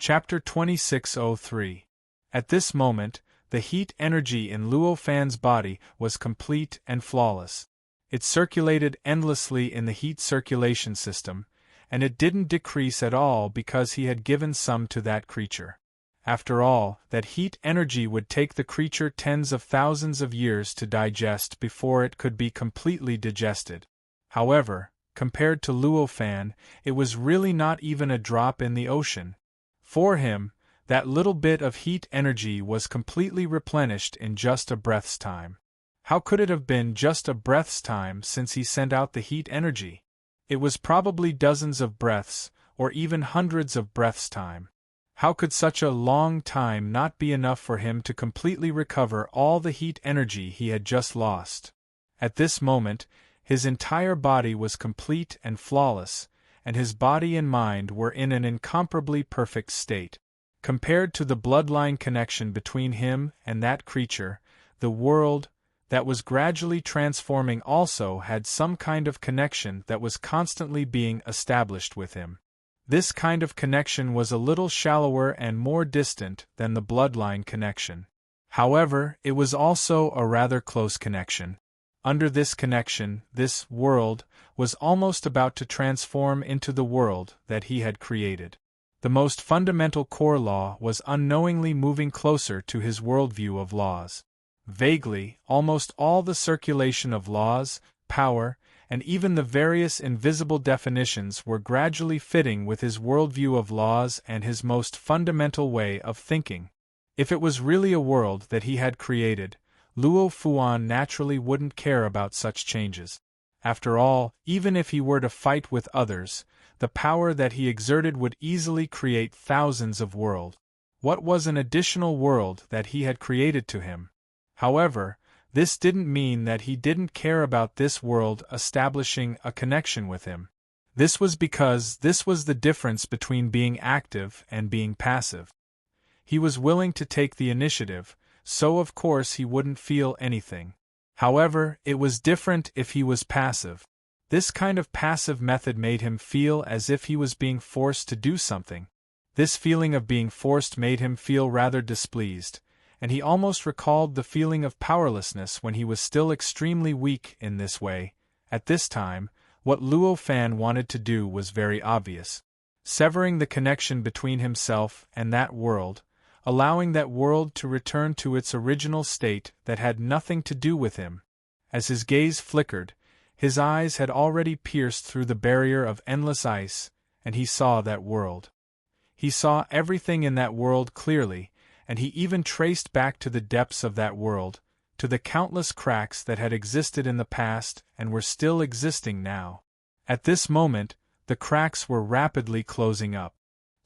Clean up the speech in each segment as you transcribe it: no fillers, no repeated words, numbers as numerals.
Chapter 2603. At this moment, the heat energy in Luo Fan's body was complete and flawless. It circulated endlessly in the heat circulation system, and it didn't decrease at all because he had given some to that creature. After all, that heat energy would take the creature tens of thousands of years to digest before it could be completely digested. However, compared to Luo Fan, it was really not even a drop in the ocean. For him, that little bit of heat energy was completely replenished in just a breath's time. How could it have been just a breath's time since he sent out the heat energy? It was probably dozens of breaths, or even hundreds of breaths' time. How could such a long time not be enough for him to completely recover all the heat energy he had just lost? At this moment, his entire body was complete and flawless, and his body and mind were in an incomparably perfect state. Compared to the bloodline connection between him and that creature, the world that was gradually transforming also had some kind of connection that was constantly being established with him. This kind of connection was a little shallower and more distant than the bloodline connection. However, it was also a rather close connection. Under this connection, this world was almost about to transform into the world that he had created. The most fundamental core law was unknowingly moving closer to his worldview of laws. Vaguely, almost all the circulation of laws, power, and even the various invisible definitions were gradually fitting with his worldview of laws and his most fundamental way of thinking. If it was really a world that he had created, Luo Fuan naturally wouldn't care about such changes. After all, even if he were to fight with others, the power that he exerted would easily create thousands of worlds. What was an additional world that he had created to him? However, this didn't mean that he didn't care about this world establishing a connection with him. This was because this was the difference between being active and being passive. He was willing to take the initiative, so of course he wouldn't feel anything. However, it was different if he was passive. This kind of passive method made him feel as if he was being forced to do something. This feeling of being forced made him feel rather displeased, and he almost recalled the feeling of powerlessness when he was still extremely weak in this way. At this time, what Luo Fan wanted to do was very obvious. Severing the connection between himself and that world, allowing that world to return to its original state that had nothing to do with him. As his gaze flickered, his eyes had already pierced through the barrier of endless ice, and he saw that world. He saw everything in that world clearly, and he even traced back to the depths of that world, to the countless cracks that had existed in the past and were still existing now. At this moment, the cracks were rapidly closing up.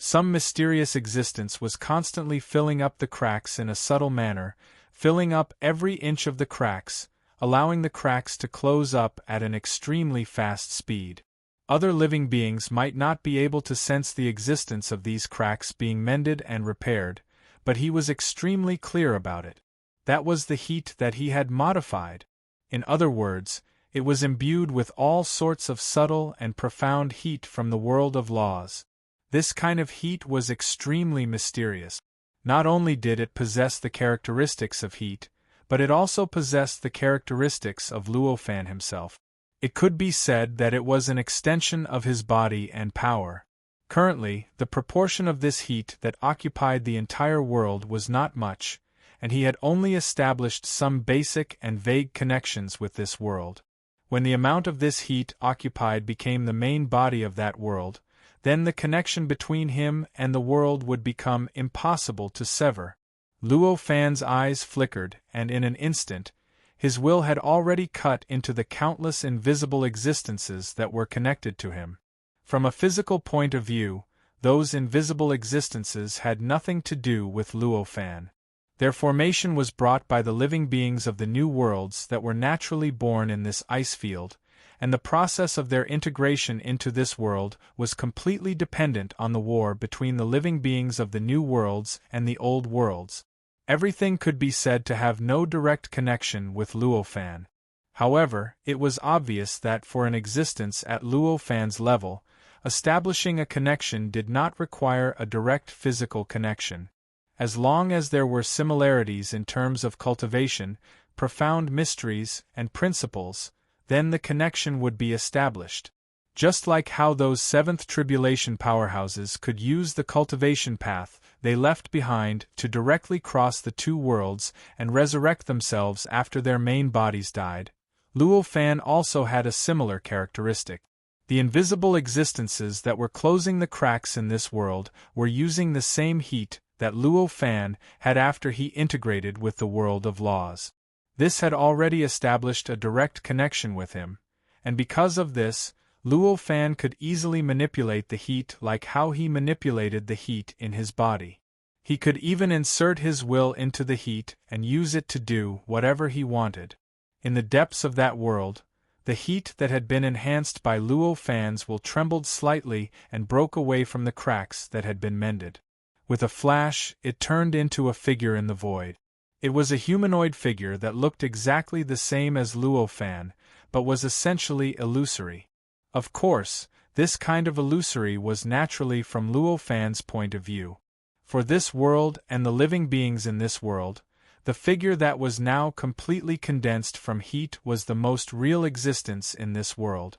Some mysterious existence was constantly filling up the cracks in a subtle manner, filling up every inch of the cracks, allowing the cracks to close up at an extremely fast speed. Other living beings might not be able to sense the existence of these cracks being mended and repaired, but he was extremely clear about it. That was the heat that he had modified. In other words, it was imbued with all sorts of subtle and profound heat from the world of laws. This kind of heat was extremely mysterious. Not only did it possess the characteristics of heat, but it also possessed the characteristics of Luo Fan himself. It could be said that it was an extension of his body and power. Currently, the proportion of this heat that occupied the entire world was not much, and he had only established some basic and vague connections with this world. When the amount of this heat occupied became the main body of that world, then the connection between him and the world would become impossible to sever. Luo Fan's eyes flickered, and in an instant, his will had already cut into the countless invisible existences that were connected to him. From a physical point of view, those invisible existences had nothing to do with Luo Fan. Their formation was brought by the living beings of the new worlds that were naturally born in this ice field, and the process of their integration into this world was completely dependent on the war between the living beings of the new worlds and the old worlds. Everything could be said to have no direct connection with Luo Fan. However, it was obvious that for an existence at Luo Fan's level, establishing a connection did not require a direct physical connection. As long as there were similarities in terms of cultivation, profound mysteries, and principles, then the connection would be established. Just like how those seventh tribulation powerhouses could use the cultivation path they left behind to directly cross the two worlds and resurrect themselves after their main bodies died, Luo Fan also had a similar characteristic. The invisible existences that were closing the cracks in this world were using the same heat that Luo Fan had after he integrated with the world of laws. This had already established a direct connection with him, and because of this, Luo Fan could easily manipulate the heat like how he manipulated the heat in his body. He could even insert his will into the heat and use it to do whatever he wanted. In the depths of that world, the heat that had been enhanced by Luo Fan's will trembled slightly and broke away from the cracks that had been mended. With a flash, it turned into a figure in the void. It was a humanoid figure that looked exactly the same as Luo Fan, but was essentially illusory. Of course, this kind of illusory was naturally from Luo Fan's point of view. For this world and the living beings in this world, the figure that was now completely condensed from heat was the most real existence in this world.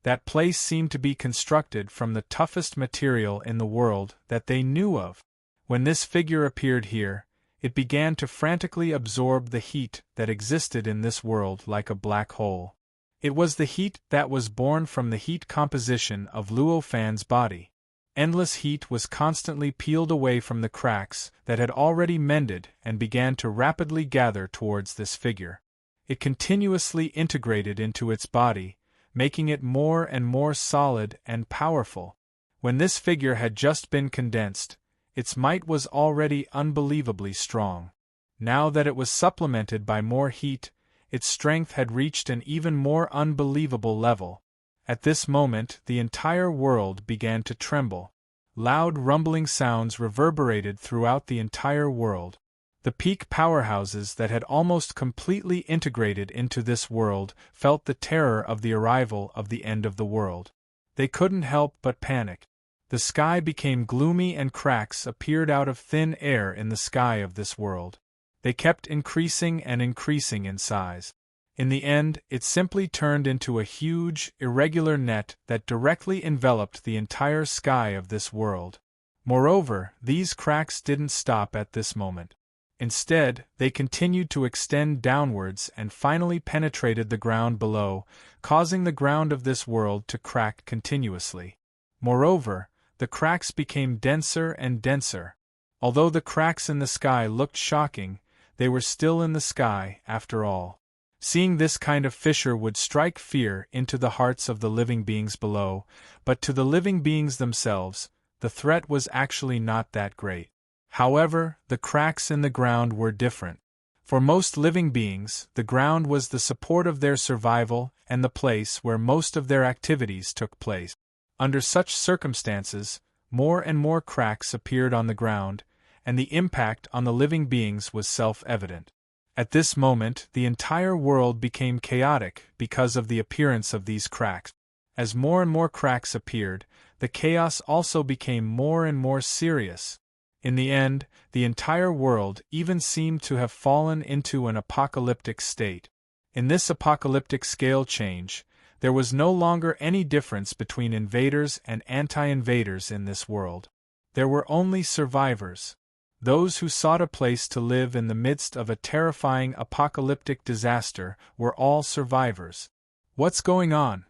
That place seemed to be constructed from the toughest material in the world that they knew of. When this figure appeared here, it began to frantically absorb the heat that existed in this world like a black hole. It was the heat that was born from the heat composition of Luo Fan's body. Endless heat was constantly peeled away from the cracks that had already mended and began to rapidly gather towards this figure. It continuously integrated into its body, making it more and more solid and powerful. When this figure had just been condensed, its might was already unbelievably strong. Now that it was supplemented by more heat, its strength had reached an even more unbelievable level. At this moment, the entire world began to tremble. Loud rumbling sounds reverberated throughout the entire world. The peak powerhouses that had almost completely integrated into this world felt the terror of the arrival of the end of the world. They couldn't help but panic. The sky became gloomy and cracks appeared out of thin air in the sky of this world. They kept increasing and increasing in size. In the end, it simply turned into a huge, irregular net that directly enveloped the entire sky of this world. Moreover, these cracks didn't stop at this moment. Instead, they continued to extend downwards and finally penetrated the ground below, causing the ground of this world to crack continuously. Moreover, the cracks became denser and denser. Although the cracks in the sky looked shocking, they were still in the sky, after all. Seeing this kind of fissure would strike fear into the hearts of the living beings below, but to the living beings themselves, the threat was actually not that great. However, the cracks in the ground were different. For most living beings, the ground was the support of their survival and the place where most of their activities took place. Under such circumstances, more and more cracks appeared on the ground, and the impact on the living beings was self-evident. At this moment, the entire world became chaotic because of the appearance of these cracks. As more and more cracks appeared, the chaos also became more and more serious. In the end, the entire world even seemed to have fallen into an apocalyptic state. In this apocalyptic scale change, there was no longer any difference between invaders and anti-invaders in this world. There were only survivors. Those who sought a place to live in the midst of a terrifying apocalyptic disaster were all survivors. What's going on?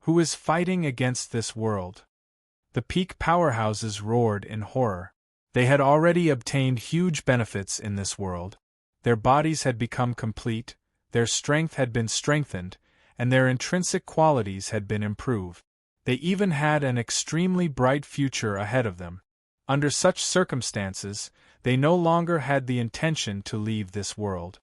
Who is fighting against this world? The peak powerhouses roared in horror. They had already obtained huge benefits in this world. Their bodies had become complete, their strength had been strengthened, and their intrinsic qualities had been improved. They even had an extremely bright future ahead of them. Under such circumstances, they no longer had the intention to leave this world.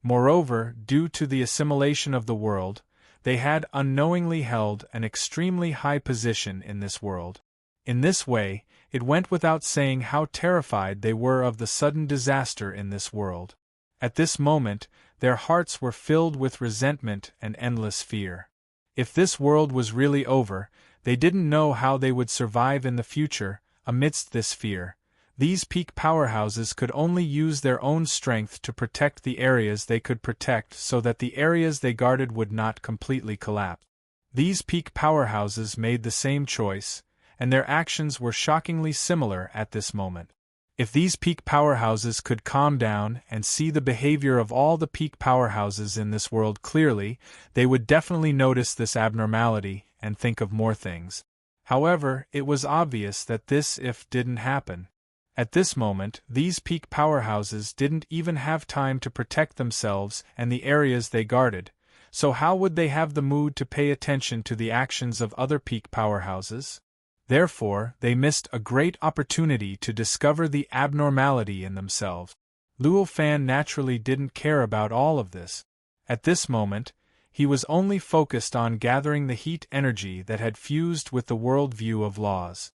Moreover, due to the assimilation of the world, they had unknowingly held an extremely high position in this world. In this way, it went without saying how terrified they were of the sudden disaster in this world. At this moment, their hearts were filled with resentment and endless fear. If this world was really over, They didn't know how they would survive in the future. Amidst this fear, these peak powerhouses could only use their own strength to protect the areas they could protect so that the areas they guarded would not completely collapse. These peak powerhouses made the same choice, and their actions were shockingly similar at this moment. If these peak powerhouses could calm down and see the behavior of all the peak powerhouses in this world clearly, they would definitely notice this abnormality and think of more things. However, it was obvious that this didn't happen. At this moment, these peak powerhouses didn't even have time to protect themselves and the areas they guarded, so how would they have the mood to pay attention to the actions of other peak powerhouses? Therefore, they missed a great opportunity to discover the abnormality in themselves. Luo Fan naturally didn't care about all of this. At this moment, he was only focused on gathering the heat energy that had fused with the world view of laws.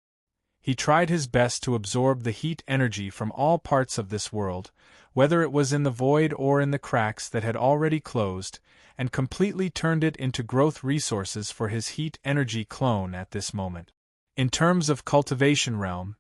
He tried his best to absorb the heat energy from all parts of this world, whether it was in the void or in the cracks that had already closed, and completely turned it into growth resources for his heat energy clone at this moment. In terms of cultivation realm,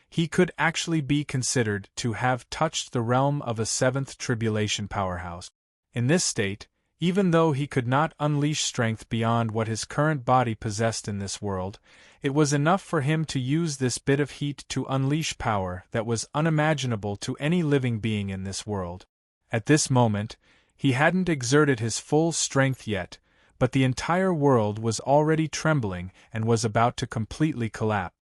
he could actually be considered to have touched the realm of a seventh tribulation powerhouse. In this state, even though he could not unleash strength beyond what his current body possessed in this world, it was enough for him to use this bit of heat to unleash power that was unimaginable to any living being in this world. At this moment, he hadn't exerted his full strength yet, but the entire world was already trembling and was about to completely collapse.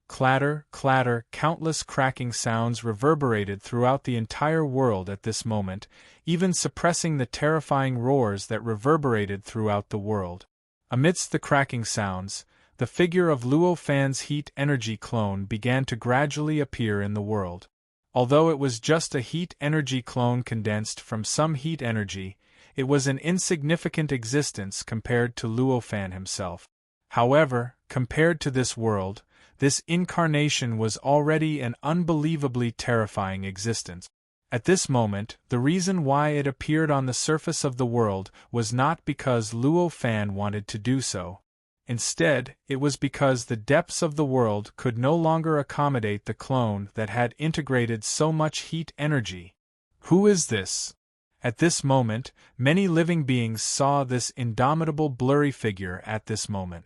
Clatter, clatter, countless cracking sounds reverberated throughout the entire world at this moment, even suppressing the terrifying roars that reverberated throughout the world. Amidst the cracking sounds, the figure of Luo Fan's heat energy clone began to gradually appear in the world. Although it was just a heat energy clone condensed from some heat energy, it was an insignificant existence compared to Luo Fan himself. However, compared to this world, this incarnation was already an unbelievably terrifying existence. At this moment, the reason why it appeared on the surface of the world was not because Luo Fan wanted to do so. Instead, it was because the depths of the world could no longer accommodate the clone that had integrated so much heat energy. Who is this? At this moment, many living beings saw this indomitable blurry figure at this moment.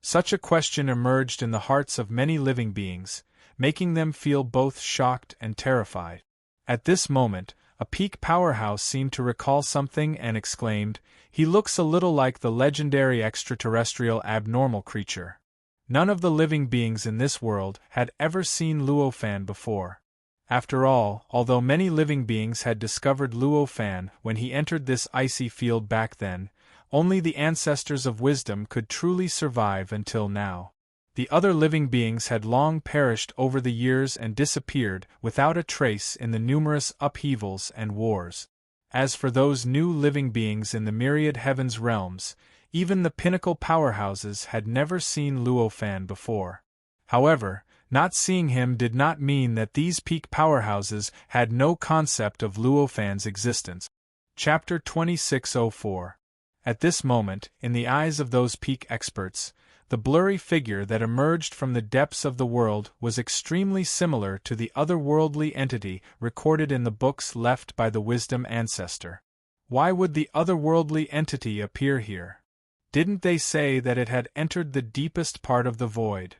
Such a question emerged in the hearts of many living beings, making them feel both shocked and terrified. At this moment, a peak powerhouse seemed to recall something and exclaimed, "He looks a little like the legendary extraterrestrial abnormal creature." None of the living beings in this world had ever seen Luo Fan before. After all, although many living beings had discovered Luo Fan when he entered this icy field back then, only the ancestors of wisdom could truly survive until now. The other living beings had long perished over the years and disappeared without a trace in the numerous upheavals and wars. As for those new living beings in the myriad heavens realms, even the pinnacle powerhouses had never seen Luo Fan before. However, not seeing him did not mean that these peak powerhouses had no concept of Luo Fan's existence. Chapter 2604. At this moment, in the eyes of those peak experts, the blurry figure that emerged from the depths of the world was extremely similar to the otherworldly entity recorded in the books left by the wisdom ancestor. Why would the otherworldly entity appear here? Didn't they say that it had entered the deepest part of the void?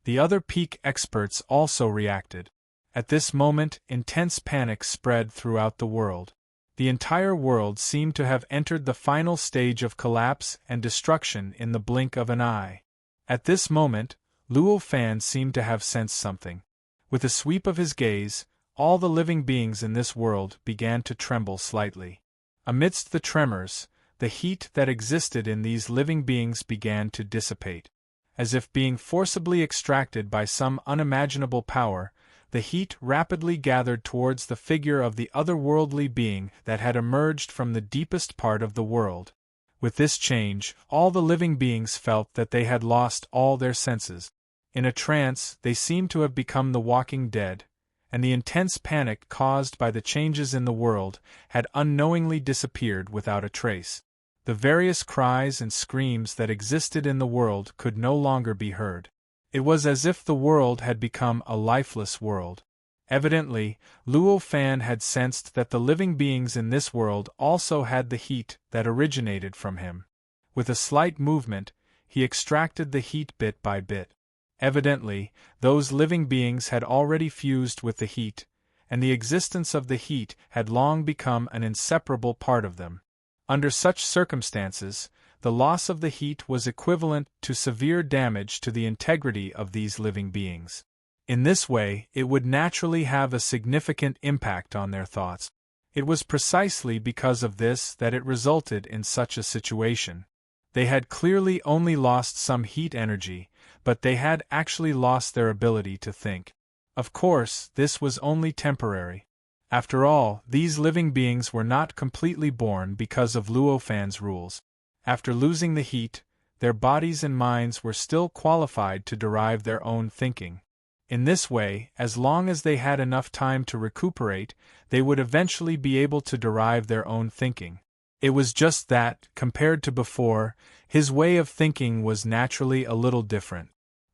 The other peak experts also reacted. At this moment, intense panic spread throughout the world. The entire world seemed to have entered the final stage of collapse and destruction in the blink of an eye. At this moment, Luo Fan seemed to have sensed something. With a sweep of his gaze, all the living beings in this world began to tremble slightly. Amidst the tremors, the heat that existed in these living beings began to dissipate. As if being forcibly extracted by some unimaginable power, the heat rapidly gathered towards the figure of the otherworldly being that had emerged from the deepest part of the world. With this change, all the living beings felt that they had lost all their senses. In a trance, they seemed to have become the walking dead, and the intense panic caused by the changes in the world had unknowingly disappeared without a trace. The various cries and screams that existed in the world could no longer be heard. It was as if the world had become a lifeless world. Evidently, Luo Fan had sensed that the living beings in this world also had the heat that originated from him. With a slight movement, he extracted the heat bit by bit. Evidently, those living beings had already fused with the heat, and the existence of the heat had long become an inseparable part of them. Under such circumstances, the loss of the heat was equivalent to severe damage to the integrity of these living beings. In this way, it would naturally have a significant impact on their thoughts. It was precisely because of this that it resulted in such a situation. They had clearly only lost some heat energy, but they had actually lost their ability to think. Of course, this was only temporary. After all, these living beings were not completely born because of Luo Fan's rules. After losing the heat, their bodies and minds were still qualified to derive their own thinking. In this way, as long as they had enough time to recuperate, they would eventually be able to derive their own thinking. It was just that, compared to before, his way of thinking was naturally a little different.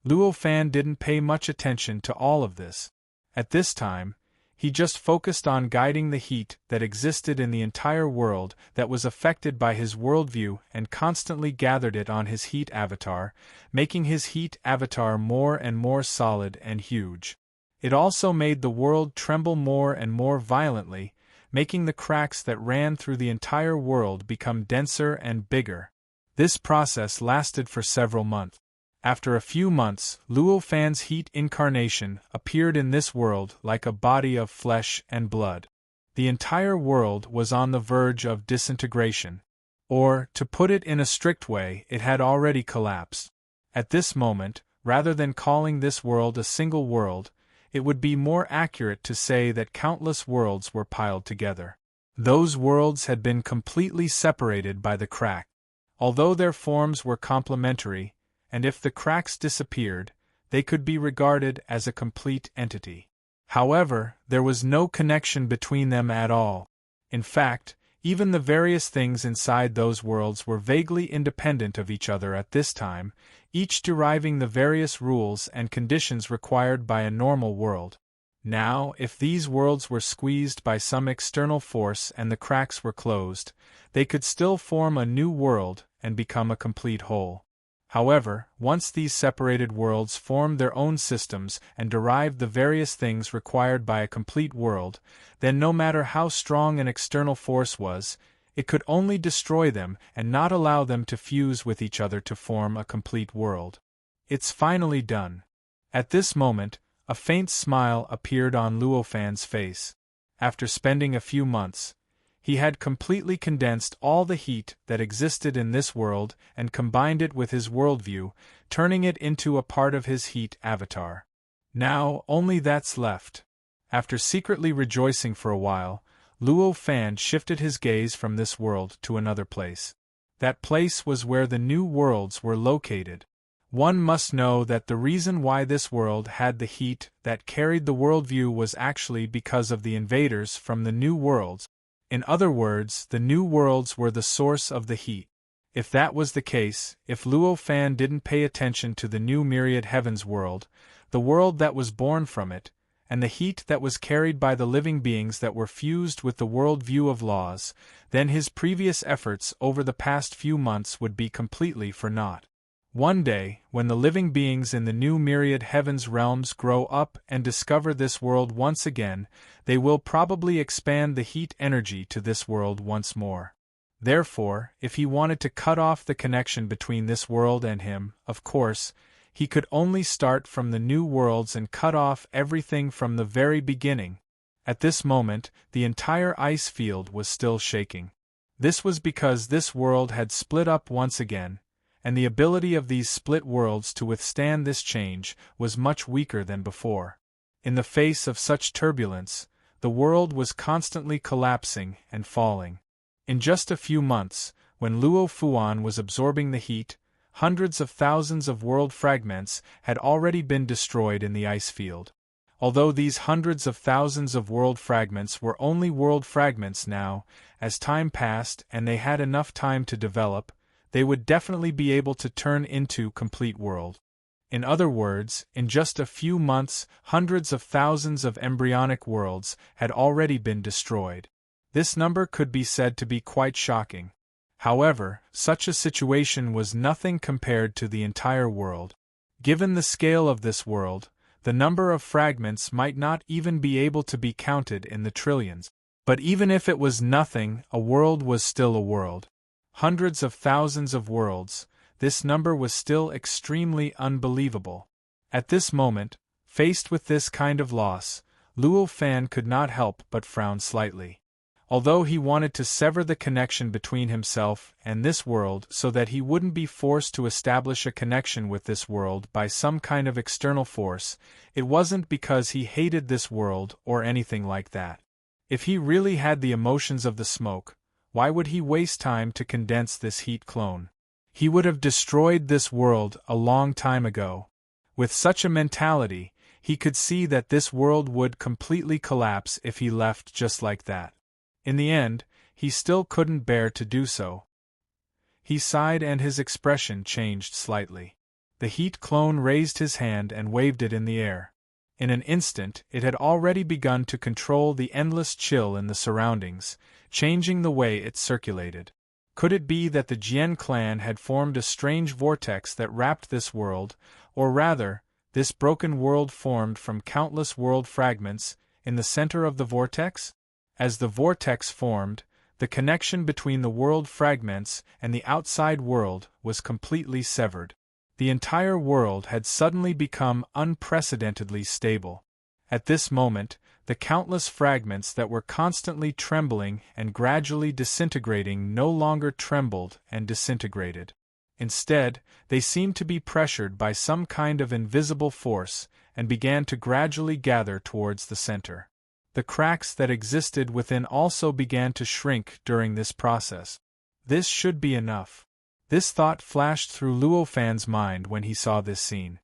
Luo Fan didn't pay much attention to all of this. At this time, he just focused on guiding the heat that existed in the entire world that was affected by his worldview and constantly gathered it on his heat avatar, making his heat avatar more and more solid and huge. It also made the world tremble more and more violently, making the cracks that ran through the entire world become denser and bigger. This process lasted for several months. After a few months, Luo Fan's heat incarnation appeared in this world like a body of flesh and blood. The entire world was on the verge of disintegration. Or, to put it in a strict way, it had already collapsed. At this moment, rather than calling this world a single world, it would be more accurate to say that countless worlds were piled together. Those worlds had been completely separated by the crack. Although their forms were complementary, and if the cracks disappeared, they could be regarded as a complete entity. However, there was no connection between them at all. In fact, even the various things inside those worlds were vaguely independent of each other at this time, each deriving the various rules and conditions required by a normal world. Now, if these worlds were squeezed by some external force and the cracks were closed, they could still form a new world and become a complete whole. However, once these separated worlds formed their own systems and derived the various things required by a complete world, then no matter how strong an external force was, it could only destroy them and not allow them to fuse with each other to form a complete world. It's finally done. At this moment, a faint smile appeared on Luo Fan's face. After spending a few months, he had completely condensed all the heat that existed in this world and combined it with his worldview, turning it into a part of his heat avatar. Now, only that's left. After secretly rejoicing for a while, Luo Fan shifted his gaze from this world to another place. That place was where the new worlds were located. One must know that the reason why this world had the heat that carried the worldview was actually because of the invaders from the new worlds. In other words, the new worlds were the source of the heat. If that was the case, if Luo Fan didn't pay attention to the new Myriad Heavens world, the world that was born from it, and the heat that was carried by the living beings that were fused with the world view of laws, then his previous efforts over the past few months would be completely for naught. One day, when the living beings in the new Myriad Heavens realms grow up and discover this world once again, they will probably expand the heat energy to this world once more. Therefore, if he wanted to cut off the connection between this world and him, of course, he could only start from the new worlds and cut off everything from the very beginning. At this moment, the entire ice field was still shaking. This was because this world had split up once again, and the ability of these split worlds to withstand this change was much weaker than before. In the face of such turbulence, the world was constantly collapsing and falling. In just a few months, when Luo Fuan was absorbing the heat, hundreds of thousands of world fragments had already been destroyed in the ice field. Although these hundreds of thousands of world fragments were only world fragments now, as time passed and they had enough time to develop, they would definitely be able to turn into complete world. In other words, in just a few months, hundreds of thousands of embryonic worlds had already been destroyed. This number could be said to be quite shocking. However, such a situation was nothing compared to the entire world. Given the scale of this world, the number of fragments might not even be able to be counted in the trillions. But even if it was nothing, a world was still a world. Hundreds of thousands of worlds, this number was still extremely unbelievable. At this moment, faced with this kind of loss, Luo Fan could not help but frown slightly. Although he wanted to sever the connection between himself and this world so that he wouldn't be forced to establish a connection with this world by some kind of external force, it wasn't because he hated this world or anything like that. If he really had the emotions of the smoke, why would he waste time to condense this heat clone? He would have destroyed this world a long time ago. With such a mentality, he could see that this world would completely collapse if he left just like that. In the end, he still couldn't bear to do so. He sighed and his expression changed slightly. The heat clone raised his hand and waved it in the air. In an instant, it had already begun to control the endless chill in the surroundings, changing the way it circulated. Could it be that the Jian clan had formed a strange vortex that wrapped this world, or rather, this broken world formed from countless world fragments, in the center of the vortex? As the vortex formed, the connection between the world fragments and the outside world was completely severed. The entire world had suddenly become unprecedentedly stable. At this moment, the countless fragments that were constantly trembling and gradually disintegrating no longer trembled and disintegrated. Instead, they seemed to be pressured by some kind of invisible force and began to gradually gather towards the center. The cracks that existed within also began to shrink during this process. This should be enough. This thought flashed through Luo Fan's mind when he saw this scene.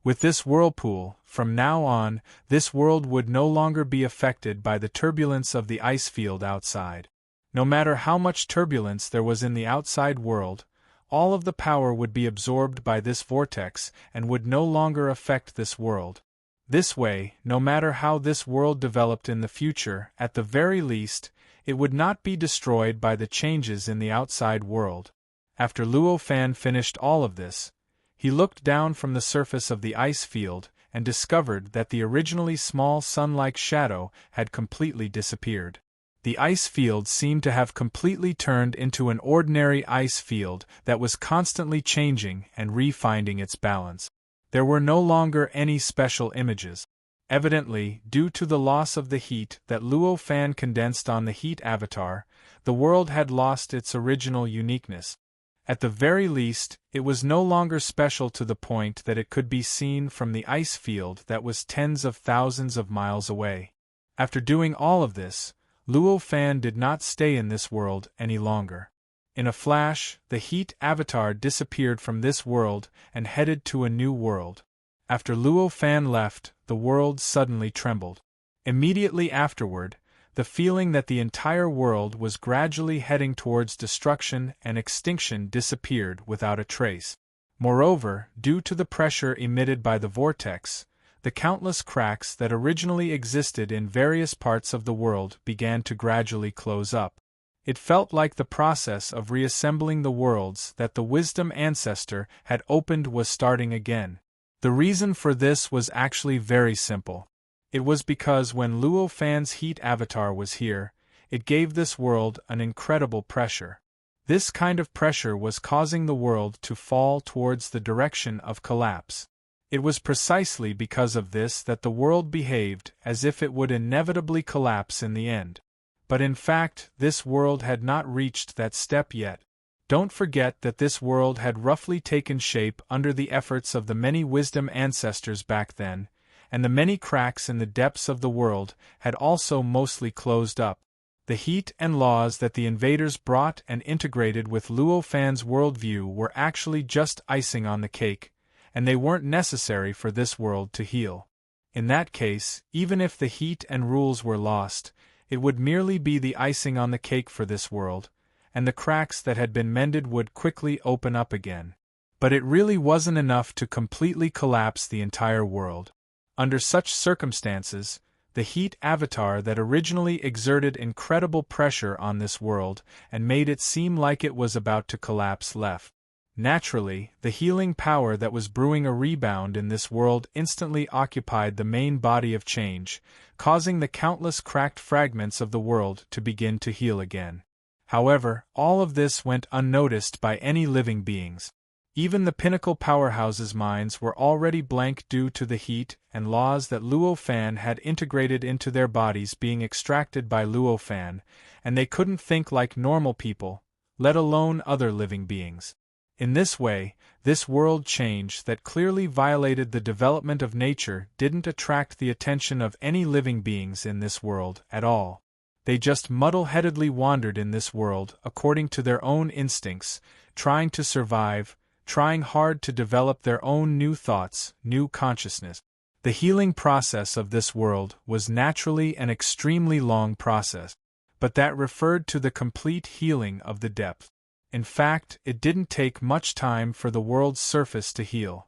With this whirlpool, from now on, this world would no longer be affected by the turbulence of the ice field outside. No matter how much turbulence there was in the outside world, all of the power would be absorbed by this vortex and would no longer affect this world. This way, no matter how this world developed in the future, at the very least, it would not be destroyed by the changes in the outside world. After Luo Fan finished all of this, he looked down from the surface of the ice field and discovered that the originally small sun-like shadow had completely disappeared. The ice field seemed to have completely turned into an ordinary ice field that was constantly changing and re-finding its balance. There were no longer any special images. Evidently, due to the loss of the heat that Luo Fan condensed on the heat avatar, the world had lost its original uniqueness. At the very least, it was no longer special to the point that it could be seen from the ice field that was tens of thousands of miles away. After doing all of this, Luo Fan did not stay in this world any longer. In a flash, the heat avatar disappeared from this world and headed to a new world. After Luo Fan left, the world suddenly trembled. Immediately afterward, the feeling that the entire world was gradually heading towards destruction and extinction disappeared without a trace. Moreover, due to the pressure emitted by the vortex, the countless cracks that originally existed in various parts of the world began to gradually close up. It felt like the process of reassembling the worlds that the wisdom ancestor had opened was starting again. The reason for this was actually very simple. It was because when Luo Fan's heat avatar was here, it gave this world an incredible pressure. This kind of pressure was causing the world to fall towards the direction of collapse. It was precisely because of this that the world behaved as if it would inevitably collapse in the end. But in fact, this world had not reached that step yet. Don't forget that this world had roughly taken shape under the efforts of the many wisdom ancestors back then, and the many cracks in the depths of the world had also mostly closed up. The heat and laws that the invaders brought and integrated with Luo Fan's worldview were actually just icing on the cake, and they weren't necessary for this world to heal. In that case, even if the heat and rules were lost, it would merely be the icing on the cake for this world, and the cracks that had been mended would quickly open up again. But it really wasn't enough to completely collapse the entire world. Under such circumstances, the heat avatar that originally exerted incredible pressure on this world and made it seem like it was about to collapse left. Naturally, the healing power that was brewing a rebound in this world instantly occupied the main body of change, causing the countless cracked fragments of the world to begin to heal again. However, all of this went unnoticed by any living beings. Even the pinnacle powerhouses' minds were already blank due to the heat and laws that Luo Fan had integrated into their bodies being extracted by Luo Fan, and they couldn't think like normal people, let alone other living beings. In this way, this world change that clearly violated the development of nature didn't attract the attention of any living beings in this world at all. They just muddle-headedly wandered in this world according to their own instincts, trying to survive, trying hard to develop their own new thoughts, new consciousness. The healing process of this world was naturally an extremely long process, but that referred to the complete healing of the depth. In fact, it didn't take much time for the world's surface to heal.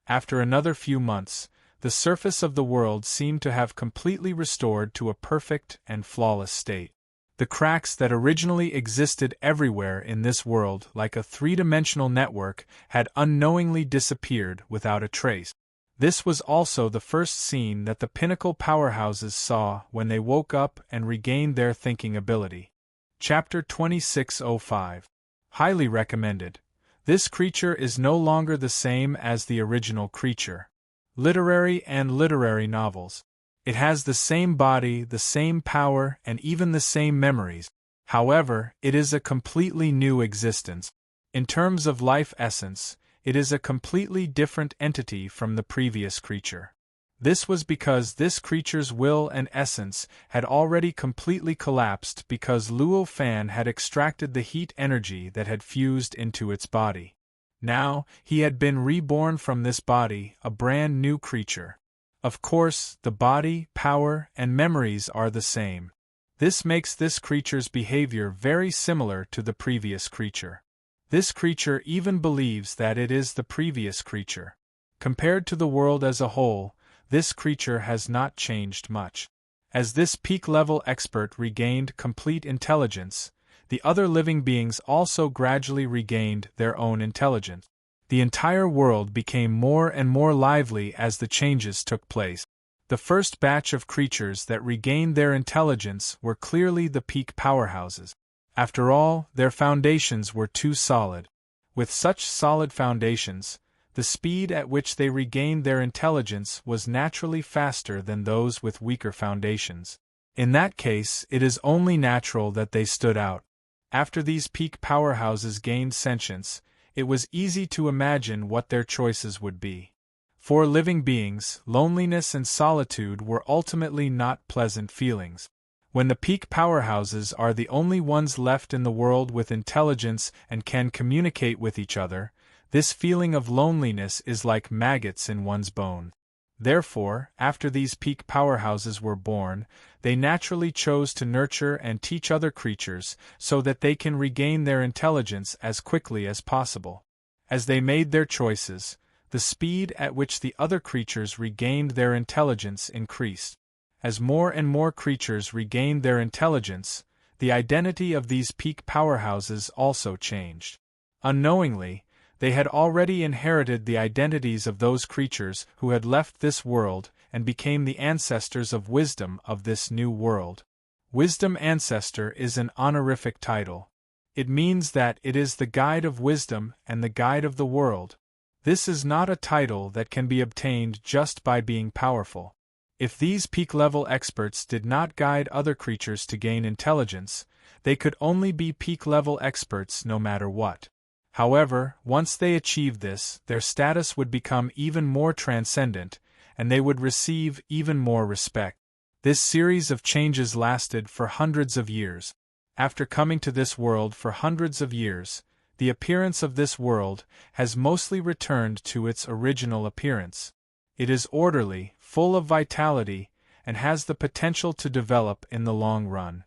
After another few months, the surface of the world seemed to have completely restored to a perfect and flawless state. The cracks that originally existed everywhere in this world like a three-dimensional network had unknowingly disappeared without a trace. This was also the first scene that the pinnacle powerhouses saw when they woke up and regained their thinking ability. Chapter 2605. Highly recommended. This creature is no longer the same as the original creature. Literary and literary novels. It has the same body, the same power, and even the same memories. However, it is a completely new existence. In terms of life essence, it is a completely different entity from the previous creature. This was because this creature's will and essence had already completely collapsed because Luo Fan had extracted the heat energy that had fused into its body. Now, he had been reborn from this body, a brand new creature. Of course, the body, power, and memories are the same. This makes this creature's behavior very similar to the previous creature. This creature even believes that it is the previous creature. Compared to the world as a whole, this creature has not changed much. As this peak-level expert regained complete intelligence, the other living beings also gradually regained their own intelligence. The entire world became more and more lively as the changes took place. The first batch of creatures that regained their intelligence were clearly the peak powerhouses. After all, their foundations were too solid. With such solid foundations, the speed at which they regained their intelligence was naturally faster than those with weaker foundations. In that case, it is only natural that they stood out. After these peak powerhouses gained sentience, it was easy to imagine what their choices would be. For living beings, loneliness and solitude were ultimately not pleasant feelings. When the peak powerhouses are the only ones left in the world with intelligence and can communicate with each other, this feeling of loneliness is like maggots in one's bone. Therefore, after these peak powerhouses were born, they naturally chose to nurture and teach other creatures so that they can regain their intelligence as quickly as possible. As they made their choices, the speed at which the other creatures regained their intelligence increased. As more and more creatures regained their intelligence, the identity of these peak powerhouses also changed. Unknowingly, they had already inherited the identities of those creatures who had left this world and became the ancestors of wisdom of this new world. Wisdom Ancestor is an honorific title. It means that it is the guide of wisdom and the guide of the world. This is not a title that can be obtained just by being powerful. If these peak-level experts did not guide other creatures to gain intelligence, they could only be peak-level experts no matter what. However, once they achieved this, their status would become even more transcendent, and they would receive even more respect. This series of changes lasted for hundreds of years. After coming to this world for hundreds of years, the appearance of this world has mostly returned to its original appearance. It is orderly, full of vitality, and has the potential to develop in the long run.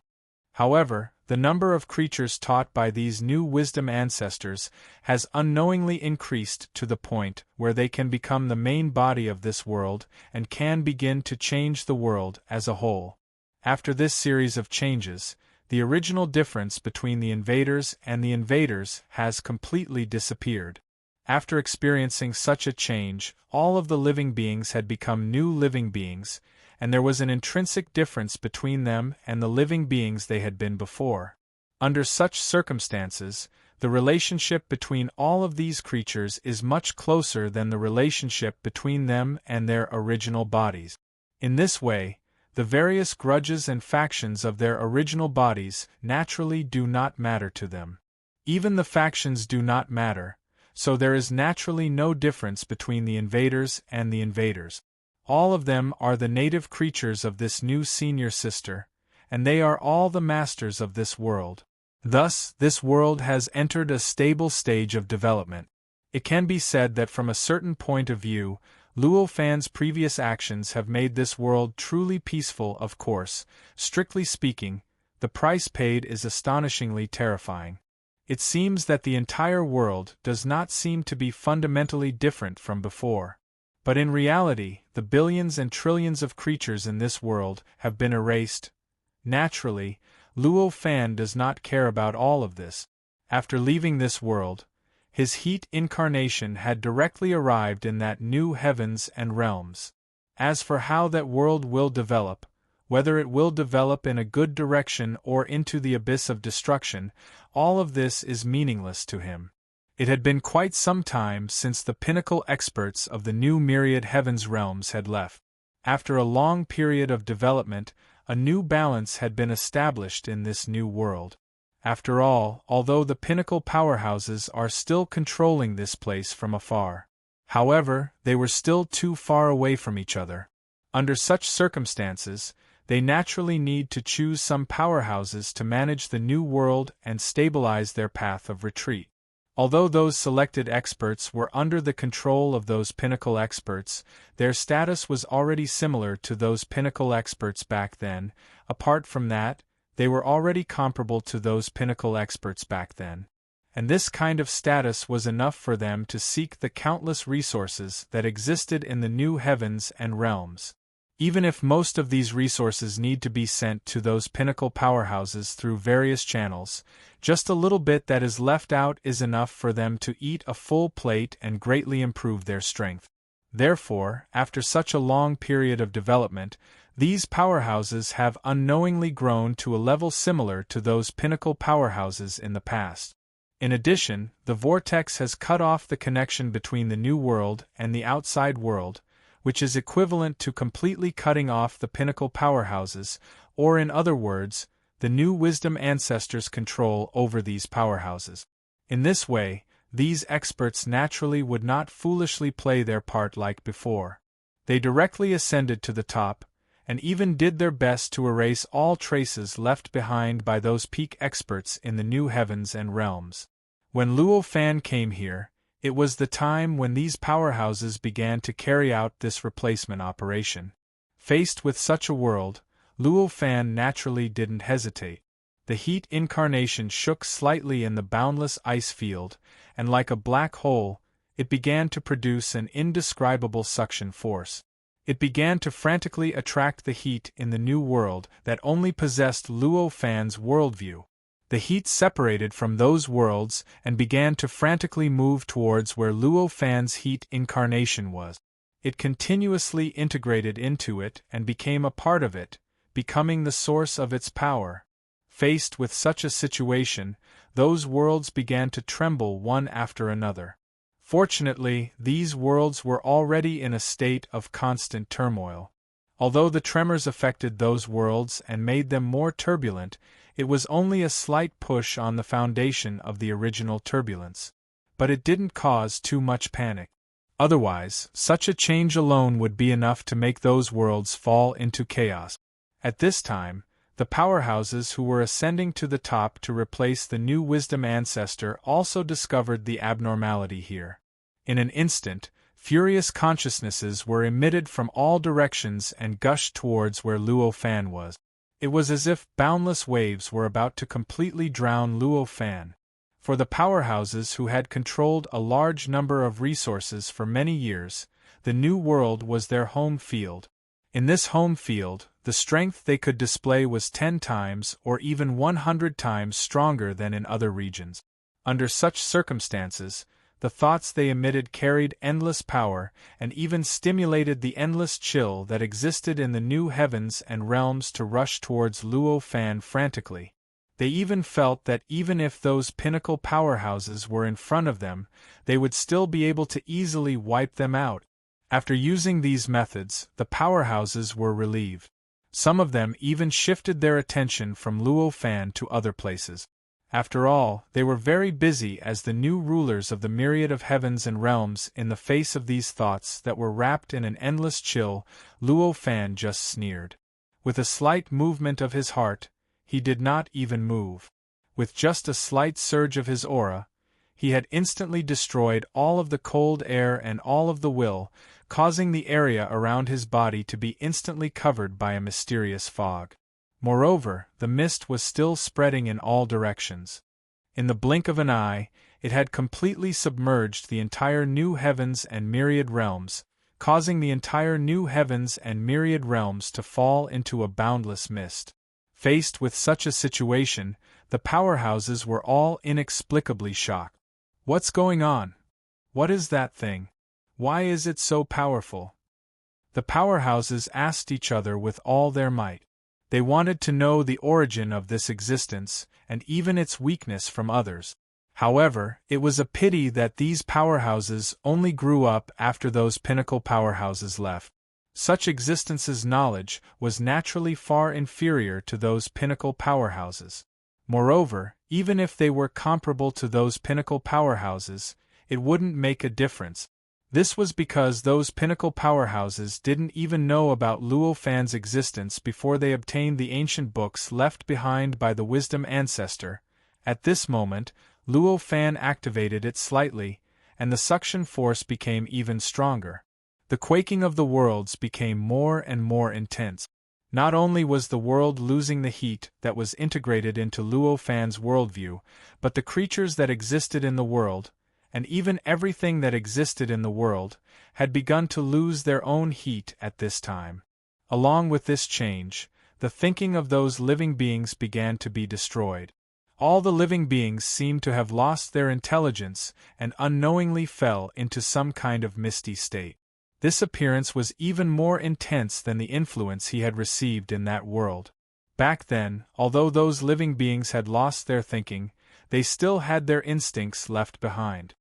However, the number of creatures taught by these new wisdom ancestors has unknowingly increased to the point where they can become the main body of this world and can begin to change the world as a whole. After this series of changes, the original difference between the invaders and the invaders has completely disappeared. After experiencing such a change, all of the living beings had become new living beings, and there was an intrinsic difference between them and the living beings they had been before. Under such circumstances, the relationship between all of these creatures is much closer than the relationship between them and their original bodies. In this way, the various grudges and factions of their original bodies naturally do not matter to them. Even the factions do not matter, so there is naturally no difference between the invaders and the invaders. All of them are the native creatures of this new senior sister, and they are all the masters of this world. Thus, this world has entered a stable stage of development. It can be said that from a certain point of view, Luo Fan's previous actions have made this world truly peaceful. Of course, strictly speaking, the price paid is astonishingly terrifying. It seems that the entire world does not seem to be fundamentally different from before. But in reality, the billions and trillions of creatures in this world have been erased. Naturally, Luo Fan does not care about all of this. After leaving this world, his heat incarnation had directly arrived in that new heavens and realms. As for how that world will develop, whether it will develop in a good direction or into the abyss of destruction, all of this is meaningless to him. It had been quite some time since the pinnacle experts of the new myriad heavens realms had left. After a long period of development, a new balance had been established in this new world. After all, although the pinnacle powerhouses are still controlling this place from afar, however, they were still too far away from each other. Under such circumstances, they naturally need to choose some powerhouses to manage the new world and stabilize their path of retreat. Although those selected experts were under the control of those pinnacle experts, their status was already similar to those pinnacle experts back then. Apart from that, they were already comparable to those pinnacle experts back then. And this kind of status was enough for them to seek the countless resources that existed in the new heavens and realms. Even if most of these resources need to be sent to those pinnacle powerhouses through various channels, just a little bit that is left out is enough for them to eat a full plate and greatly improve their strength. Therefore, after such a long period of development, these powerhouses have unknowingly grown to a level similar to those pinnacle powerhouses in the past. In addition, the vortex has cut off the connection between the new world and the outside world, which is equivalent to completely cutting off the pinnacle powerhouses, or in other words, the new wisdom ancestors' control over these powerhouses. In this way, these experts naturally would not foolishly play their part like before. They directly ascended to the top, and even did their best to erase all traces left behind by those peak experts in the new heavens and realms. When Luo Fan came here, it was the time when these powerhouses began to carry out this replacement operation. Faced with such a world, Luo Fan naturally didn't hesitate. The heat incarnation shook slightly in the boundless ice field, and like a black hole, it began to produce an indescribable suction force. It began to frantically attract the heat in the new world that only possessed Luo Fan's worldview. The heat separated from those worlds and began to frantically move towards where Luo Fan's heat incarnation was. It continuously integrated into it and became a part of it, becoming the source of its power. Faced with such a situation, those worlds began to tremble one after another. Fortunately, these worlds were already in a state of constant turmoil. Although the tremors affected those worlds and made them more turbulent, it was only a slight push on the foundation of the original turbulence. But it didn't cause too much panic. Otherwise, such a change alone would be enough to make those worlds fall into chaos. At this time, the powerhouses who were ascending to the top to replace the new wisdom ancestor also discovered the abnormality here. In an instant, Furious consciousnesses were emitted from all directions and gushed towards where Luo Fan was. It was as if boundless waves were about to completely drown Luo Fan. For the powerhouses who had controlled a large number of resources for many years, the new world was their home field. In this home field, the strength they could display was 10 times or even 100 times stronger than in other regions. Under such circumstances, the thoughts they emitted carried endless power and even stimulated the endless chill that existed in the new heavens and realms to rush towards Luo Fan frantically. They even felt that even if those pinnacle powerhouses were in front of them, they would still be able to easily wipe them out. After using these methods, the powerhouses were relieved. Some of them even shifted their attention from Luo Fan to other places. After all, they were very busy as the new rulers of the myriad of heavens and realms. In the face of these thoughts that were wrapped in an endless chill, Luo Fan just sneered. With a slight movement of his heart, he did not even move. With just a slight surge of his aura, he had instantly destroyed all of the cold air and all of the will, causing the area around his body to be instantly covered by a mysterious fog. Moreover, the mist was still spreading in all directions. In the blink of an eye, it had completely submerged the entire new heavens and myriad realms, causing the entire new heavens and myriad realms to fall into a boundless mist. Faced with such a situation, the powerhouses were all inexplicably shocked. What's going on? What is that thing? Why is it so powerful? The powerhouses asked each other with all their might. They wanted to know the origin of this existence, and even its weakness from others. However, it was a pity that these powerhouses only grew up after those pinnacle powerhouses left. Such existence's knowledge was naturally far inferior to those pinnacle powerhouses. Moreover, even if they were comparable to those pinnacle powerhouses, it wouldn't make a difference. This was because those pinnacle powerhouses didn't even know about Luo Fan's existence before they obtained the ancient books left behind by the wisdom ancestor. At this moment, Luo Fan activated it slightly, and the suction force became even stronger. The quaking of the worlds became more and more intense. Not only was the world losing the heat that was integrated into Luo Fan's worldview, but the creatures that existed in the world, and even everything that existed in the world, had begun to lose their own heat at this time. Along with this change, the thinking of those living beings began to be destroyed. All the living beings seemed to have lost their intelligence and unknowingly fell into some kind of misty state. This appearance was even more intense than the influence he had received in that world. Back then, although those living beings had lost their thinking, they still had their instincts left behind.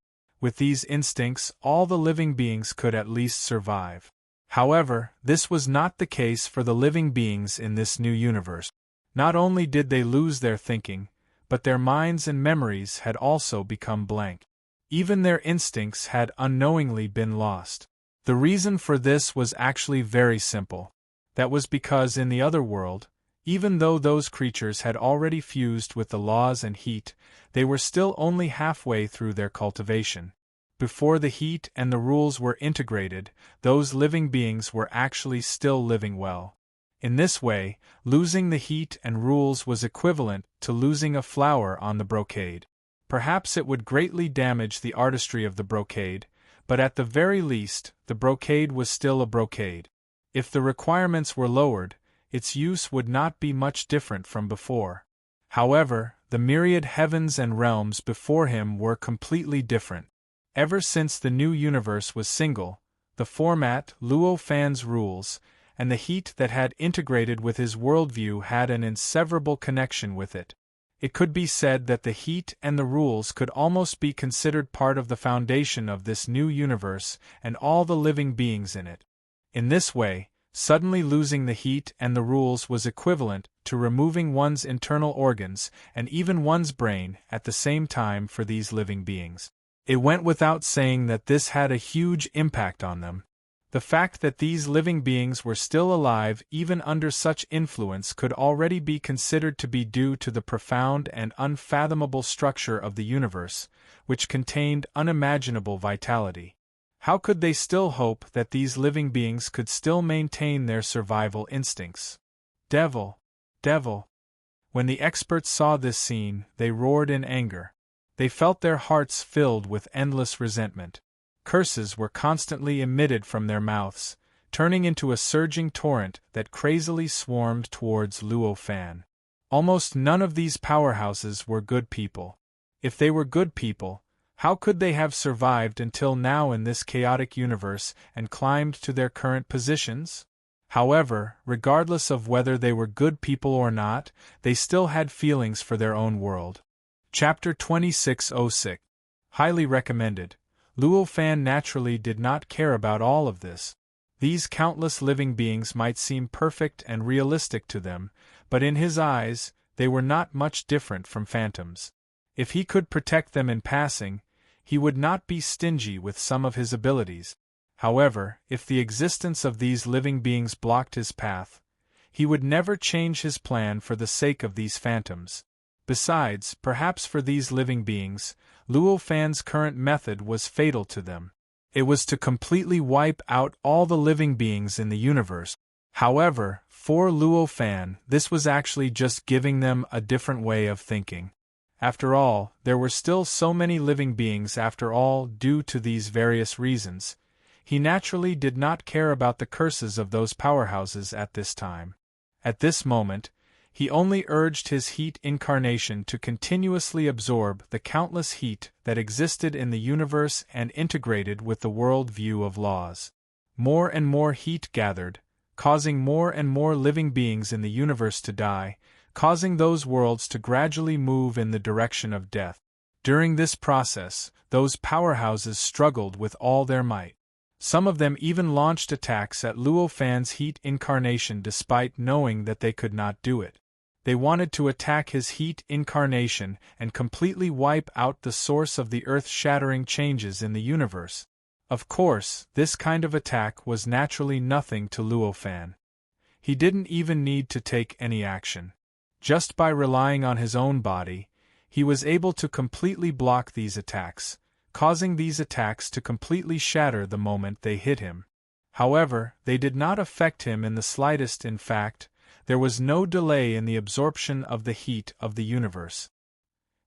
With these instincts, all the living beings could at least survive. However, this was not the case for the living beings in this new universe. Not only did they lose their thinking, but their minds and memories had also become blank. Even their instincts had unknowingly been lost. The reason for this was actually very simple. That was because in the other world, even though those creatures had already fused with the laws and heat, they were still only halfway through their cultivation. Before the heat and the rules were integrated, those living beings were actually still living well. In this way, losing the heat and rules was equivalent to losing a flower on the brocade. Perhaps it would greatly damage the artistry of the brocade, but at the very least, the brocade was still a brocade. If the requirements were lowered, its use would not be much different from before. However, the myriad heavens and realms before him were completely different. Ever since the new universe was single, the format, Luo Fan's rules, and the heat that had integrated with his worldview had an inseparable connection with it. It could be said that the heat and the rules could almost be considered part of the foundation of this new universe and all the living beings in it. In this way, suddenly losing the heat and the rules was equivalent to removing one's internal organs and even one's brain at the same time for these living beings. It went without saying that this had a huge impact on them. The fact that these living beings were still alive even under such influence could already be considered to be due to the profound and unfathomable structure of the universe, which contained unimaginable vitality. How could they still hope that these living beings could still maintain their survival instincts? Devil! Devil! When the experts saw this scene, they roared in anger. They felt their hearts filled with endless resentment. Curses were constantly emitted from their mouths, turning into a surging torrent that crazily swarmed towards Luo Fan. Almost none of these powerhouses were good people. If they were good people, how could they have survived until now in this chaotic universe and climbed to their current positions? However, regardless of whether they were good people or not, they still had feelings for their own world. Chapter 2606. Highly recommended. Luo Fan naturally did not care about all of this. These countless living beings might seem perfect and realistic to them, but in his eyes, they were not much different from phantoms. If he could protect them in passing, he would not be stingy with some of his abilities. However, if the existence of these living beings blocked his path, he would never change his plan for the sake of these phantoms. Besides, perhaps for these living beings, Luo Fan's current method was fatal to them. It was to completely wipe out all the living beings in the universe. However, for Luo Fan, this was actually just giving them a different way of thinking. After all, there were still so many living beings after all due to these various reasons. He naturally did not care about the curses of those powerhouses at this time. At this moment, he only urged his heat incarnation to continuously absorb the countless heat that existed in the universe and integrated with the world view of laws. More and more heat gathered, causing more and more living beings in the universe to die, causing those worlds to gradually move in the direction of death. During this process, those powerhouses struggled with all their might. Some of them even launched attacks at Luo Fan's heat incarnation despite knowing that they could not do it. They wanted to attack his heat incarnation and completely wipe out the source of the earth-shattering changes in the universe. Of course, this kind of attack was naturally nothing to Luo Fan. He didn't even need to take any action. Just by relying on his own body, he was able to completely block these attacks, causing these attacks to completely shatter the moment they hit him. However, they did not affect him in the slightest. In fact, there was no delay in the absorption of the heat of the universe.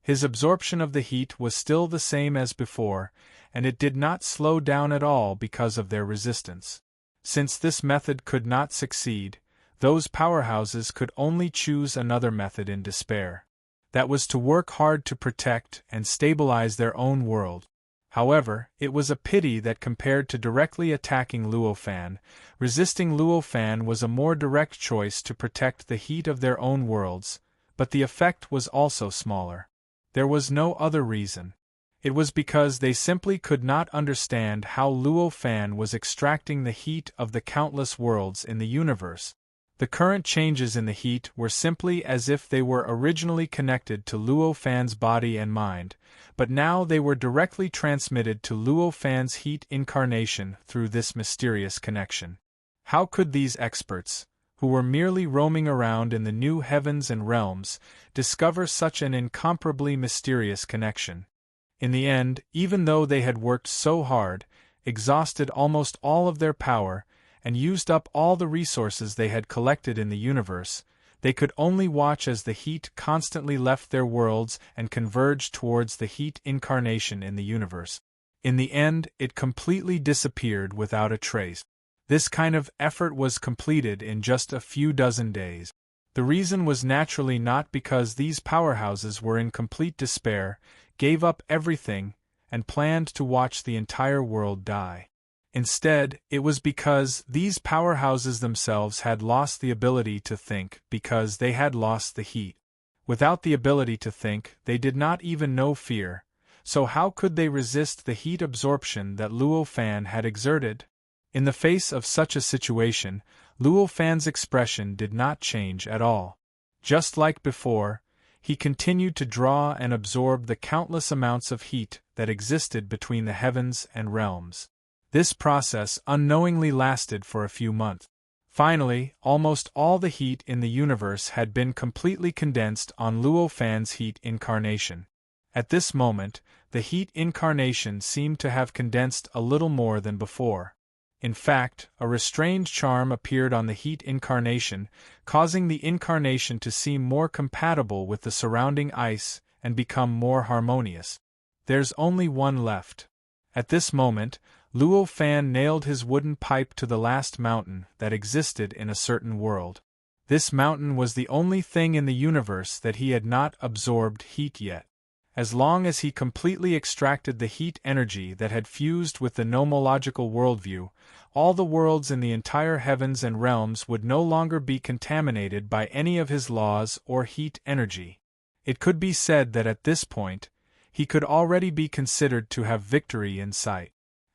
His absorption of the heat was still the same as before, and it did not slow down at all because of their resistance. Since this method could not succeed, those powerhouses could only choose another method in despair. That was to work hard to protect and stabilize their own world. However, it was a pity that compared to directly attacking Luo Fan, resisting Luo Fan was a more direct choice to protect the heat of their own worlds, but the effect was also smaller. There was no other reason. It was because they simply could not understand how Luo Fan was extracting the heat of the countless worlds in the universe. The current changes in the heat were simply as if they were originally connected to Luo Fan's body and mind, but now they were directly transmitted to Luo Fan's heat incarnation through this mysterious connection. How could these experts, who were merely roaming around in the new heavens and realms, discover such an incomparably mysterious connection? In the end, even though they had worked so hard, exhausted almost all of their power, and used up all the resources they had collected in the universe, they could only watch as the heat constantly left their worlds and converged towards the heat incarnation in the universe. In the end, it completely disappeared without a trace. This kind of effort was completed in just a few dozen days. The reason was naturally not because these powerhouses were in complete despair, gave up everything, and planned to watch the entire world die. Instead, it was because these powerhouses themselves had lost the ability to think because they had lost the heat. Without the ability to think, they did not even know fear, so how could they resist the heat absorption that Luo Fan had exerted? In the face of such a situation, Luo Fan's expression did not change at all. Just like before, he continued to draw and absorb the countless amounts of heat that existed between the heavens and realms. This process unknowingly lasted for a few months. Finally, almost all the heat in the universe had been completely condensed on Luo Fan's heat incarnation. At this moment, the heat incarnation seemed to have condensed a little more than before. In fact, a restrained charm appeared on the heat incarnation, causing the incarnation to seem more compatible with the surrounding ice and become more harmonious. There's only one left. At this moment, Luo Fan nailed his wooden pipe to the last mountain that existed in a certain world. This mountain was the only thing in the universe that he had not absorbed heat yet. As long as he completely extracted the heat energy that had fused with the nomological worldview, all the worlds in the entire heavens and realms would no longer be contaminated by any of his laws or heat energy. It could be said that at this point, he could already be considered to have victory in sight.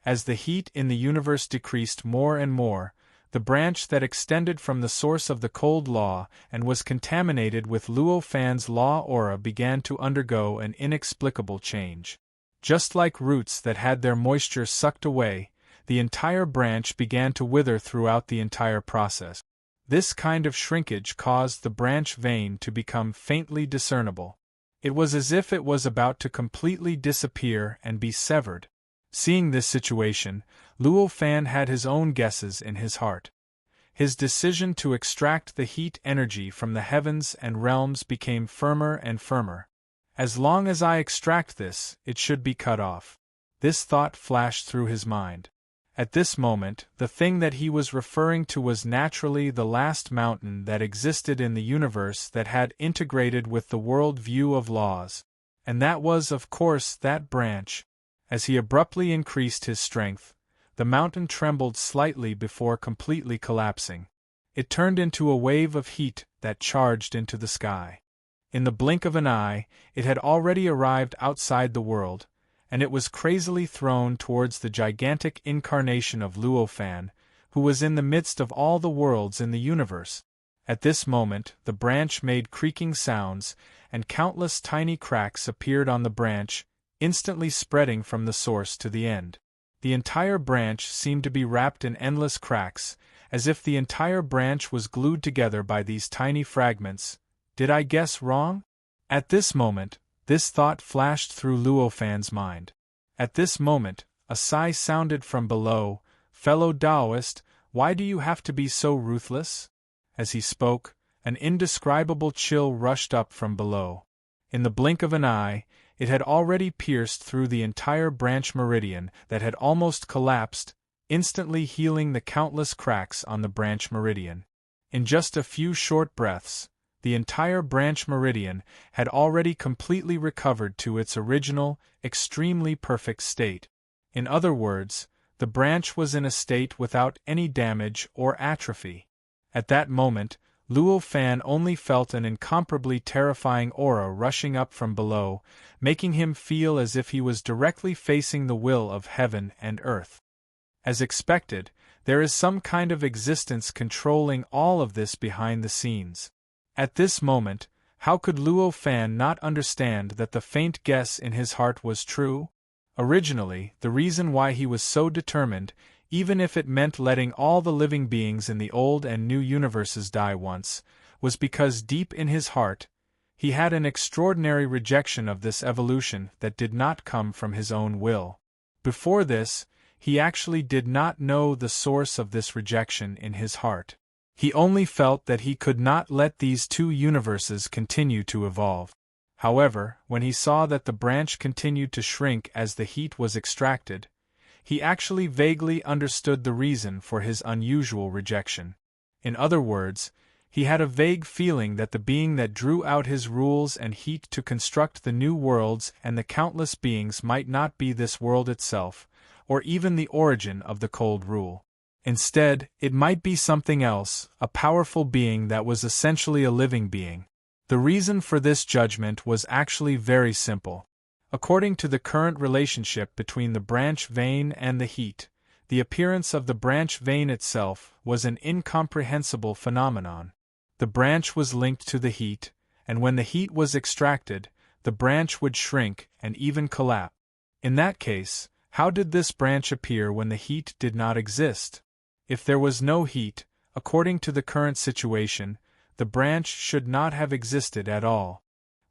As the heat in the universe decreased more and more, the branch that extended from the source of the cold law and was contaminated with Luo Fan's law aura began to undergo an inexplicable change. Just like roots that had their moisture sucked away, the entire branch began to wither throughout the entire process. This kind of shrinkage caused the branch vein to become faintly discernible. It was as if it was about to completely disappear and be severed. Seeing this situation, Luo Fan had his own guesses in his heart. His decision to extract the heat energy from the heavens and realms became firmer and firmer. As long as I extract this, it should be cut off. This thought flashed through his mind. At this moment, the thing that he was referring to was naturally the last mountain that existed in the universe that had integrated with the world view of laws. And that was, of course, that branch. As he abruptly increased his strength, the mountain trembled slightly before completely collapsing. It turned into a wave of heat that charged into the sky. In the blink of an eye, it had already arrived outside the world, and it was crazily thrown towards the gigantic incarnation of Luo Fan, who was in the midst of all the worlds in the universe. At this moment, the branch made creaking sounds, and countless tiny cracks appeared on the branch, instantly spreading from the source to the end. The entire branch seemed to be wrapped in endless cracks, as if the entire branch was glued together by these tiny fragments. Did I guess wrong? At this moment, this thought flashed through Luo Fan's mind. At this moment, a sigh sounded from below. Fellow Taoist, why do you have to be so ruthless? As he spoke, an indescribable chill rushed up from below. In the blink of an eye, it had already pierced through the entire branch meridian that had almost collapsed, instantly healing the countless cracks on the branch meridian. In just a few short breaths, the entire branch meridian had already completely recovered to its original, extremely perfect state. In other words, the branch was in a state without any damage or atrophy. At that moment, Luo Fan only felt an incomparably terrifying aura rushing up from below, making him feel as if he was directly facing the will of heaven and earth. As expected, there is some kind of existence controlling all of this behind the scenes. At this moment, how could Luo Fan not understand that the faint guess in his heart was true? Originally, the reason why he was so determined, even if it meant letting all the living beings in the old and new universes die once, was because deep in his heart, he had an extraordinary rejection of this evolution that did not come from his own will. Before this, he actually did not know the source of this rejection in his heart. He only felt that he could not let these two universes continue to evolve. However, when he saw that the branch continued to shrink as the heat was extracted, he actually vaguely understood the reason for his unusual rejection. In other words, he had a vague feeling that the being that drew out his rules and heat to construct the new worlds and the countless beings might not be this world itself, or even the origin of the cold rule. Instead, it might be something else, a powerful being that was essentially a living being. The reason for this judgment was actually very simple. According to the current relationship between the branch vein and the heat, the appearance of the branch vein itself was an incomprehensible phenomenon. The branch was linked to the heat, and when the heat was extracted, the branch would shrink and even collapse. In that case, how did this branch appear when the heat did not exist? If there was no heat, according to the current situation, the branch should not have existed at all.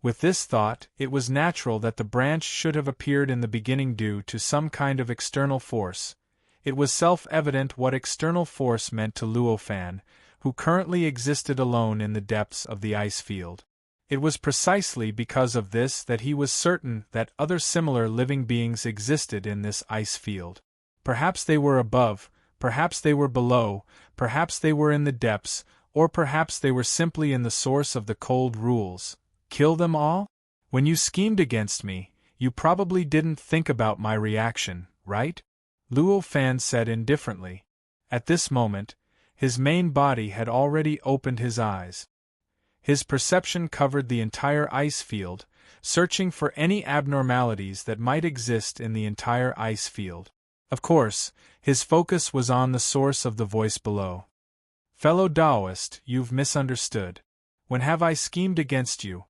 With this thought, it was natural that the branch should have appeared in the beginning due to some kind of external force. It was self-evident what external force meant to Luo Fan, who currently existed alone in the depths of the ice field. It was precisely because of this that he was certain that other similar living beings existed in this ice field. Perhaps they were above, perhaps they were below, perhaps they were in the depths, or perhaps they were simply in the source of the cold rules. Kill them all? When you schemed against me, you probably didn't think about my reaction, right? Luo Fan said indifferently. At this moment, his main body had already opened his eyes. His perception covered the entire ice field, searching for any abnormalities that might exist in the entire ice field. Of course, his focus was on the source of the voice below. Fellow Taoist, you've misunderstood. When have I schemed against you?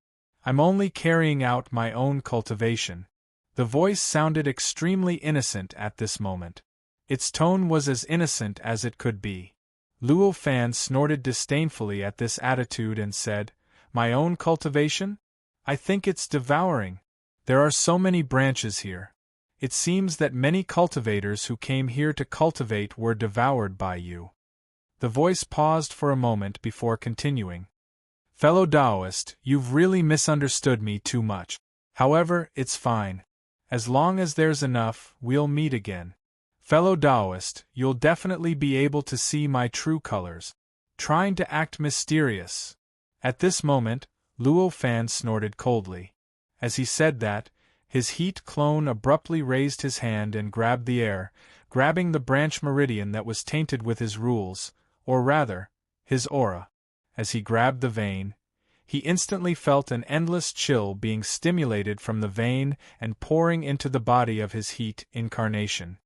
I'm only carrying out my own cultivation. The voice sounded extremely innocent at this moment. Its tone was as innocent as it could be. Luo Fan snorted disdainfully at this attitude and said, "My own cultivation? I think it's devouring. There are so many branches here. It seems that many cultivators who came here to cultivate were devoured by you." The voice paused for a moment before continuing. "Fellow Taoist, you've really misunderstood me too much. However, it's fine. As long as there's enough, we'll meet again. Fellow Taoist, you'll definitely be able to see my true colors." Trying to act mysterious. At this moment, Luo Fan snorted coldly. As he said that, his heat clone abruptly raised his hand and grabbed the air, grabbing the branch meridian that was tainted with his rules, or rather, his aura. As he grabbed the vein, he instantly felt an endless chill being stimulated from the vein and pouring into the body of his heat incarnation.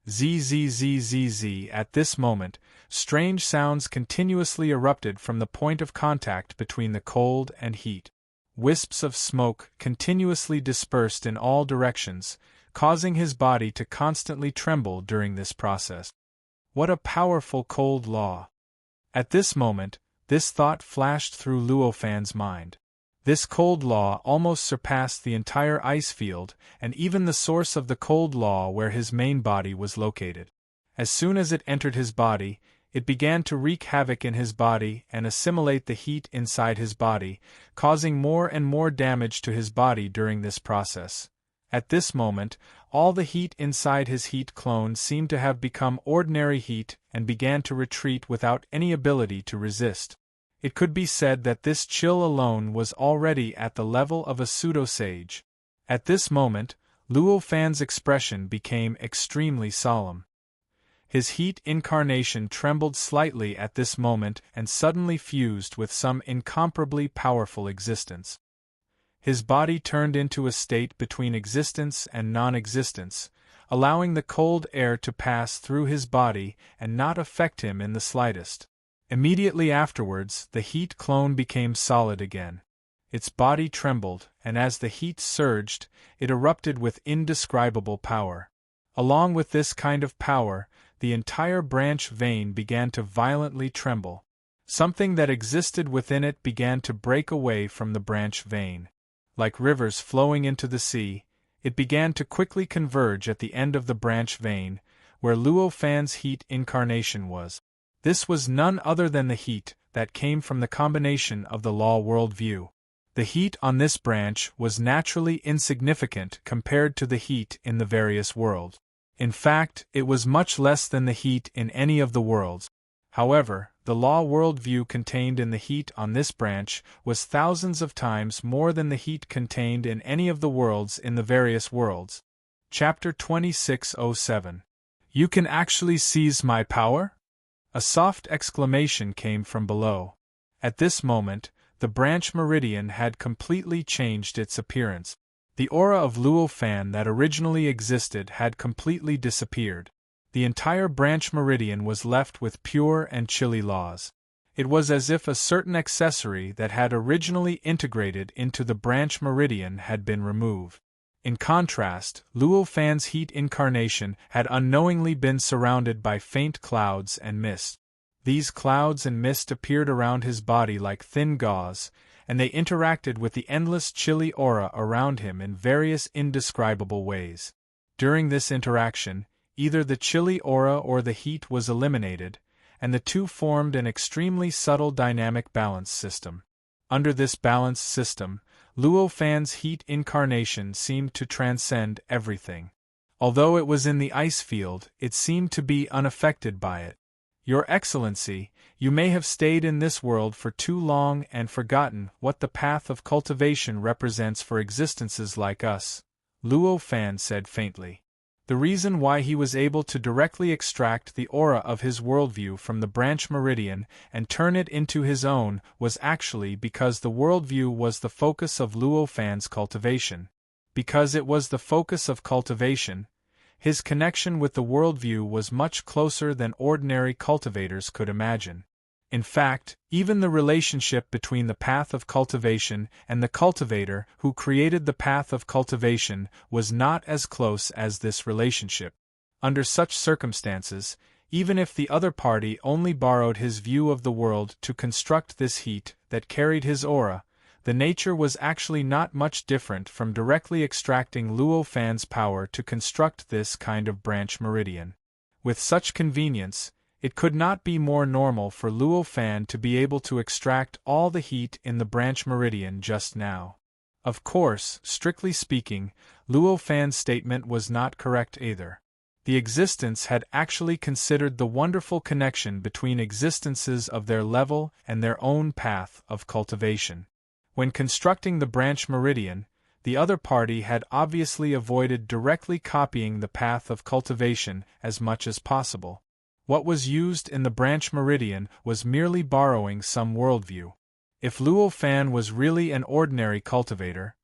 Zzzzz. At this moment, strange sounds continuously erupted from the point of contact between the cold and heat. Wisps of smoke continuously dispersed in all directions, causing his body to constantly tremble during this process. What a powerful cold law! At this moment, this thought flashed through Luo Fan's mind. This cold law almost surpassed the entire ice field and even the source of the cold law where his main body was located. As soon as it entered his body, it began to wreak havoc in his body and assimilate the heat inside his body, causing more and more damage to his body during this process. At this moment, all the heat inside his heat clone seemed to have become ordinary heat and began to retreat without any ability to resist. It could be said that this chill alone was already at the level of a pseudo-sage. At this moment, Luo Fan's expression became extremely solemn. His heat incarnation trembled slightly at this moment and suddenly fused with some incomparably powerful existence. His body turned into a state between existence and non-existence, allowing the cold air to pass through his body and not affect him in the slightest. Immediately afterwards, the heat clone became solid again. Its body trembled, and as the heat surged, it erupted with indescribable power. Along with this kind of power, the entire branch vein began to violently tremble. Something that existed within it began to break away from the branch vein. Like rivers flowing into the sea, it began to quickly converge at the end of the branch vein, where Luo Fan's heat incarnation was. This was none other than the heat that came from the combination of the law worldview. The heat on this branch was naturally insignificant compared to the heat in the various worlds. In fact, it was much less than the heat in any of the worlds. However, the law worldview contained in the heat on this branch was thousands of times more than the heat contained in any of the worlds in the various worlds. Chapter 2607. You can actually seize my power? A soft exclamation came from below. At this moment, the branch meridian had completely changed its appearance. The aura of Luo Fan that originally existed had completely disappeared. The entire branch meridian was left with pure and chilly laws. It was as if a certain accessory that had originally integrated into the branch meridian had been removed. In contrast, Luo Fan's heat incarnation had unknowingly been surrounded by faint clouds and mist. These clouds and mist appeared around his body like thin gauze, and they interacted with the endless chilly aura around him in various indescribable ways. During this interaction, either the chilly aura or the heat was eliminated, and the two formed an extremely subtle dynamic balance system. Under this balance system, Luo Fan's heat incarnation seemed to transcend everything. Although it was in the ice field, it seemed to be unaffected by it. Your Excellency, you may have stayed in this world for too long and forgotten what the path of cultivation represents for existences like us, Luo Fan said faintly. The reason why he was able to directly extract the aura of his worldview from the branch meridian and turn it into his own was actually because the worldview was the focus of Luo Fan's cultivation. Because it was the focus of cultivation, his connection with the worldview was much closer than ordinary cultivators could imagine. In fact, even the relationship between the path of cultivation and the cultivator who created the path of cultivation was not as close as this relationship. Under such circumstances, even if the other party only borrowed his view of the world to construct this heat that carried his aura, the nature was actually not much different from directly extracting Luo Fan's power to construct this kind of branch meridian. With such convenience, it could not be more normal for Luo Fan to be able to extract all the heat in the branch meridian just now. Of course, strictly speaking, Luo Fan's statement was not correct either. The existence had actually considered the wonderful connection between existences of their level and their own path of cultivation. When constructing the branch meridian, the other party had obviously avoided directly copying the path of cultivation as much as possible. What was used in the branch meridian was merely borrowing some worldview. If Luo Fan was really an ordinary cultivator,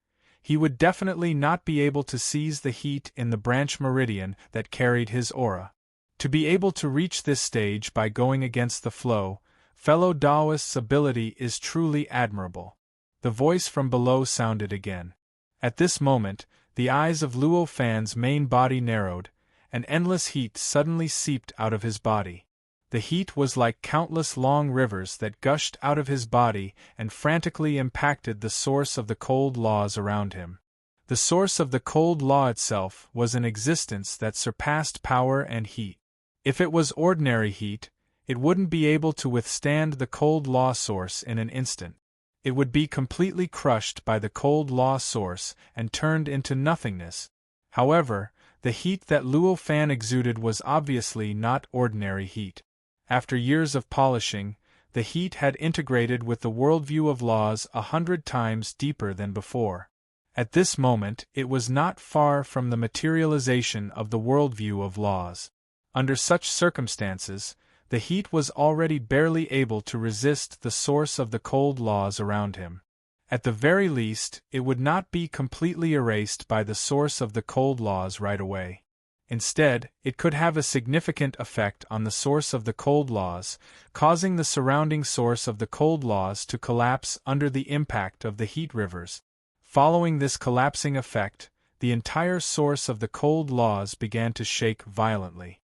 he would definitely not be able to seize the heat in the branch meridian that carried his aura. To be able to reach this stage by going against the flow, fellow Taoist's ability is truly admirable. The voice from below sounded again. At this moment, the eyes of Luo Fan's main body narrowed, and endless heat suddenly seeped out of his body. The heat was like countless long rivers that gushed out of his body and frantically impacted the source of the cold laws around him. The source of the cold law itself was an existence that surpassed power and heat. If it was ordinary heat, it wouldn't be able to withstand the cold law source in an instant. It would be completely crushed by the cold law source and turned into nothingness. However, the heat that Luo Fan exuded was obviously not ordinary heat. After years of polishing, the heat had integrated with the worldview of laws 100 times deeper than before. At this moment, it was not far from the materialization of the worldview of laws. Under such circumstances, the heat was already barely able to resist the source of the cold laws around him. At the very least, it would not be completely erased by the source of the cold laws right away. Instead, it could have a significant effect on the source of the cold laws, causing the surrounding source of the cold laws to collapse under the impact of the heat rivers. Following this collapsing effect, the entire source of the cold laws began to shake violently.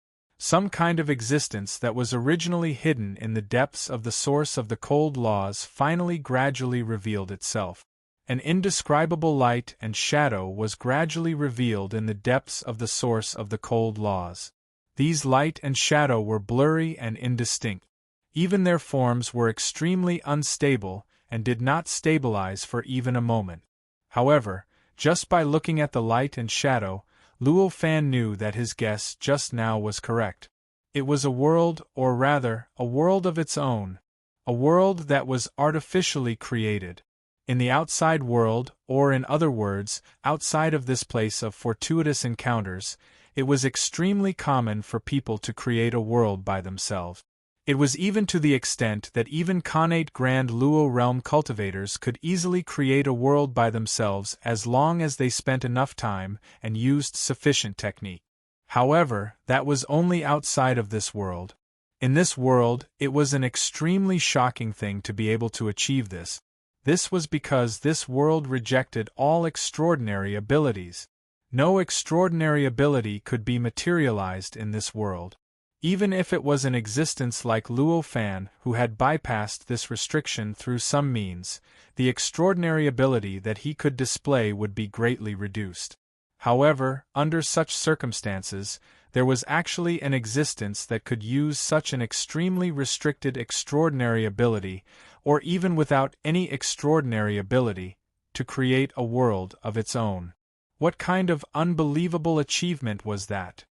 Some kind of existence that was originally hidden in the depths of the source of the cold laws finally gradually revealed itself. An indescribable light and shadow was gradually revealed in the depths of the source of the cold laws. These light and shadow were blurry and indistinct. Even their forms were extremely unstable and did not stabilize for even a moment. However, just by looking at the light and shadow, Luo Fan knew that his guess just now was correct. It was a world, or rather, a world of its own. A world that was artificially created. In the outside world, or in other words, outside of this place of fortuitous encounters, it was extremely common for people to create a world by themselves. It was even to the extent that even connate Grand Luo realm cultivators could easily create a world by themselves as long as they spent enough time and used sufficient technique. However, that was only outside of this world. In this world, it was an extremely shocking thing to be able to achieve this. This was because this world rejected all extraordinary abilities. No extraordinary ability could be materialized in this world. Even if it was an existence like Luo Fan who had bypassed this restriction through some means, the extraordinary ability that he could display would be greatly reduced. However, under such circumstances, there was actually an existence that could use such an extremely restricted extraordinary ability, or even without any extraordinary ability, to create a world of its own. What kind of unbelievable achievement was that?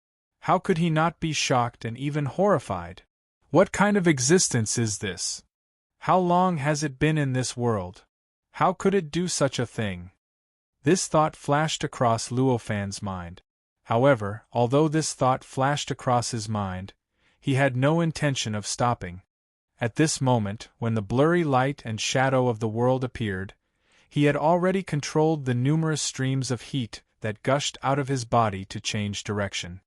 How could he not be shocked and even horrified? What kind of existence is this? How long has it been in this world? How could it do such a thing? This thought flashed across Luo Fan's mind. However, although this thought flashed across his mind, he had no intention of stopping. At this moment, when the blurry light and shadow of the world appeared, he had already controlled the numerous streams of heat that gushed out of his body to change direction.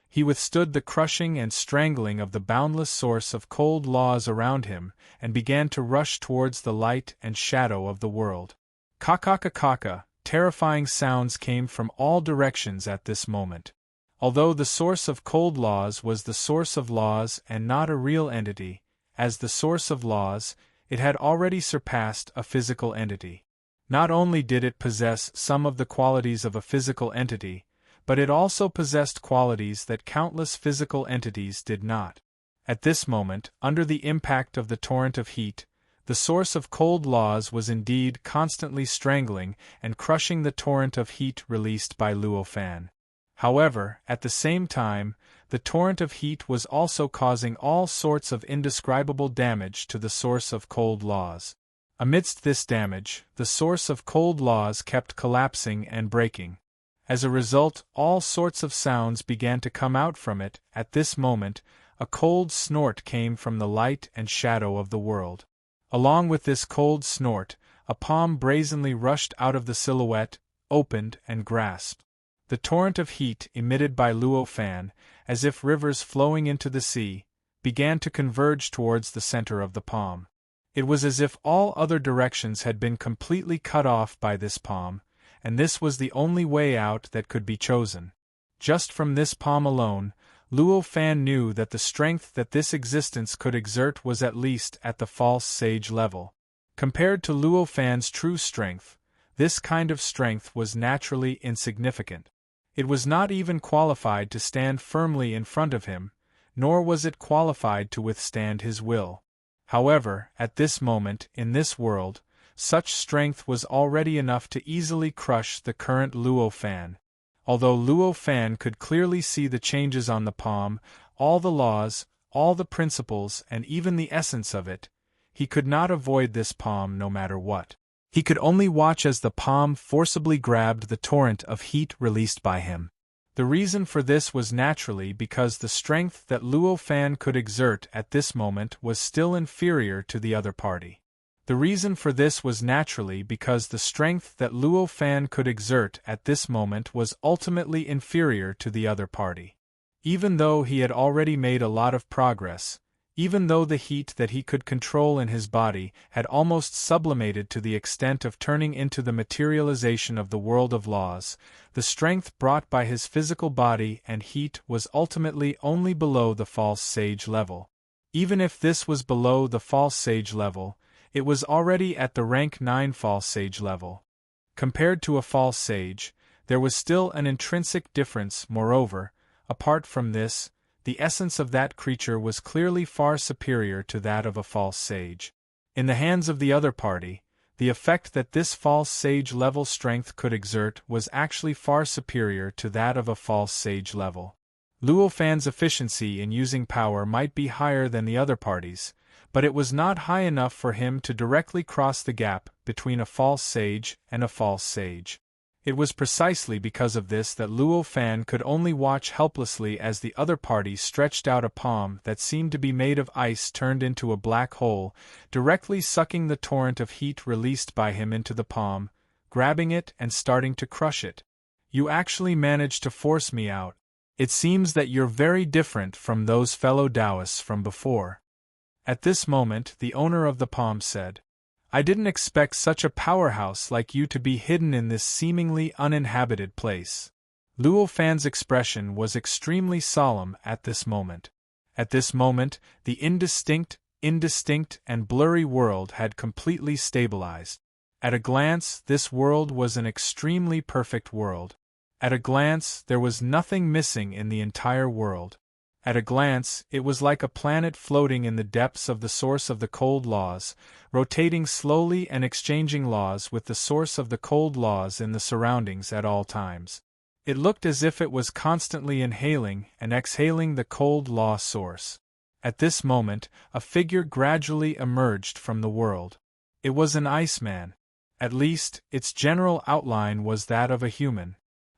He withstood the crushing and strangling of the boundless source of cold laws around him, and began to rush towards the light and shadow of the world. Ka-ka-ka-ka-ka, terrifying sounds came from all directions at this moment. Although the source of cold laws was the source of laws and not a real entity, as the source of laws, it had already surpassed a physical entity. Not only did it possess some of the qualities of a physical entity, but it also possessed qualities that countless physical entities did not. At this moment, under the impact of the torrent of heat, the source of cold laws was indeed constantly strangling and crushing the torrent of heat released by Luo Fan. However, at the same time, the torrent of heat was also causing all sorts of indescribable damage to the source of cold laws. Amidst this damage, the source of cold laws kept collapsing and breaking. As a result, all sorts of sounds began to come out from it. At this moment, a cold snort came from the light and shadow of the world. Along with this cold snort, a palm brazenly rushed out of the silhouette, opened and grasped. The torrent of heat emitted by Luo Fan, as if rivers flowing into the sea, began to converge towards the center of the palm. It was as if all other directions had been completely cut off by this palm, and this was the only way out that could be chosen. Just from this palm alone, Luo Fan knew that the strength that this existence could exert was at least at the false sage level. Compared to Luo Fan's true strength, this kind of strength was naturally insignificant. It was not even qualified to stand firmly in front of him, nor was it qualified to withstand his will. However, at this moment, in this world, such strength was already enough to easily crush the current Luo Fan. Although Luo Fan could clearly see the changes on the palm, all the laws, all the principles and even the essence of it, he could not avoid this palm no matter what. He could only watch as the palm forcibly grabbed the torrent of heat released by him. The reason for this was naturally because the strength that Luo Fan could exert at this moment was still inferior to the other party. The reason for this was naturally because the strength that Luo Fan could exert at this moment was ultimately inferior to the other party. Even though he had already made a lot of progress, even though the heat that he could control in his body had almost sublimated to the extent of turning into the materialization of the world of laws, the strength brought by his physical body and heat was ultimately only below the false sage level. Even if this was below the false sage level, it was already at the rank 9 false sage level. Compared to a false sage, there was still an intrinsic difference. Moreover, apart from this, the essence of that creature was clearly far superior to that of a false sage. In the hands of the other party, the effect that this false sage level strength could exert was actually far superior to that of a false sage level. Luo Fan's efficiency in using power might be higher than the other parties, but it was not high enough for him to directly cross the gap between a false sage and a false sage. It was precisely because of this that Luo Fan could only watch helplessly as the other party stretched out a palm that seemed to be made of ice turned into a black hole, directly sucking the torrent of heat released by him into the palm, grabbing it and starting to crush it. "You actually managed to force me out. It seems that you're very different from those fellow Taoists from before." At this moment, the owner of the palm said, "I didn't expect such a powerhouse like you to be hidden in this seemingly uninhabited place." Luo Fan's expression was extremely solemn at this moment. At this moment, the indistinct, and blurry world had completely stabilized. At a glance, this world was an extremely perfect world. At a glance, there was nothing missing in the entire world. At a glance, it was like a planet floating in the depths of the source of the cold laws, rotating slowly and exchanging laws with the source of the cold laws in the surroundings at all times. It looked as if it was constantly inhaling and exhaling the cold law source. At this moment, a figure gradually emerged from the world. It was an Iceman. At least, its general outline was that of a human.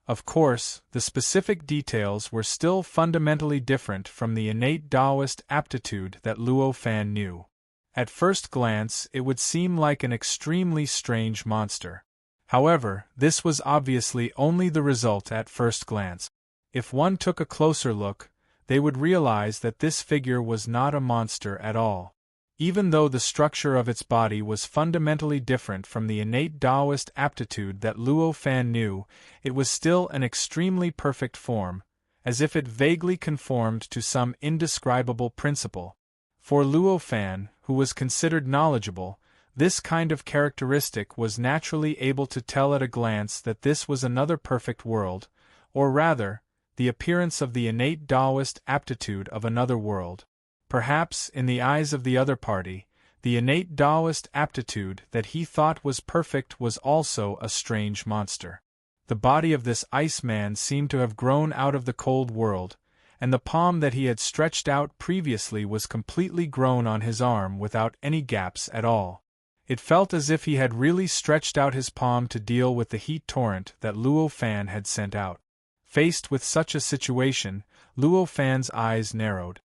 Of course, the specific details were still fundamentally different from the innate Taoist aptitude that Luo Fan knew. At first glance, it would seem like an extremely strange monster. However, this was obviously only the result at first glance. If one took a closer look, they would realize that this figure was not a monster at all. Even though the structure of its body was fundamentally different from the innate Taoist aptitude that Luo Fan knew, it was still an extremely perfect form, as if it vaguely conformed to some indescribable principle. For Luo Fan, who was considered knowledgeable, this kind of characteristic was naturally able to tell at a glance that this was another perfect world, or rather, the appearance of the innate Taoist aptitude of another world. Perhaps, in the eyes of the other party, the innate Taoist aptitude that he thought was perfect was also a strange monster. The body of this Iceman seemed to have grown out of the cold world, and the palm that he had stretched out previously was completely grown on his arm without any gaps at all. It felt as if he had really stretched out his palm to deal with the heat torrent that Luo Fan had sent out. Faced with such a situation, Luo Fan's eyes narrowed.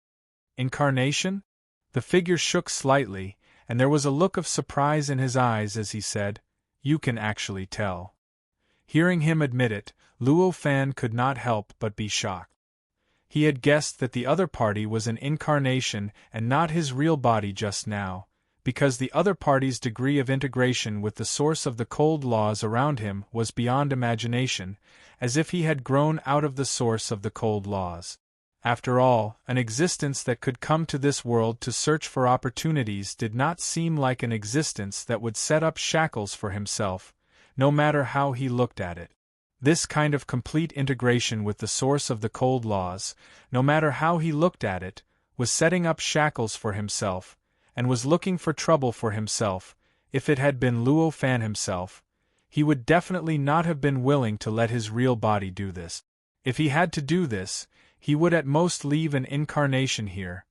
Incarnation? The figure shook slightly, and there was a look of surprise in his eyes as he said, "You can actually tell." Hearing him admit it, Luo Fan could not help but be shocked. He had guessed that the other party was an incarnation and not his real body just now, because the other party's degree of integration with the source of the cold laws around him was beyond imagination, as if he had grown out of the source of the cold laws. After all, an existence that could come to this world to search for opportunities did not seem like an existence that would set up shackles for himself, no matter how he looked at it. This kind of complete integration with the source of the cold laws, no matter how he looked at it, was setting up shackles for himself, and was looking for trouble for himself. If it had been Luo Fan himself, he would definitely not have been willing to let his real body do this. If he had to do this, he would at most leave an incarnation here.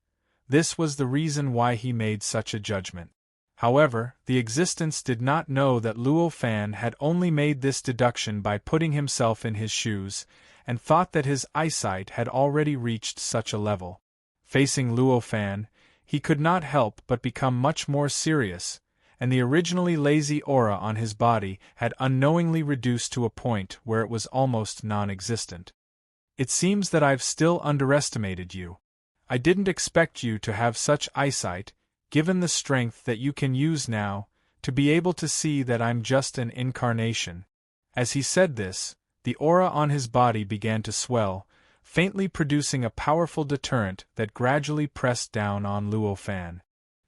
This was the reason why he made such a judgment. However, the existence did not know that Luo Fan had only made this deduction by putting himself in his shoes, and thought that his eyesight had already reached such a level. Facing Luo Fan, he could not help but become much more serious, and the originally lazy aura on his body had unknowingly reduced to a point where it was almost non-existent. "It seems that I've still underestimated you. I didn't expect you to have such eyesight, given the strength that you can use now, to be able to see that I'm just an incarnation." As he said this, the aura on his body began to swell, faintly producing a powerful deterrent that gradually pressed down on Luo Fan.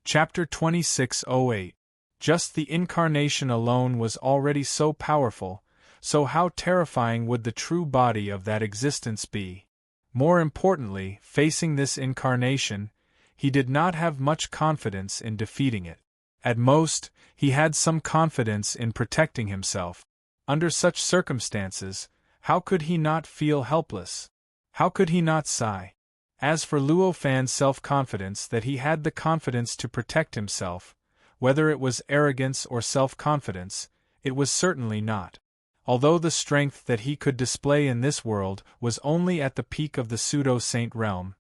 Chapter 2608. Just the incarnation alone was already so powerful, so how terrifying would the true body of that existence be? More importantly, facing this incarnation, he did not have much confidence in defeating it. At most, he had some confidence in protecting himself. Under such circumstances, how could he not feel helpless? How could he not sigh? As for Luo Fan's self-confidence that he had the confidence to protect himself, whether it was arrogance or self-confidence, it was certainly not. Although the strength that he could display in this world was only at the peak of the pseudo-saint realm,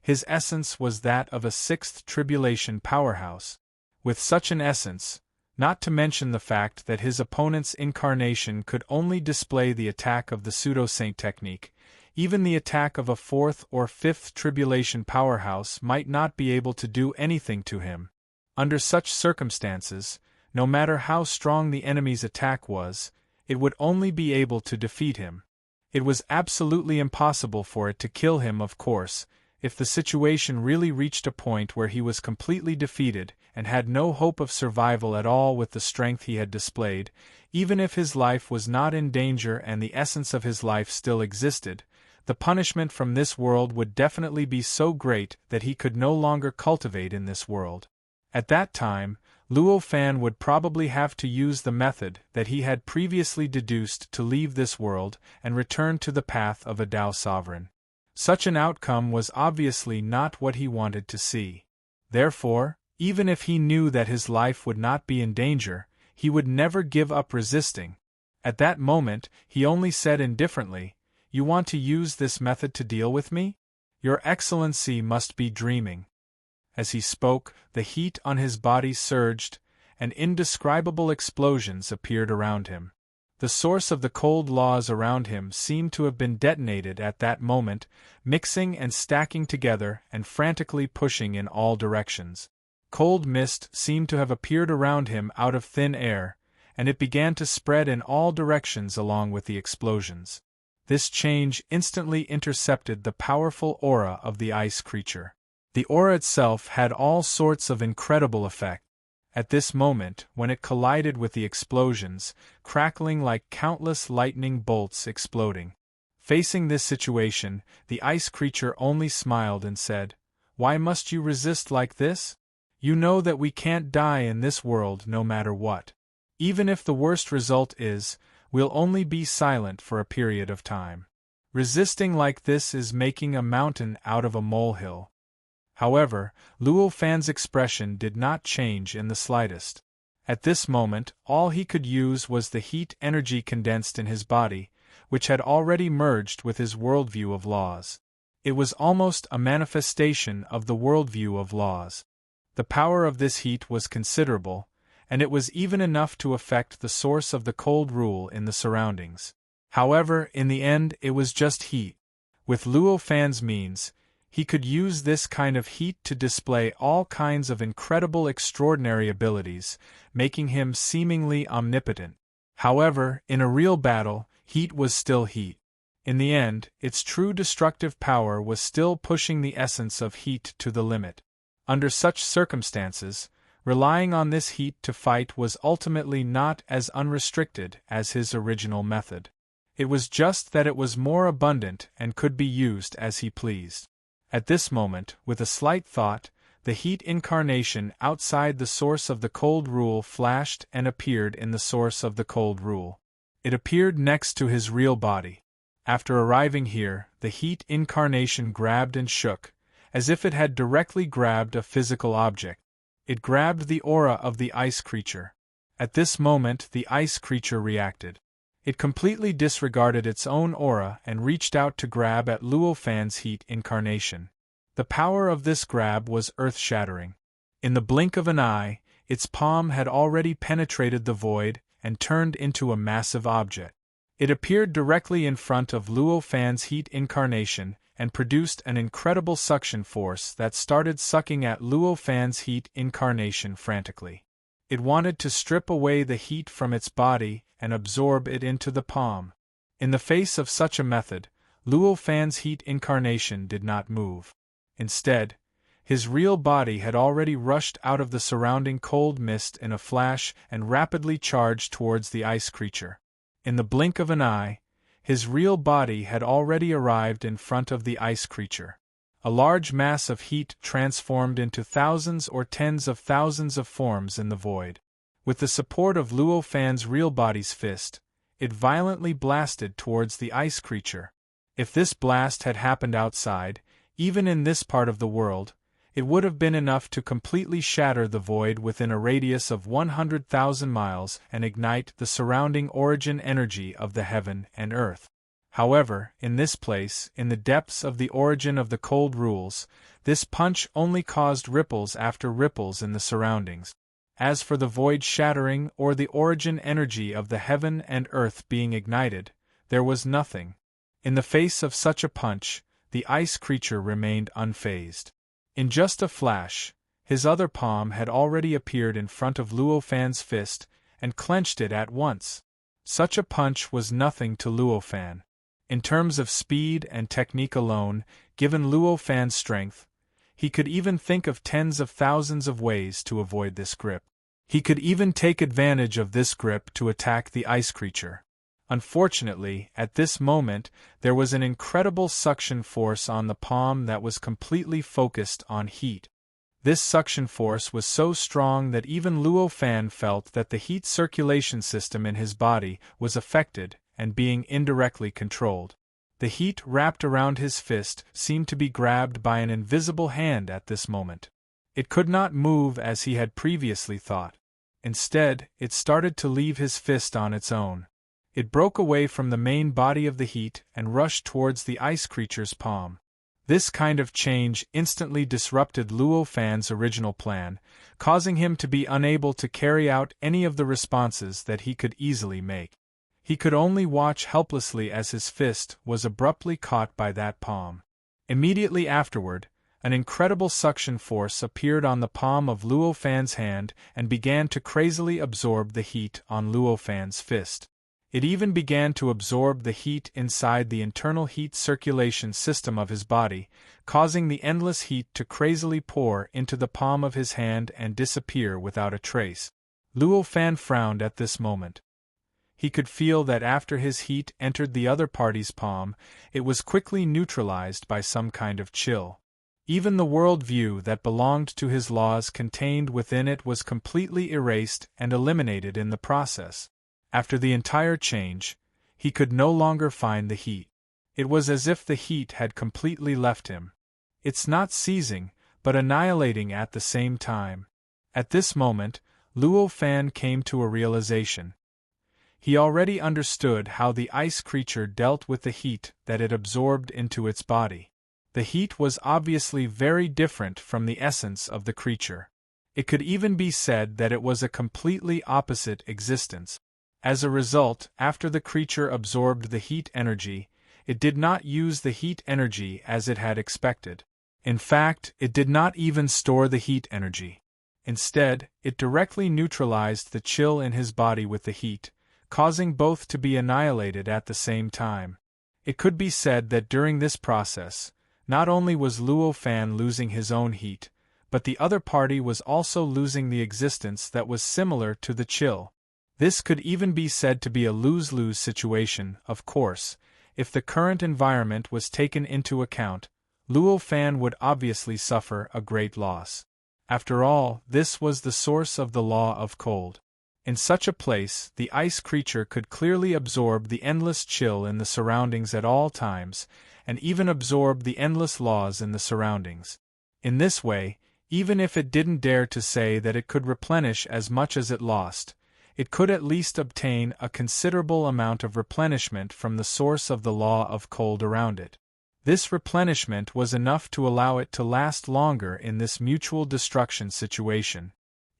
his essence was that of a sixth tribulation powerhouse. With such an essence, not to mention the fact that his opponent's incarnation could only display the attack of the pseudo-saint technique, even the attack of a fourth or fifth tribulation powerhouse might not be able to do anything to him. Under such circumstances, no matter how strong the enemy's attack was, it would only be able to defeat him. It was absolutely impossible for it to kill him, of course. If the situation really reached a point where he was completely defeated and had no hope of survival at all with the strength he had displayed, even if his life was not in danger and the essence of his life still existed, the punishment from this world would definitely be so great that he could no longer cultivate in this world. At that time, Luo Fan would probably have to use the method that he had previously deduced to leave this world and return to the path of a Tao sovereign. Such an outcome was obviously not what he wanted to see. Therefore, even if he knew that his life would not be in danger, he would never give up resisting. At that moment, he only said indifferently, "You want to use this method to deal with me? Your Excellency must be dreaming." As he spoke, the heat on his body surged, and indescribable explosions appeared around him. The source of the cold laws around him seemed to have been detonated at that moment, mixing and stacking together and frantically pushing in all directions. Cold mist seemed to have appeared around him out of thin air, and it began to spread in all directions along with the explosions. This change instantly intercepted the powerful aura of the ice creature. The aura itself had all sorts of incredible effect. At this moment, when it collided with the explosions, crackling like countless lightning bolts exploding. Facing this situation, the ice creature only smiled and said, "Why must you resist like this? You know that we can't die in this world no matter what. Even if the worst result is, we'll only be silent for a period of time. Resisting like this is making a mountain out of a molehill." However, Luo Fan's expression did not change in the slightest. At this moment, all he could use was the heat energy condensed in his body, which had already merged with his worldview of laws. It was almost a manifestation of the worldview of laws. The power of this heat was considerable, and it was even enough to affect the source of the cold rule in the surroundings. However, in the end, it was just heat. With Luo Fan's means, he could use this kind of heat to display all kinds of incredible extraordinary abilities, making him seemingly omnipotent. However, in a real battle, heat was still heat. In the end, its true destructive power was still pushing the essence of heat to the limit. Under such circumstances, relying on this heat to fight was ultimately not as unrestricted as his original method. It was just that it was more abundant and could be used as he pleased. At this moment, with a slight thought, the heat incarnation outside the source of the cold rule flashed and appeared in the source of the cold rule. It appeared next to his real body. After arriving here, the heat incarnation grabbed and shook, as if it had directly grabbed a physical object. It grabbed the aura of the ice creature. At this moment, the ice creature reacted. It completely disregarded its own aura and reached out to grab at Luo Fan's heat incarnation. The power of this grab was earth-shattering. In the blink of an eye, its palm had already penetrated the void and turned into a massive object. It appeared directly in front of Luo Fan's heat incarnation and produced an incredible suction force that started sucking at Luo Fan's heat incarnation frantically. It wanted to strip away the heat from its body and absorb it into the palm. In the face of such a method, Luo Fan's heat incarnation did not move. Instead, his real body had already rushed out of the surrounding cold mist in a flash and rapidly charged towards the ice creature. In the blink of an eye, his real body had already arrived in front of the ice creature. A large mass of heat transformed into thousands or tens of thousands of forms in the void. With the support of Luo Fan's real body's fist, it violently blasted towards the ice creature. If this blast had happened outside, even in this part of the world, it would have been enough to completely shatter the void within a radius of 100,000 miles and ignite the surrounding origin energy of the heaven and earth. However, in this place, in the depths of the origin of the cold rules, this punch only caused ripples after ripples in the surroundings. As for the void shattering or the origin energy of the heaven and earth being ignited, there was nothing. In the face of such a punch, the ice creature remained unfazed. In just a flash, his other palm had already appeared in front of Luo Fan's fist and clenched it at once. Such a punch was nothing to Luo Fan. In terms of speed and technique alone, given Luo Fan's strength, he could even think of tens of thousands of ways to avoid this grip. He could even take advantage of this grip to attack the ice creature. Unfortunately, at this moment, there was an incredible suction force on the palm that was completely focused on heat. This suction force was so strong that even Luo Fan felt that the heat circulation system in his body was affected and being indirectly controlled. The heat wrapped around his fist seemed to be grabbed by an invisible hand at this moment. It could not move as he had previously thought. Instead, it started to leave his fist on its own. It broke away from the main body of the heat and rushed towards the ice creature's palm. This kind of change instantly disrupted Luo Fan's original plan, causing him to be unable to carry out any of the responses that he could easily make. He could only watch helplessly as his fist was abruptly caught by that palm. Immediately afterward, an incredible suction force appeared on the palm of Luo Fan's hand and began to crazily absorb the heat on Luo Fan's fist. It even began to absorb the heat inside the internal heat circulation system of his body, causing the endless heat to crazily pour into the palm of his hand and disappear without a trace. Luo Fan frowned at this moment. He could feel that after his heat entered the other party's palm, it was quickly neutralized by some kind of chill. Even the world view that belonged to his laws contained within it was completely erased and eliminated in the process. After the entire change, he could no longer find the heat. It was as if the heat had completely left him. It's not seizing, but annihilating at the same time. At this moment, Luo Fan came to a realization. He already understood how the ice creature dealt with the heat that it absorbed into its body. The heat was obviously very different from the essence of the creature. It could even be said that it was a completely opposite existence. As a result, after the creature absorbed the heat energy, it did not use the heat energy as it had expected. In fact, it did not even store the heat energy. Instead, it directly neutralized the chill in his body with the heat, causing both to be annihilated at the same time. It could be said that during this process, not only was Luo Fan losing his own heat, but the other party was also losing the existence that was similar to the chill. This could even be said to be a lose-lose situation, of course. If the current environment was taken into account, Luo Fan would obviously suffer a great loss. After all, this was the source of the law of cold. In such a place, the ice creature could clearly absorb the endless chill in the surroundings at all times, and even absorb the endless laws in the surroundings. In this way, even if it didn't dare to say that it could replenish as much as it lost, it could at least obtain a considerable amount of replenishment from the source of the law of cold around it. This replenishment was enough to allow it to last longer in this mutual destruction situation.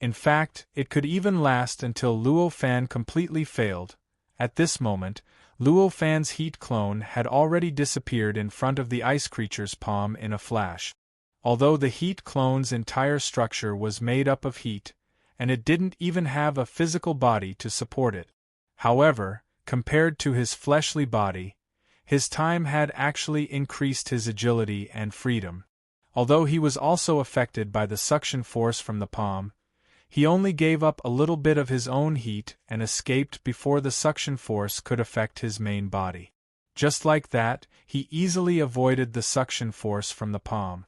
In fact, it could even last until Luo Fan completely failed. At this moment, Luo Fan's heat clone had already disappeared in front of the ice creature's palm in a flash. Although the heat clone's entire structure was made up of heat, and it didn't even have a physical body to support it. However, compared to his fleshly body, his time had actually increased his agility and freedom. Although he was also affected by the suction force from the palm, he only gave up a little bit of his own heat and escaped before the suction force could affect his main body. Just like that, he easily avoided the suction force from the palm.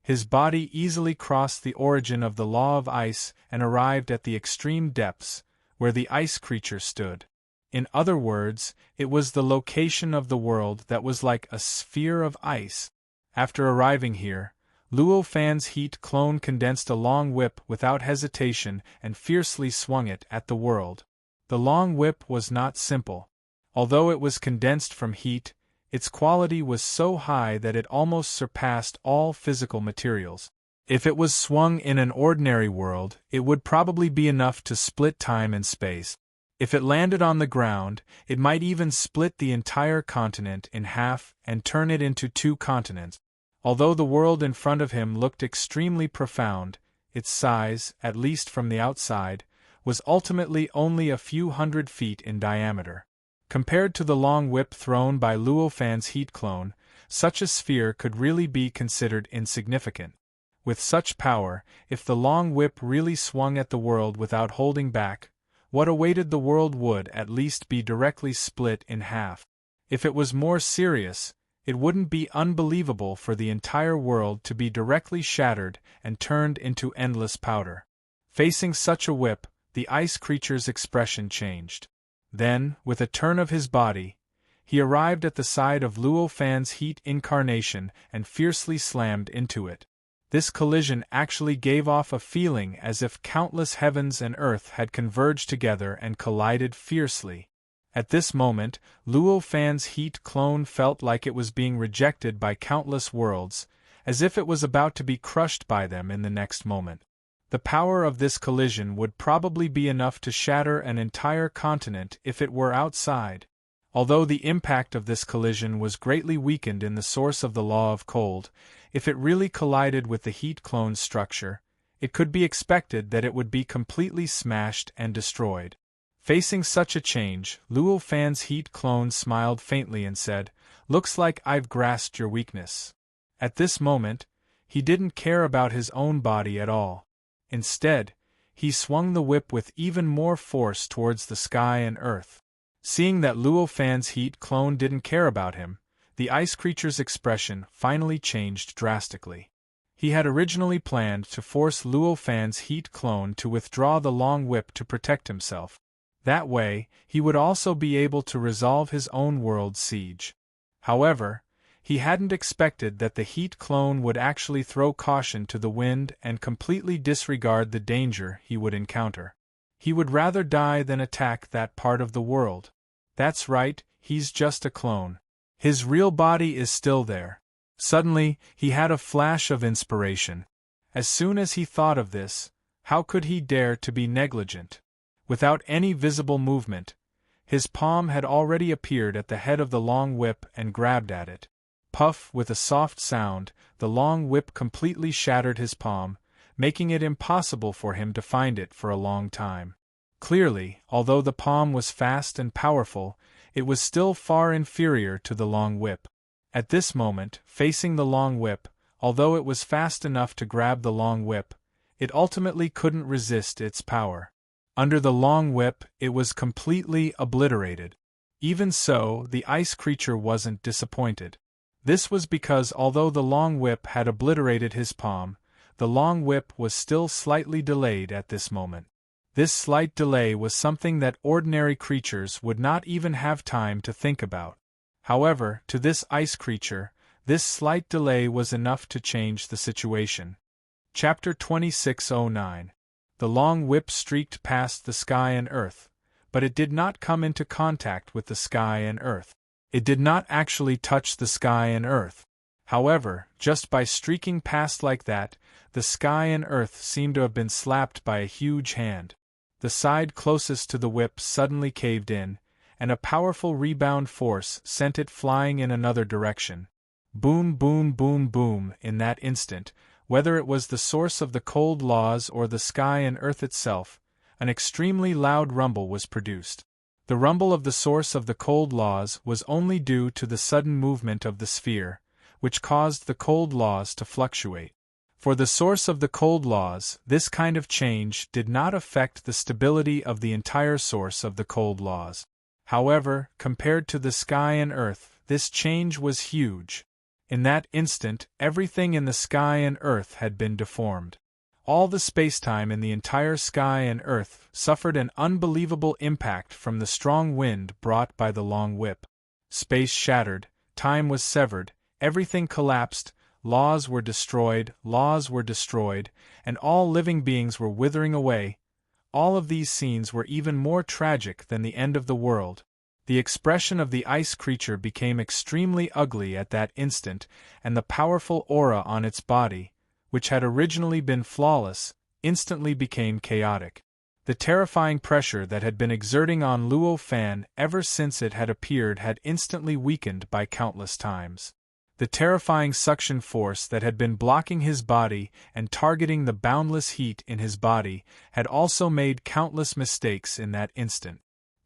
His body easily crossed the origin of the law of ice and arrived at the extreme depths, where the ice creature stood. In other words, it was the location of the world that was like a sphere of ice. After arriving here, Luo Fan's heat clone condensed a long whip without hesitation and fiercely swung it at the world. The long whip was not simple. Although it was condensed from heat, its quality was so high that it almost surpassed all physical materials. If it was swung in an ordinary world, it would probably be enough to split time and space. If it landed on the ground, it might even split the entire continent in half and turn it into two continents. Although the world in front of him looked extremely profound, its size, at least from the outside, was ultimately only a few hundred feet in diameter. Compared to the long whip thrown by Luo Fan's heat clone, such a sphere could really be considered insignificant. With such power, if the long whip really swung at the world without holding back, what awaited the world would at least be directly split in half. If it was more serious, it wouldn't be unbelievable for the entire world to be directly shattered and turned into endless powder. Facing such a whip, the ice creature's expression changed. Then, with a turn of his body, he arrived at the side of Luo Fan's heat incarnation and fiercely slammed into it. This collision actually gave off a feeling as if countless heavens and earth had converged together and collided fiercely. At this moment, Luo Fan's heat clone felt like it was being rejected by countless worlds, as if it was about to be crushed by them in the next moment. The power of this collision would probably be enough to shatter an entire continent if it were outside. Although the impact of this collision was greatly weakened in the source of the law of cold, if it really collided with the heat clone's structure, it could be expected that it would be completely smashed and destroyed. Facing such a change, Luo Fan's heat clone smiled faintly and said, "Looks like I've grasped your weakness." At this moment, he didn't care about his own body at all. Instead, he swung the whip with even more force towards the sky and earth. Seeing that Luo Fan's heat clone didn't care about him, the ice creature's expression finally changed drastically. He had originally planned to force Luo Fan's heat clone to withdraw the long whip to protect himself. That way, he would also be able to resolve his own world's siege. However, he hadn't expected that the heat clone would actually throw caution to the wind and completely disregard the danger he would encounter. He would rather die than attack that part of the world. That's right, he's just a clone. His real body is still there. Suddenly, he had a flash of inspiration. As soon as he thought of this, how could he dare to be negligent? Without any visible movement, his palm had already appeared at the head of the long whip and grabbed at it. Puff, with a soft sound, the long whip completely shattered his palm, making it impossible for him to find it for a long time. Clearly, although the palm was fast and powerful, it was still far inferior to the long whip. At this moment, facing the long whip, although it was fast enough to grab the long whip, it ultimately couldn't resist its power. Under the long whip, it was completely obliterated. Even so, the ice creature wasn't disappointed. This was because although the long whip had obliterated his palm, the long whip was still slightly delayed at this moment. This slight delay was something that ordinary creatures would not even have time to think about. However, to this ice creature, this slight delay was enough to change the situation. Chapter 2609. The long whip streaked past the sky and earth, but it did not come into contact with the sky and earth. It did not actually touch the sky and earth. However, just by streaking past like that, the sky and earth seemed to have been slapped by a huge hand. The side closest to the whip suddenly caved in, and a powerful rebound force sent it flying in another direction. Boom, boom, boom, boom. In that instant, whether it was the source of the cold laws or the sky and earth itself, an extremely loud rumble was produced. The rumble of the source of the cold laws was only due to the sudden movement of the sphere, which caused the cold laws to fluctuate. For the source of the cold laws, this kind of change did not affect the stability of the entire source of the cold laws. However, compared to the sky and earth, this change was huge. In that instant, everything in the sky and earth had been deformed. All the spacetime in the entire sky and earth suffered an unbelievable impact from the strong wind brought by the long whip. Space shattered, time was severed, everything collapsed, laws were destroyed, and all living beings were withering away. All of these scenes were even more tragic than the end of the world. The expression of the ice creature became extremely ugly at that instant, and the powerful aura on its body, which had originally been flawless, instantly became chaotic. The terrifying pressure that had been exerting on Luo Fan ever since it had appeared had instantly weakened by countless times. The terrifying suction force that had been blocking his body and targeting the boundless heat in his body had also made countless mistakes in that instant.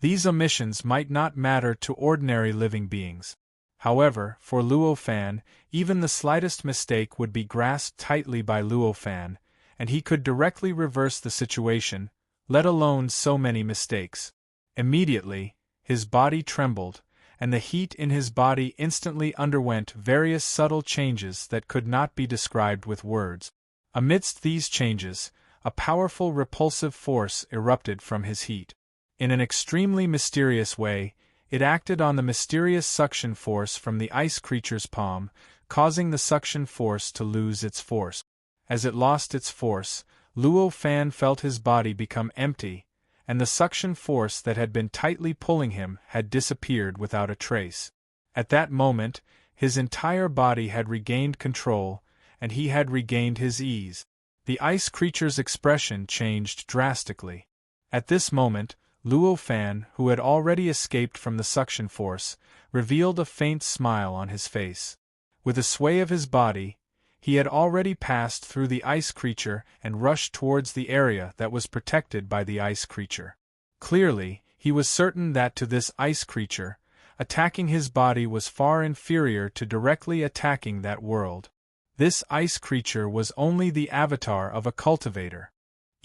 These omissions might not matter to ordinary living beings. However, for Luo Fan, even the slightest mistake would be grasped tightly by Luo Fan, and he could directly reverse the situation, let alone so many mistakes. Immediately, his body trembled, and the heat in his body instantly underwent various subtle changes that could not be described with words. Amidst these changes, a powerful repulsive force erupted from his heat. In an extremely mysterious way, it acted on the mysterious suction force from the ice creature's palm, causing the suction force to lose its force. As it lost its force, Luo Fan felt his body become empty, and the suction force that had been tightly pulling him had disappeared without a trace. At that moment, his entire body had regained control, and he had regained his ease. The ice creature's expression changed drastically. At this moment, Luo Fan, who had already escaped from the suction force, revealed a faint smile on his face. With a sway of his body, he had already passed through the ice creature and rushed towards the area that was protected by the ice creature. Clearly, he was certain that to this ice creature, attacking his body was far inferior to directly attacking that world. This ice creature was only the avatar of a cultivator.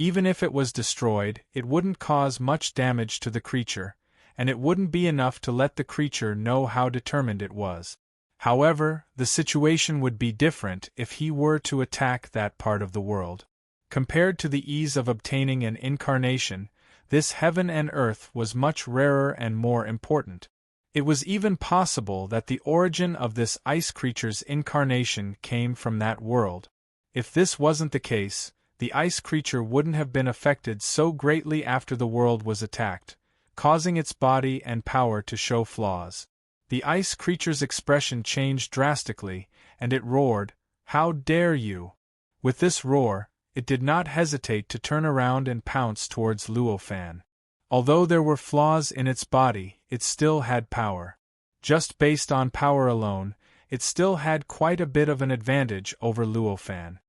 Even if it was destroyed, it wouldn't cause much damage to the creature, and it wouldn't be enough to let the creature know how determined it was. However, the situation would be different if he were to attack that part of the world. Compared to the ease of obtaining an incarnation, this heaven and earth was much rarer and more important. It was even possible that the origin of this ice creature's incarnation came from that world. If this wasn't the case, the ice creature wouldn't have been affected so greatly after the world was attacked, causing its body and power to show flaws. The ice creature's expression changed drastically, and it roared, "How dare you!" With this roar, it did not hesitate to turn around and pounce towards Luo Fan. Although there were flaws in its body, it still had power. Just based on power alone, it still had quite a bit of an advantage over Luo Fan.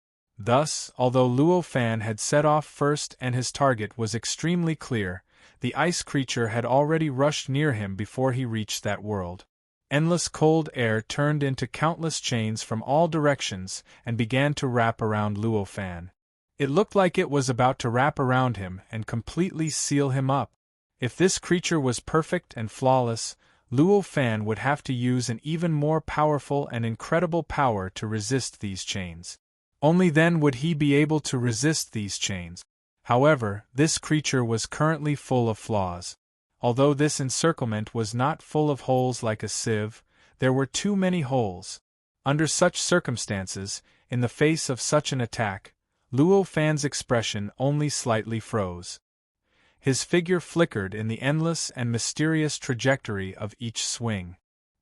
Thus, although Luo Fan had set off first and his target was extremely clear, the ice creature had already rushed near him before he reached that world. Endless cold air turned into countless chains from all directions and began to wrap around Luo Fan. It looked like it was about to wrap around him and completely seal him up. If this creature was perfect and flawless, Luo Fan would have to use an even more powerful and incredible power to resist these chains. Only then would he be able to resist these chains. However, this creature was currently full of flaws. Although this encirclement was not full of holes like a sieve, there were too many holes. Under such circumstances, in the face of such an attack, Luo Fan's expression only slightly froze. His figure flickered in the endless and mysterious trajectory of each swing.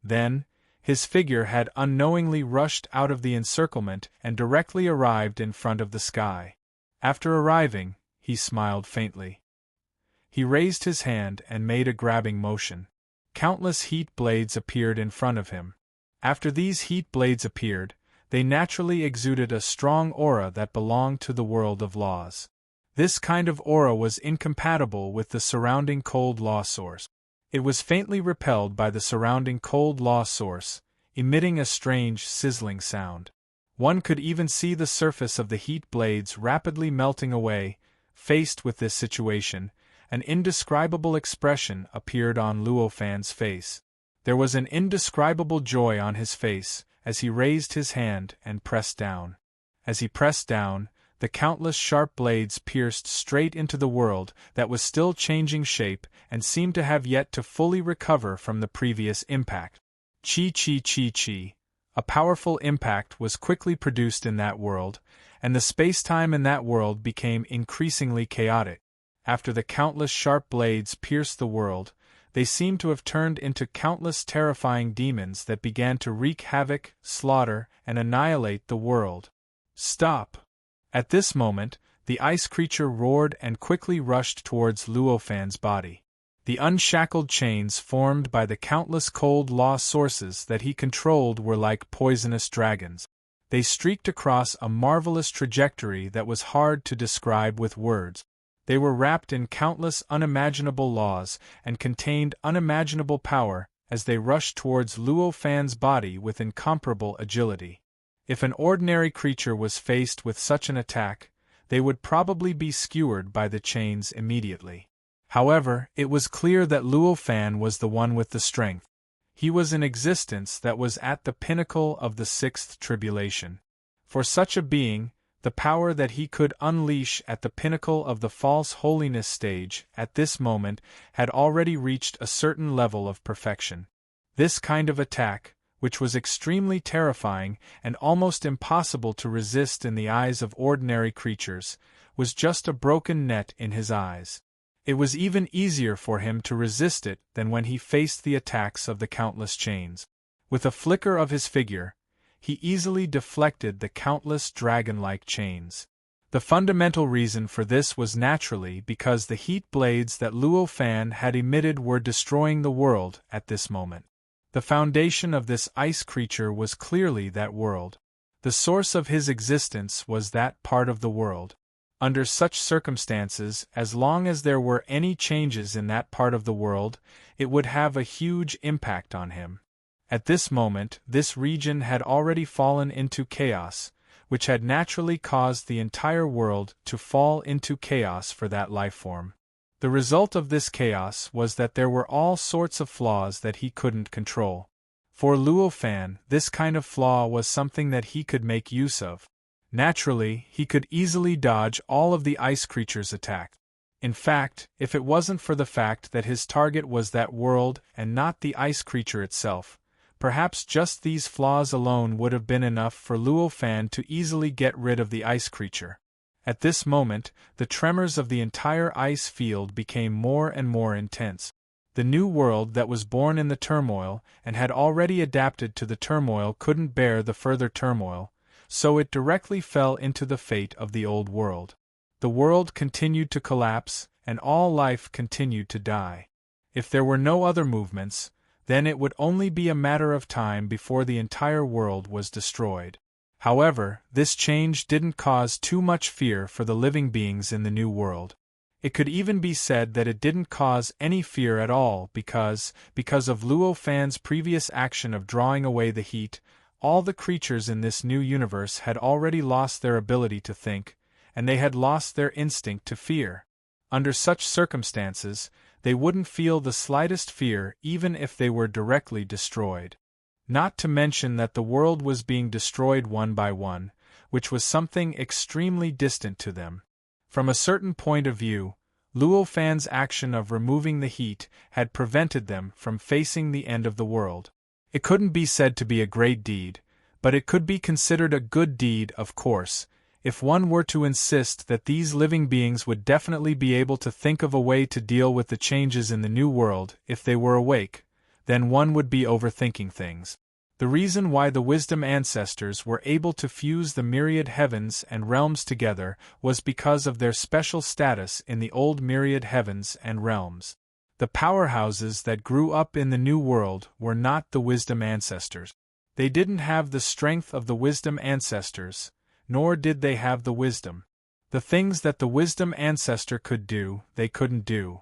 Then, his figure had unknowingly rushed out of the encirclement and directly arrived in front of the sky. After arriving, he smiled faintly. He raised his hand and made a grabbing motion. Countless heat blades appeared in front of him. After these heat blades appeared, they naturally exuded a strong aura that belonged to the world of laws. This kind of aura was incompatible with the surrounding cold law source. It was faintly repelled by the surrounding cold law source, emitting a strange sizzling sound. One could even see the surface of the heat blades rapidly melting away. Faced with this situation, an indescribable expression appeared on Luo Fan's face. There was an indescribable joy on his face, as he raised his hand and pressed down. As he pressed down, the countless sharp blades pierced straight into the world that was still changing shape and seemed to have yet to fully recover from the previous impact. Chi. A powerful impact was quickly produced in that world, and the space-time in that world became increasingly chaotic. After the countless sharp blades pierced the world, they seemed to have turned into countless terrifying demons that began to wreak havoc, slaughter, and annihilate the world. Stop! At this moment, the ice creature roared and quickly rushed towards Luo Fan's body. The unshackled chains formed by the countless cold law sources that he controlled were like poisonous dragons. They streaked across a marvelous trajectory that was hard to describe with words. They were wrapped in countless unimaginable laws and contained unimaginable power as they rushed towards Luo Fan's body with incomparable agility. If an ordinary creature was faced with such an attack, they would probably be skewered by the chains immediately. However, it was clear that Luo Fan was the one with the strength. He was an existence that was at the pinnacle of the sixth tribulation. For such a being, the power that he could unleash at the pinnacle of the false holiness stage at this moment had already reached a certain level of perfection. This kind of attack, which was extremely terrifying and almost impossible to resist in the eyes of ordinary creatures, was just a broken net in his eyes. It was even easier for him to resist it than when he faced the attacks of the countless chains. With a flicker of his figure, he easily deflected the countless dragon-like chains. The fundamental reason for this was naturally because the heat blades that Luo Fan had emitted were destroying the world at this moment. The foundation of this ice creature was clearly that world. The source of his existence was that part of the world. Under such circumstances, as long as there were any changes in that part of the world, it would have a huge impact on him. At this moment, this region had already fallen into chaos, which had naturally caused the entire world to fall into chaos for that life form. The result of this chaos was that there were all sorts of flaws that he couldn't control. For Luo Fan, this kind of flaw was something that he could make use of. Naturally, he could easily dodge all of the ice creature's attack. In fact, if it wasn't for the fact that his target was that world and not the ice creature itself, perhaps just these flaws alone would have been enough for Luo Fan to easily get rid of the ice creature. At this moment, the tremors of the entire ice field became more and more intense. The new world that was born in the turmoil and had already adapted to the turmoil couldn't bear the further turmoil, so it directly fell into the fate of the old world. The world continued to collapse, and all life continued to die. If there were no other movements, then it would only be a matter of time before the entire world was destroyed. However, this change didn't cause too much fear for the living beings in the new world. It could even be said that it didn't cause any fear at all because of Luo Fan's previous action of drawing away the heat, all the creatures in this new universe had already lost their ability to think, and they had lost their instinct to fear. Under such circumstances, they wouldn't feel the slightest fear even if they were directly destroyed. Not to mention that the world was being destroyed one by one, which was something extremely distant to them. From a certain point of view, Luo Fan's action of removing the heat had prevented them from facing the end of the world. It couldn't be said to be a great deed, but it could be considered a good deed, of course, if one were to insist that these living beings would definitely be able to think of a way to deal with the changes in the new world if they were awake, then one would be overthinking things. The reason why the wisdom ancestors were able to fuse the myriad heavens and realms together was because of their special status in the old myriad heavens and realms. The powerhouses that grew up in the new world were not the wisdom ancestors. They didn't have the strength of the wisdom ancestors, nor did they have the wisdom. The things that the wisdom ancestor could do, they couldn't do.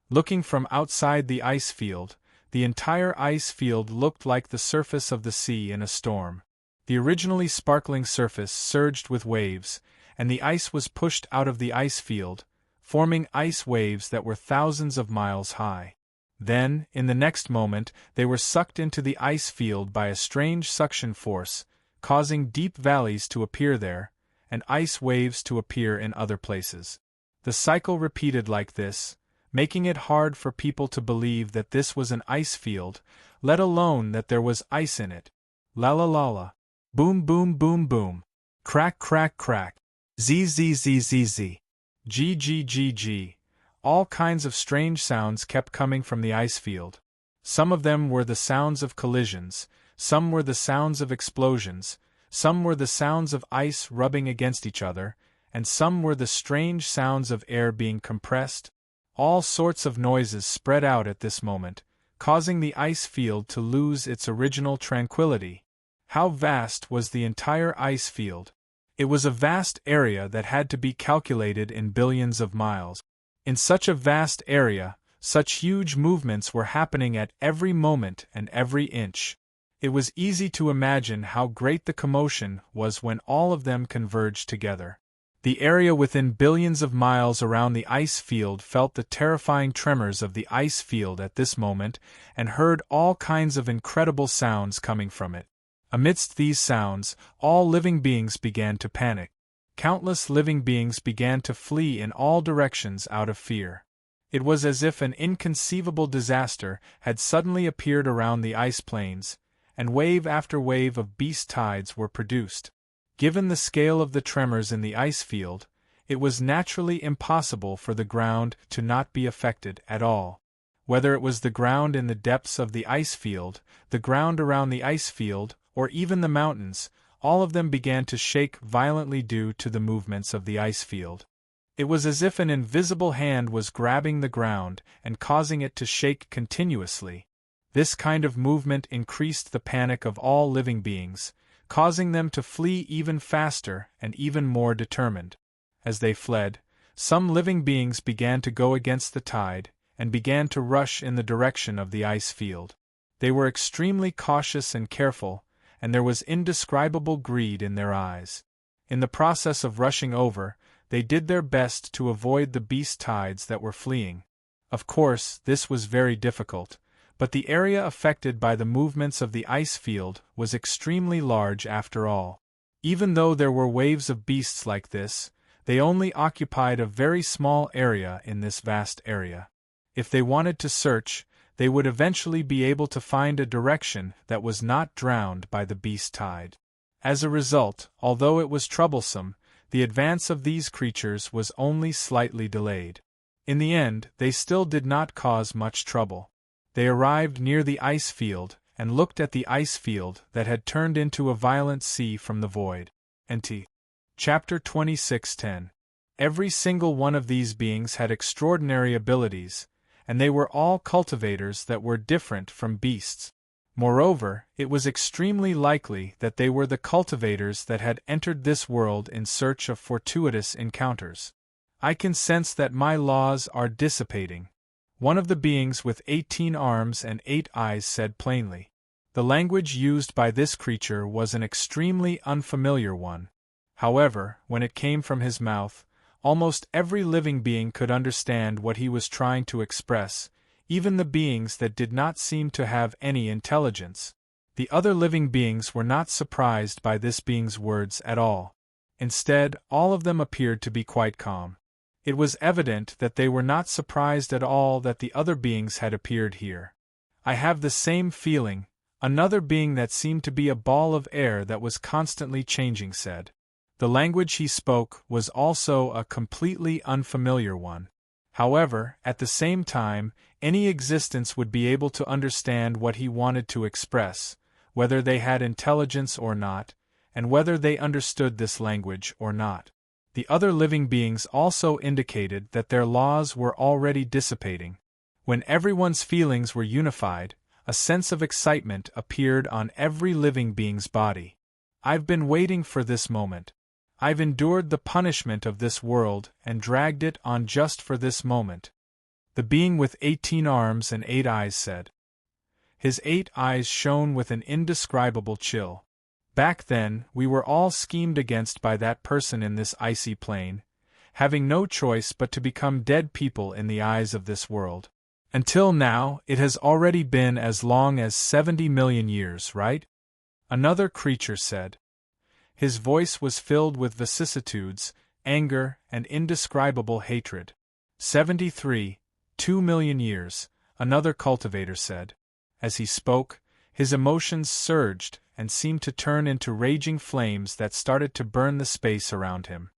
Looking from outside the ice field, the entire ice field looked like the surface of the sea in a storm. The originally sparkling surface surged with waves, and the ice was pushed out of the ice field, forming ice waves that were thousands of miles high. Then, in the next moment, they were sucked into the ice field by a strange suction force, causing deep valleys to appear there, and ice waves to appear in other places. The cycle repeated like this, making it hard for people to believe that this was an ice field, let alone that there was ice in it. La la la la. Boom boom boom boom. Crack crack crack. Z z z z z. G g g g. All kinds of strange sounds kept coming from the ice field. Some of them were the sounds of collisions, some were the sounds of explosions, some were the sounds of ice rubbing against each other, and some were the strange sounds of air being compressed. All sorts of noises spread out at this moment, causing the ice field to lose its original tranquility. How vast was the entire ice field? It was a vast area that had to be calculated in billions of miles. In such a vast area, such huge movements were happening at every moment and every inch. It was easy to imagine how great the commotion was when all of them converged together. The area within billions of miles around the ice field felt the terrifying tremors of the ice field at this moment and heard all kinds of incredible sounds coming from it. Amidst these sounds, all living beings began to panic. Countless living beings began to flee in all directions out of fear. It was as if an inconceivable disaster had suddenly appeared around the ice plains, and wave after wave of beast tides were produced. Given the scale of the tremors in the ice field, it was naturally impossible for the ground to not be affected at all. Whether it was the ground in the depths of the ice field, the ground around the ice field, or even the mountains, all of them began to shake violently due to the movements of the ice field. It was as if an invisible hand was grabbing the ground and causing it to shake continuously. This kind of movement increased the panic of all living beings, causing them to flee even faster and even more determined. As they fled, some living beings began to go against the tide and began to rush in the direction of the ice field. They were extremely cautious and careful, and there was indescribable greed in their eyes. In the process of rushing over, they did their best to avoid the beast tides that were fleeing. Of course, this was very difficult, but the area affected by the movements of the ice field was extremely large after all. Even though there were waves of beasts like this, they only occupied a very small area in this vast area. If they wanted to search, they would eventually be able to find a direction that was not drowned by the beast tide. As a result, although it was troublesome, the advance of these creatures was only slightly delayed. In the end, they still did not cause much trouble. They arrived near the ice field and looked at the ice field that had turned into a violent sea from the void. Nt. Chapter 26:10. Every single one of these beings had extraordinary abilities, and they were all cultivators that were different from beasts. Moreover, it was extremely likely that they were the cultivators that had entered this world in search of fortuitous encounters. I can sense that my laws are dissipating. One of the beings with 18 arms and 8 eyes said plainly. The language used by this creature was an extremely unfamiliar one. However, when it came from his mouth, almost every living being could understand what he was trying to express, even the beings that did not seem to have any intelligence. The other living beings were not surprised by this being's words at all. Instead, all of them appeared to be quite calm. It was evident that they were not surprised at all that the other beings had appeared here. I have the same feeling, another being that seemed to be a ball of air that was constantly changing said. The language he spoke was also a completely unfamiliar one. However, at the same time, any existence would be able to understand what he wanted to express, whether they had intelligence or not, and whether they understood this language or not. The other living beings also indicated that their laws were already dissipating. When everyone's feelings were unified, a sense of excitement appeared on every living being's body. I've been waiting for this moment. I've endured the punishment of this world and dragged it on just for this moment. The being with 18 arms and 8 eyes said. His 8 eyes shone with an indescribable chill. Back then, we were all schemed against by that person in this icy plain, having no choice but to become dead people in the eyes of this world. Until now, it has already been as long as 70 million years, right? Another creature said. His voice was filled with vicissitudes, anger, and indescribable hatred. 73, 2 million years, another cultivator said. As he spoke, his emotions surged and seemed to turn into raging flames that started to burn the space around him.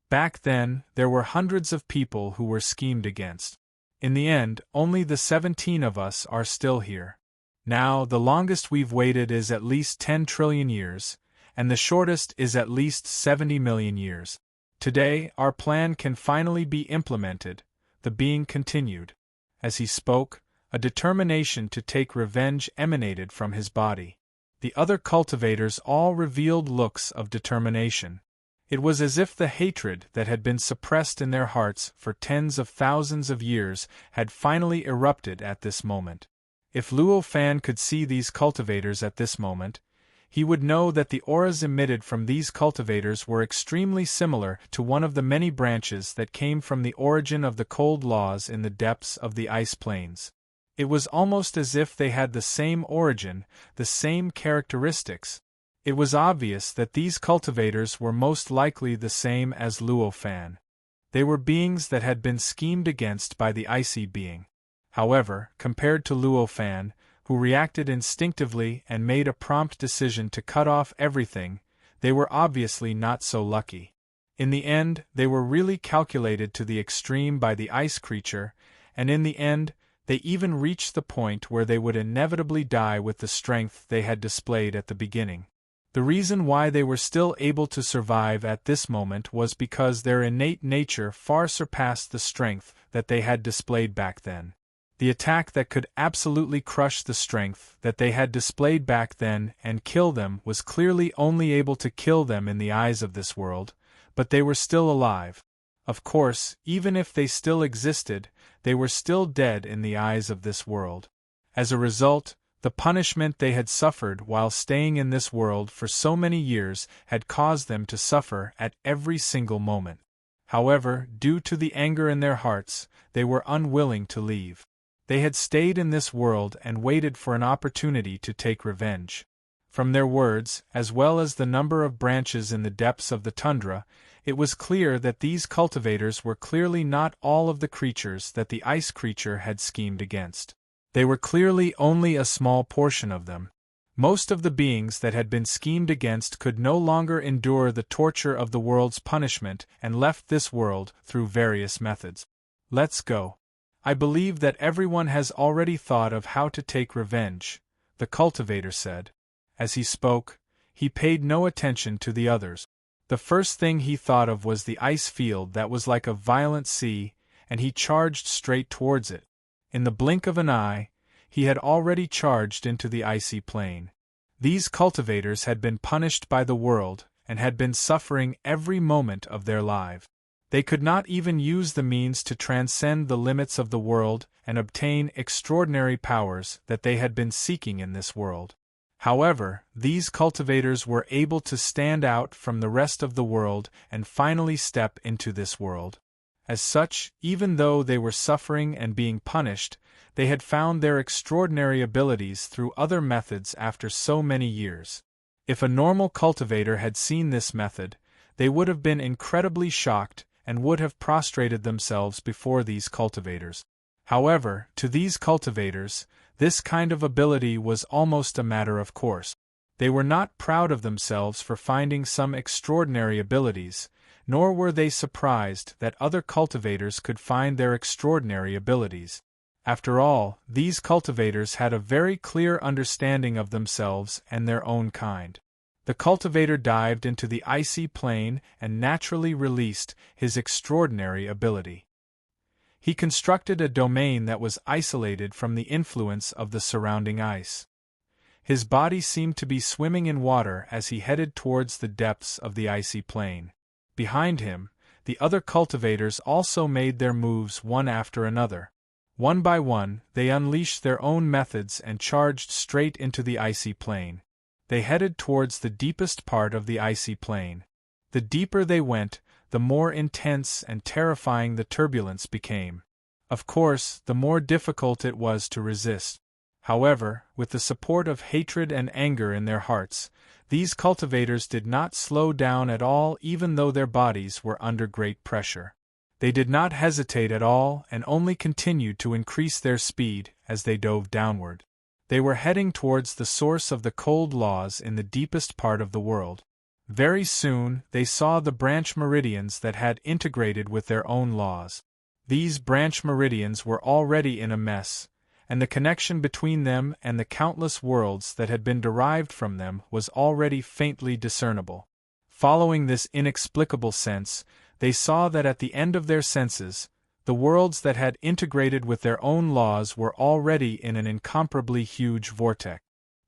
Back then, there were hundreds of people who were schemed against. In the end, only the 17 of us are still here. Now, the longest we've waited is at least 10 trillion years, and the shortest is at least 70 million years. Today, our plan can finally be implemented, the being continued. As he spoke, a determination to take revenge emanated from his body. The other cultivators all revealed looks of determination. It was as if the hatred that had been suppressed in their hearts for tens of thousands of years had finally erupted at this moment. If Luo Fan could see these cultivators at this moment, he would know that the auras emitted from these cultivators were extremely similar to one of the many branches that came from the origin of the cold laws in the depths of the ice plains. It was almost as if they had the same origin, the same characteristics. It was obvious that these cultivators were most likely the same as Luo Fan. They were beings that had been schemed against by the icy being. However, compared to Luo Fan, who reacted instinctively and made a prompt decision to cut off everything, they were obviously not so lucky. In the end, they were really calculated to the extreme by the ice creature, and in the end, they even reached the point where they would inevitably die with the strength they had displayed at the beginning. The reason why they were still able to survive at this moment was because their innate nature far surpassed the strength that they had displayed back then. The attack that could absolutely crush the strength that they had displayed back then and kill them was clearly only able to kill them in the eyes of this world, but they were still alive. Of course, even if they still existed, they were still dead in the eyes of this world. As a result, the punishment they had suffered while staying in this world for so many years had caused them to suffer at every single moment. However, due to the anger in their hearts, they were unwilling to leave. They had stayed in this world and waited for an opportunity to take revenge. From their words, as well as the number of branches in the depths of the tundra, it was clear that these cultivators were clearly not all of the creatures that the ice creature had schemed against. They were clearly only a small portion of them. Most of the beings that had been schemed against could no longer endure the torture of the world's punishment and left this world through various methods. Let's go. I believe that everyone has already thought of how to take revenge, the cultivator said. As he spoke, he paid no attention to the others. The first thing he thought of was the ice field that was like a violent sea, and he charged straight towards it. In the blink of an eye, he had already charged into the icy plain. These cultivators had been punished by the world and had been suffering every moment of their lives. They could not even use the means to transcend the limits of the world and obtain extraordinary powers that they had been seeking in this world. However, these cultivators were able to stand out from the rest of the world and finally step into this world. As such, even though they were suffering and being punished, they had found their extraordinary abilities through other methods after so many years. If a normal cultivator had seen this method, they would have been incredibly shocked and would have prostrated themselves before these cultivators. However, to these cultivators, this kind of ability was almost a matter of course. They were not proud of themselves for finding some extraordinary abilities, nor were they surprised that other cultivators could find their extraordinary abilities. After all, these cultivators had a very clear understanding of themselves and their own kind. The cultivator dived into the icy plain and naturally released his extraordinary ability. He constructed a domain that was isolated from the influence of the surrounding ice. His body seemed to be swimming in water as he headed towards the depths of the icy plain. Behind him, the other cultivators also made their moves one after another. One by one, they unleashed their own methods and charged straight into the icy plain. They headed towards the deepest part of the icy plain. The deeper they went, the more intense and terrifying the turbulence became. Of course, the more difficult it was to resist. However, with the support of hatred and anger in their hearts, these cultivators did not slow down at all even though their bodies were under great pressure. They did not hesitate at all and only continued to increase their speed as they dove downward. They were heading towards the source of the cold laws in the deepest part of the world. Very soon, they saw the branch meridians that had integrated with their own laws. These branch meridians were already in a mess, and the connection between them and the countless worlds that had been derived from them was already faintly discernible. Following this inexplicable sense, they saw that at the end of their senses, the worlds that had integrated with their own laws were already in an incomparably huge vortex.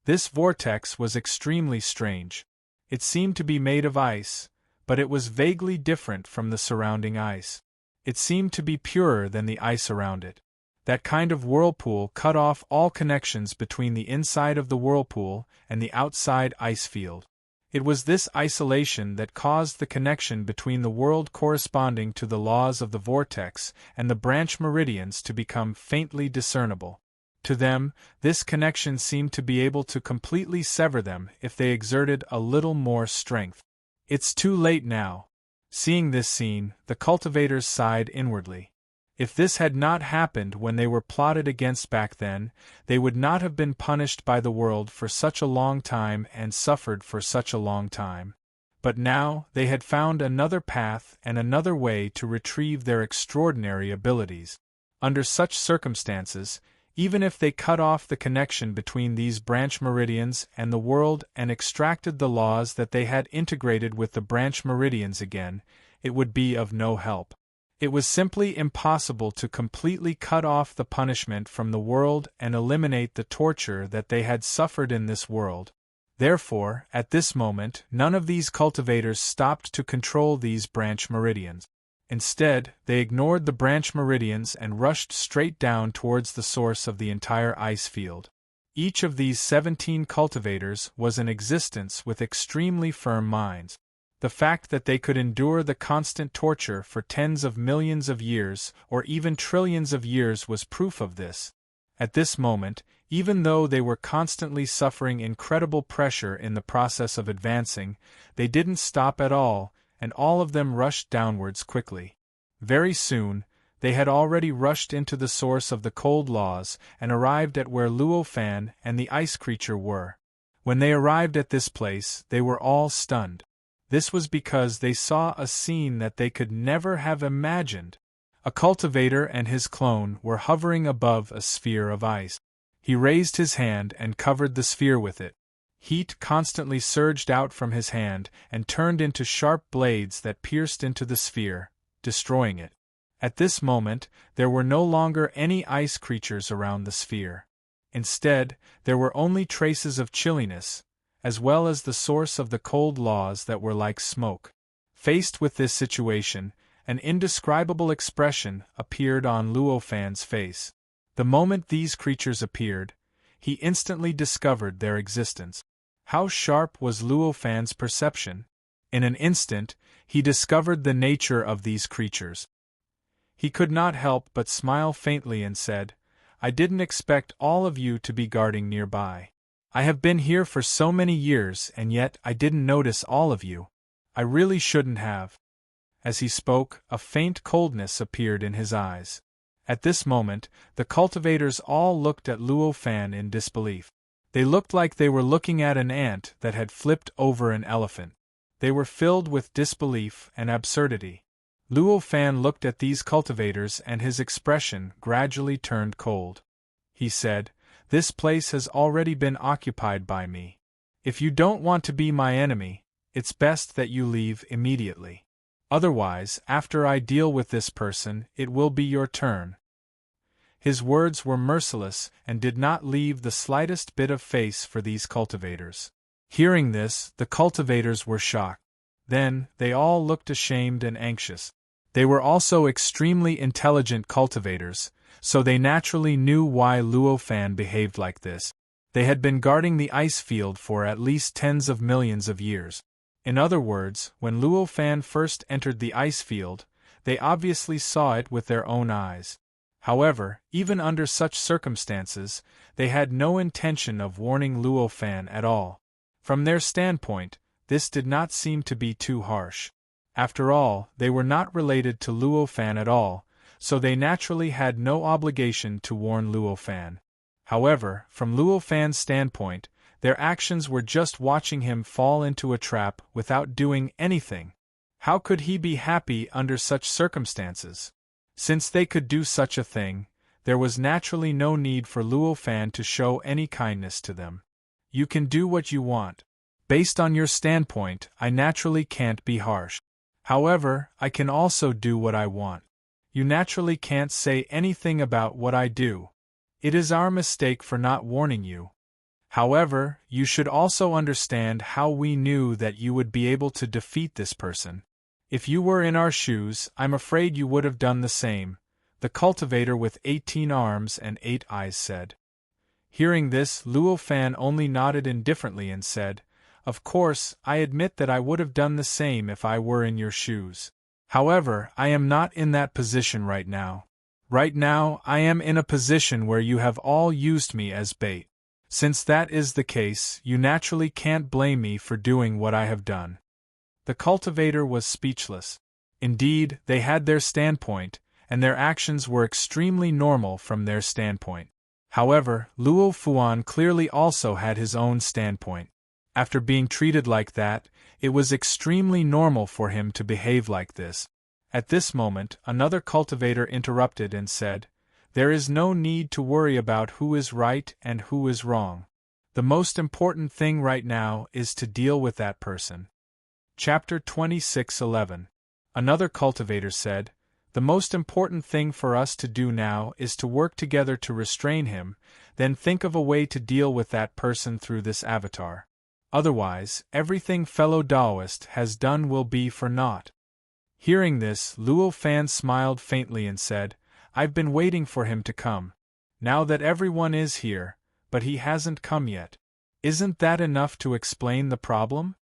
This vortex was extremely strange. It seemed to be made of ice, but it was vaguely different from the surrounding ice. It seemed to be purer than the ice around it. That kind of whirlpool cut off all connections between the inside of the whirlpool and the outside ice field. It was this isolation that caused the connection between the world corresponding to the laws of the vortex and the branch meridians to become faintly discernible. To them, this connection seemed to be able to completely sever them if they exerted a little more strength. It's too late now. Seeing this scene, the cultivators sighed inwardly. If this had not happened when they were plotted against back then, they would not have been punished by the world for such a long time and suffered for such a long time. But now, they had found another path and another way to retrieve their extraordinary abilities. Under such circumstances, even if they cut off the connection between these branch meridians and the world and extracted the laws that they had integrated with the branch meridians again, it would be of no help. It was simply impossible to completely cut off the punishment from the world and eliminate the torture that they had suffered in this world. Therefore, at this moment, none of these cultivators stopped to control these branch meridians. Instead, they ignored the branch meridians and rushed straight down towards the source of the entire ice field. Each of these 17 cultivators was in existence with extremely firm minds. The fact that they could endure the constant torture for tens of millions of years or even trillions of years was proof of this. At this moment, even though they were constantly suffering incredible pressure in the process of advancing, they didn't stop at all, and all of them rushed downwards quickly. Very soon, they had already rushed into the source of the cold laws and arrived at where Luo Fan and the ice creature were. When they arrived at this place, they were all stunned. This was because they saw a scene that they could never have imagined. A cultivator and his clone were hovering above a sphere of ice. He raised his hand and covered the sphere with it. Heat constantly surged out from his hand and turned into sharp blades that pierced into the sphere, destroying it. At this moment, there were no longer any ice creatures around the sphere. Instead, there were only traces of chilliness, as well as the source of the cold laws that were like smoke. Faced with this situation, an indescribable expression appeared on Luo Fan's face. The moment these creatures appeared, he instantly discovered their existence. How sharp was Luo Fan's perception! In an instant, he discovered the nature of these creatures. He could not help but smile faintly and said, "I didn't expect all of you to be guarding nearby. I have been here for so many years and yet I didn't notice all of you. I really shouldn't have." As he spoke, a faint coldness appeared in his eyes. At this moment, the cultivators all looked at Luo Fan in disbelief. They looked like they were looking at an ant that had flipped over an elephant. They were filled with disbelief and absurdity. Luo Fan looked at these cultivators and his expression gradually turned cold. He said, "This place has already been occupied by me. If you don't want to be my enemy, it's best that you leave immediately. Otherwise, after I deal with this person, it will be your turn." His words were merciless and did not leave the slightest bit of face for these cultivators. Hearing this, the cultivators were shocked. Then, they all looked ashamed and anxious. They were also extremely intelligent cultivators, so they naturally knew why Luo Fan behaved like this. They had been guarding the ice field for at least tens of millions of years. In other words, when Luo Fan first entered the ice field, they obviously saw it with their own eyes. However, even under such circumstances, they had no intention of warning Luo Fan at all. From their standpoint, this did not seem to be too harsh. After all, they were not related to Luo Fan at all, so they naturally had no obligation to warn Luo Fan. However, from Luo Fan's standpoint, their actions were just watching him fall into a trap without doing anything. How could he be happy under such circumstances? Since they could do such a thing, there was naturally no need for Luo Fan to show any kindness to them. You can do what you want. Based on your standpoint, I naturally can't be harsh. However, I can also do what I want. You naturally can't say anything about what I do. It is our mistake for not warning you. However, you should also understand how we knew that you would be able to defeat this person. If you were in our shoes, I'm afraid you would have done the same, the cultivator with 18 arms and 8 eyes said. Hearing this, Luo Fan only nodded indifferently and said, "Of course, I admit that I would have done the same if I were in your shoes. However, I am not in that position right now. Right now, I am in a position where you have all used me as bait. Since that is the case, you naturally can't blame me for doing what I have done." The cultivator was speechless. Indeed, they had their standpoint, and their actions were extremely normal from their standpoint. However, Luo Fuan clearly also had his own standpoint. After being treated like that, it was extremely normal for him to behave like this. At this moment, another cultivator interrupted and said, "There is no need to worry about who is right and who is wrong. The most important thing right now is to deal with that person." Chapter 26:11. Another cultivator said, "The most important thing for us to do now is to work together to restrain him, then think of a way to deal with that person through this avatar. Otherwise, everything fellow Taoist has done will be for naught." Hearing this, Luo Fan smiled faintly and said, "I've been waiting for him to come. Now that everyone is here, but he hasn't come yet. Isn't that enough to explain the problem?"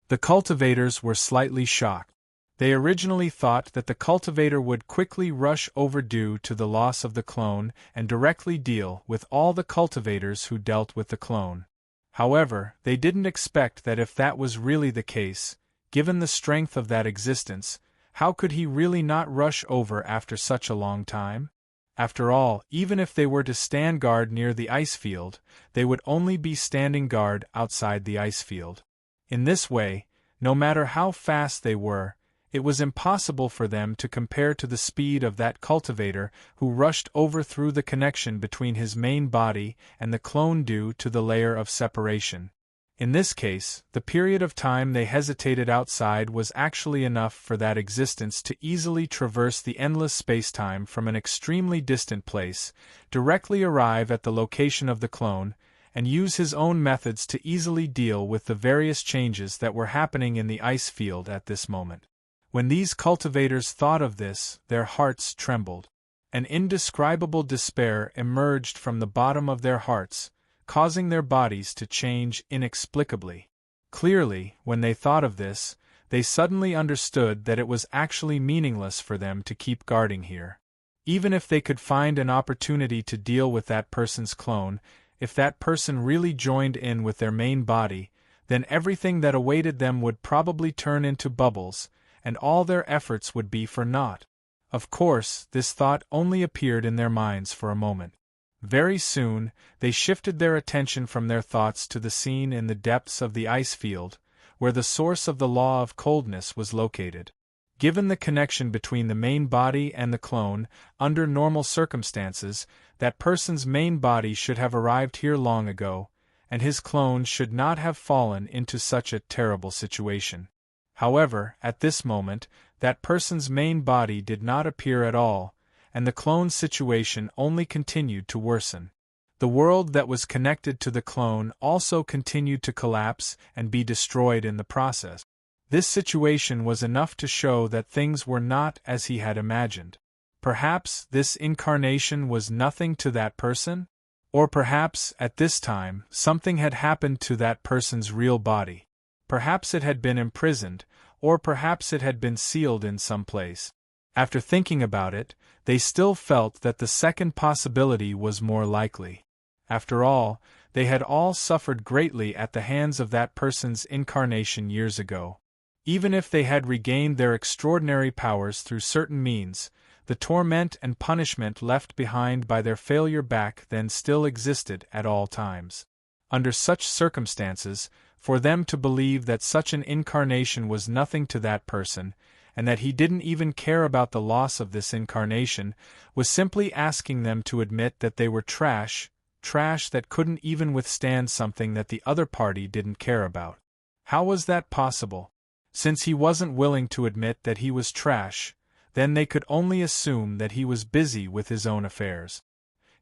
The cultivators were slightly shocked. They originally thought that the cultivator would quickly rush over due to the loss of the clone and directly deal with all the cultivators who dealt with the clone. However, they didn't expect that if that was really the case, given the strength of that existence, how could he really not rush over after such a long time? After all, even if they were to stand guard near the ice field, they would only be standing guard outside the ice field. In this way, no matter how fast they were, it was impossible for them to compare to the speed of that cultivator who rushed over through the connection between his main body and the clone due to the layer of separation. In this case, the period of time they hesitated outside was actually enough for that existence to easily traverse the endless spacetime from an extremely distant place, directly arrive at the location of the clone, and use his own methods to easily deal with the various changes that were happening in the ice field at this moment. When these cultivators thought of this, their hearts trembled. An indescribable despair emerged from the bottom of their hearts, causing their bodies to change inexplicably. Clearly, when they thought of this, they suddenly understood that it was actually meaningless for them to keep guarding here. Even if they could find an opportunity to deal with that person's clone, if that person really joined in with their main body, then everything that awaited them would probably turn into bubbles, and all their efforts would be for naught. Of course, this thought only appeared in their minds for a moment. Very soon, they shifted their attention from their thoughts to the scene in the depths of the ice field, where the source of the law of coldness was located. Given the connection between the main body and the clone, under normal circumstances, that person's main body should have arrived here long ago, and his clone should not have fallen into such a terrible situation. However, at this moment, that person's main body did not appear at all, and the clone's situation only continued to worsen. The world that was connected to the clone also continued to collapse and be destroyed in the process. This situation was enough to show that things were not as he had imagined. Perhaps this incarnation was nothing to that person? Or perhaps, at this time, something had happened to that person's real body. Perhaps it had been imprisoned, or perhaps it had been sealed in some place. After thinking about it, they still felt that the second possibility was more likely. After all, they had all suffered greatly at the hands of that person's incarnation years ago. Even if they had regained their extraordinary powers through certain means, the torment and punishment left behind by their failure back then still existed at all times. Under such circumstances, for them to believe that such an incarnation was nothing to that person, and that he didn't even care about the loss of this incarnation, was simply asking them to admit that they were trash that couldn't even withstand something that the other party didn't care about. How was that possible? Since he wasn't willing to admit that he was trash, then they could only assume that he was busy with his own affairs.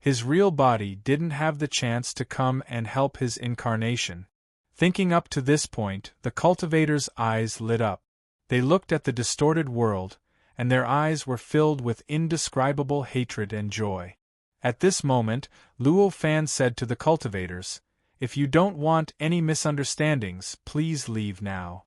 His real body didn't have the chance to come and help his incarnation. Thinking up to this point, the cultivator's eyes lit up. They looked at the distorted world, and their eyes were filled with indescribable hatred and joy. At this moment, Luo Fan said to the cultivators, "If you don't want any misunderstandings, please leave now."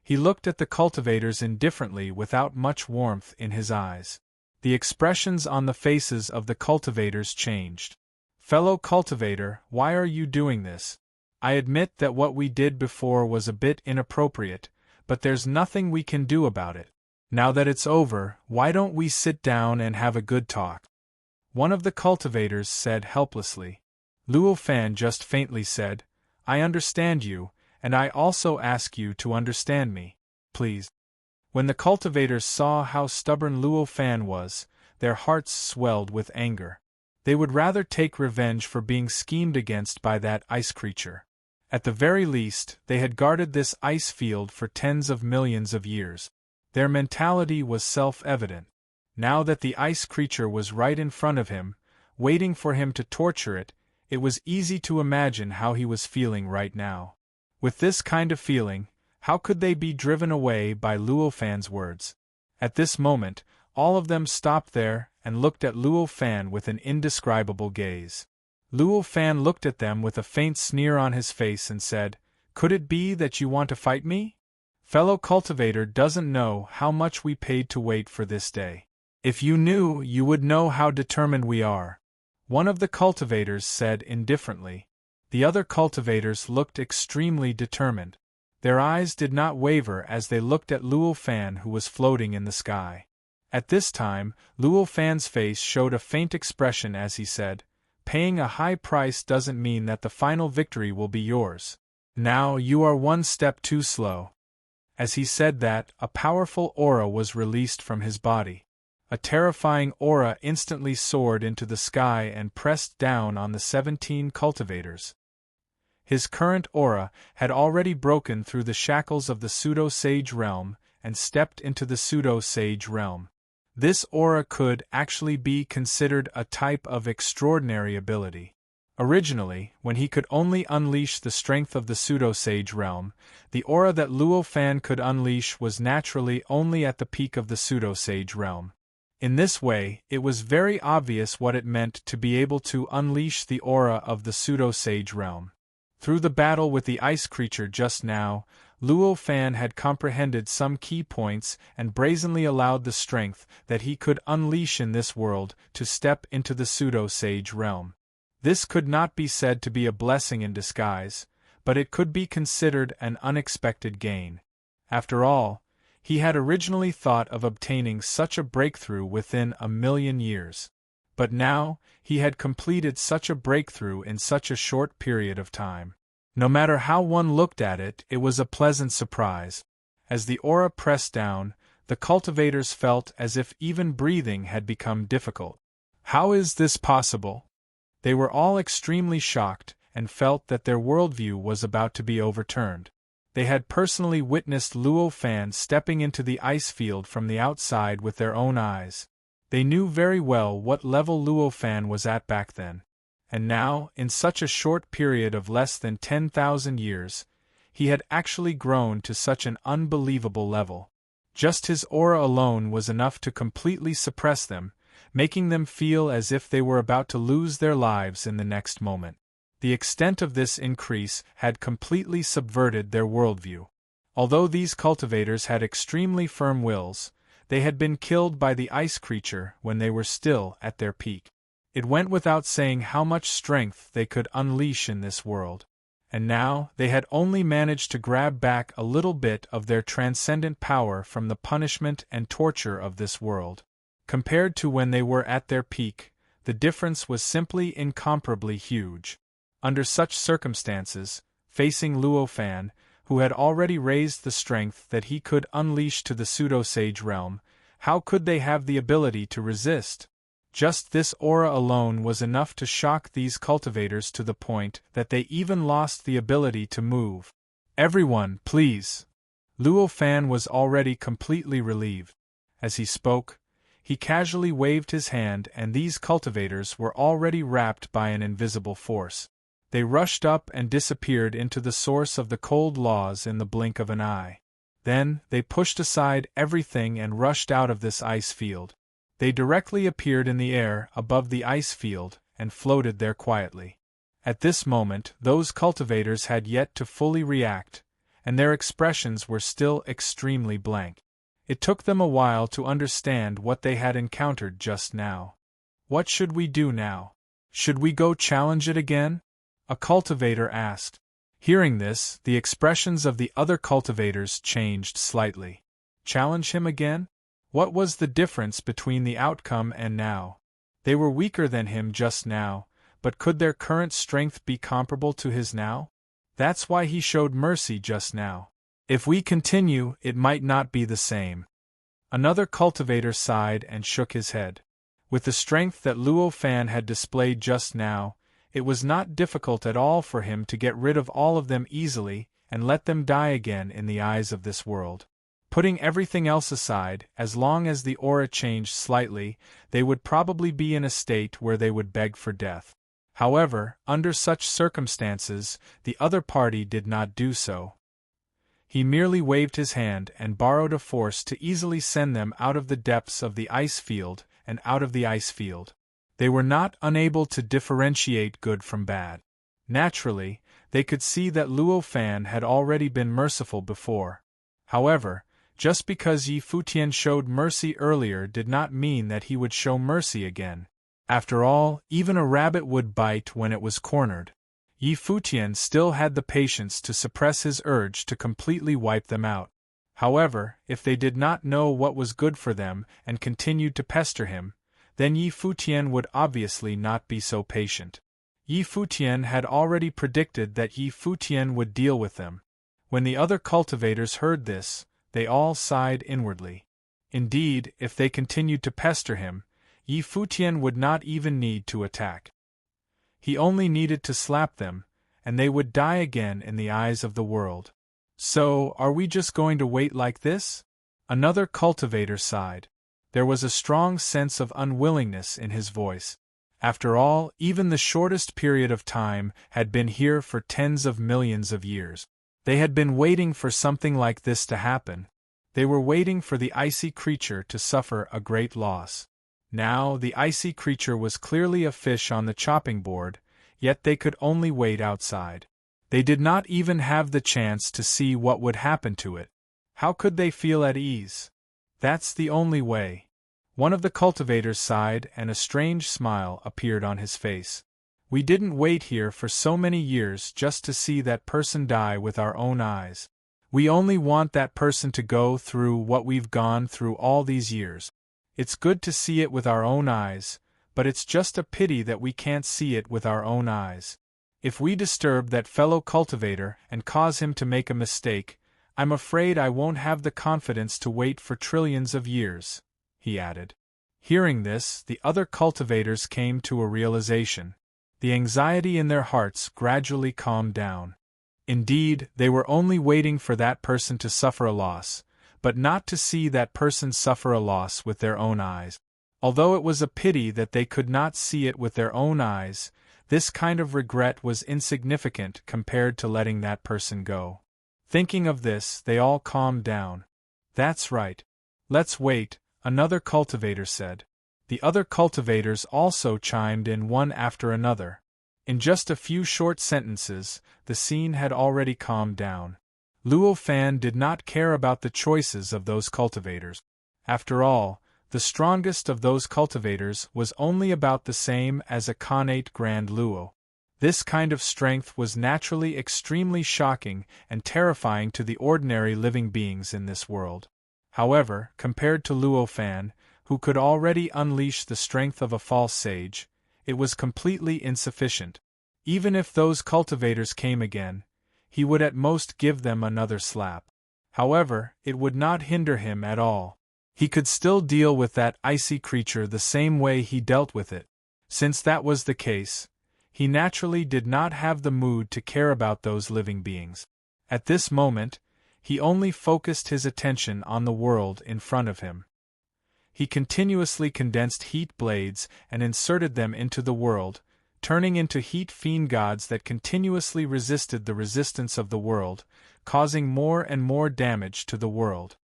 He looked at the cultivators indifferently without much warmth in his eyes. The expressions on the faces of the cultivators changed. "Fellow cultivator, why are you doing this? I admit that what we did before was a bit inappropriate, but there's nothing we can do about it. Now that it's over, why don't we sit down and have a good talk?" One of the cultivators said helplessly. Luo Fan just faintly said, "I understand you, and I also ask you to understand me, please." When the cultivators saw how stubborn Luo Fan was, their hearts swelled with anger. They would rather take revenge for being schemed against by that ice creature. At the very least, they had guarded this ice field for tens of millions of years. Their mentality was self-evident. Now that the ice creature was right in front of him, waiting for him to torture it, it was easy to imagine how he was feeling right now. With this kind of feeling, how could they be driven away by Luo Fan's words? At this moment, all of them stopped there and looked at Luo Fan with an indescribable gaze. Luo Fan looked at them with a faint sneer on his face and said, "Could it be that you want to fight me? Fellow cultivator doesn't know how much we paid to wait for this day. If you knew, you would know how determined we are." One of the cultivators said indifferently. The other cultivators looked extremely determined. Their eyes did not waver as they looked at Luo Fan, who was floating in the sky. At this time, Luo Fan's face showed a faint expression as he said, "Paying a high price doesn't mean that the final victory will be yours. Now you are one step too slow." As he said that, a powerful aura was released from his body. A terrifying aura instantly soared into the sky and pressed down on the 17 cultivators. His current aura had already broken through the shackles of the pseudo-sage realm and stepped into the pseudo-sage realm. This aura could actually be considered a type of extraordinary ability. Originally, when he could only unleash the strength of the pseudo-sage realm, the aura that Luo Fan could unleash was naturally only at the peak of the pseudo-sage realm. In this way, it was very obvious what it meant to be able to unleash the aura of the pseudo-sage realm. Through the battle with the ice creature just now, Luo Fan had comprehended some key points and brazenly allowed the strength that he could unleash in this world to step into the pseudo-sage realm. This could not be said to be a blessing in disguise, but it could be considered an unexpected gain. After all, he had originally thought of obtaining such a breakthrough within 1,000,000 years. But now, he had completed such a breakthrough in such a short period of time. No matter how one looked at it, it was a pleasant surprise. As the aura pressed down, the cultivators felt as if even breathing had become difficult. How is this possible? They were all extremely shocked and felt that their worldview was about to be overturned. They had personally witnessed Luo Fan stepping into the ice field from the outside with their own eyes. They knew very well what level Luo Fan was at back then. And now, in such a short period of less than 10,000 years, he had actually grown to such an unbelievable level. Just his aura alone was enough to completely suppress them, making them feel as if they were about to lose their lives in the next moment. The extent of this increase had completely subverted their worldview. Although these cultivators had extremely firm wills, they had been killed by the ice creature when they were still at their peak. It went without saying how much strength they could unleash in this world. And now, they had only managed to grab back a little bit of their transcendent power from the punishment and torture of this world. Compared to when they were at their peak, the difference was simply incomparably huge. Under such circumstances, facing Luo Fan, who had already raised the strength that he could unleash to the pseudo-sage realm, how could they have the ability to resist? Just this aura alone was enough to shock these cultivators to the point that they even lost the ability to move. "Everyone, please!" Luo Fan was already completely relieved. As he spoke, He casually waved his hand, and these cultivators were already wrapped by an invisible force. They rushed up and disappeared into the source of the cold laws in the blink of an eye. Then, they pushed aside everything and rushed out of this ice field. They directly appeared in the air above the ice field and floated there quietly. At this moment, those cultivators had yet to fully react, and their expressions were still extremely blank. It took them a while to understand what they had encountered just now. "What should we do now? Should we go challenge it again?" a cultivator asked. Hearing this, the expressions of the other cultivators changed slightly. Challenge him again? What was the difference between the outcome and now? They were weaker than him just now, but could their current strength be comparable to his now? That's why he showed mercy just now. If we continue, it might not be the same. Another cultivator sighed and shook his head. With the strength that Luo Fan had displayed just now, it was not difficult at all for him to get rid of all of them easily and let them die again in the eyes of this world. Putting everything else aside, as long as the aura changed slightly, they would probably be in a state where they would beg for death. However, under such circumstances, the other party did not do so. He merely waved his hand and borrowed a force to easily send them out of the depths of the ice field and out of the ice field. They were not unable to differentiate good from bad. Naturally, they could see that Luo Fan had already been merciful before. However, just because Yi Futian showed mercy earlier did not mean that he would show mercy again. After all, even a rabbit would bite when it was cornered. Yi Futian still had the patience to suppress his urge to completely wipe them out. However, if they did not know what was good for them and continued to pester him, then Yi Futian would obviously not be so patient. Yi Futian had already predicted that Yi Futian would deal with them. When the other cultivators heard this, they all sighed inwardly. Indeed, if they continued to pester him, Yi Futian would not even need to attack. He only needed to slap them, and they would die again in the eyes of the world. "So, are we just going to wait like this?" another cultivator sighed. There was a strong sense of unwillingness in his voice. After all, even the shortest period of time had been here for tens of millions of years. They had been waiting for something like this to happen. They were waiting for the icy creature to suffer a great loss. Now, the icy creature was clearly a fish on the chopping board, yet they could only wait outside. They did not even have the chance to see what would happen to it. How could they feel at ease? "That's the only way." One of the cultivators sighed, and a strange smile appeared on his face. "We didn't wait here for so many years just to see that person die with our own eyes. We only want that person to go through what we've gone through all these years. It's good to see it with our own eyes, but it's just a pity that we can't see it with our own eyes. If we disturb that fellow cultivator and cause him to make a mistake, I'm afraid I won't have the confidence to wait for trillions of years," he added. Hearing this, the other cultivators came to a realization. The anxiety in their hearts gradually calmed down. Indeed, they were only waiting for that person to suffer a loss, but not to see that person suffer a loss with their own eyes. Although it was a pity that they could not see it with their own eyes, this kind of regret was insignificant compared to letting that person go. Thinking of this, they all calmed down. "That's right. Let's wait," another cultivator said. The other cultivators also chimed in one after another. In just a few short sentences, the scene had already calmed down. Luo Fan did not care about the choices of those cultivators. After all, the strongest of those cultivators was only about the same as a Khanate Grand Luo. This kind of strength was naturally extremely shocking and terrifying to the ordinary living beings in this world. However, compared to Luo Fan, who could already unleash the strength of a false sage, it was completely insufficient. Even if those cultivators came again, he would at most give them another slap. However, it would not hinder him at all. He could still deal with that icy creature the same way he dealt with it. Since that was the case, he naturally did not have the mood to care about those living beings. At this moment, he only focused his attention on the world in front of him. He continuously condensed heat blades and inserted them into the world, turning into heat fiend gods that continuously resisted the resistance of the world, causing more and more damage to the world.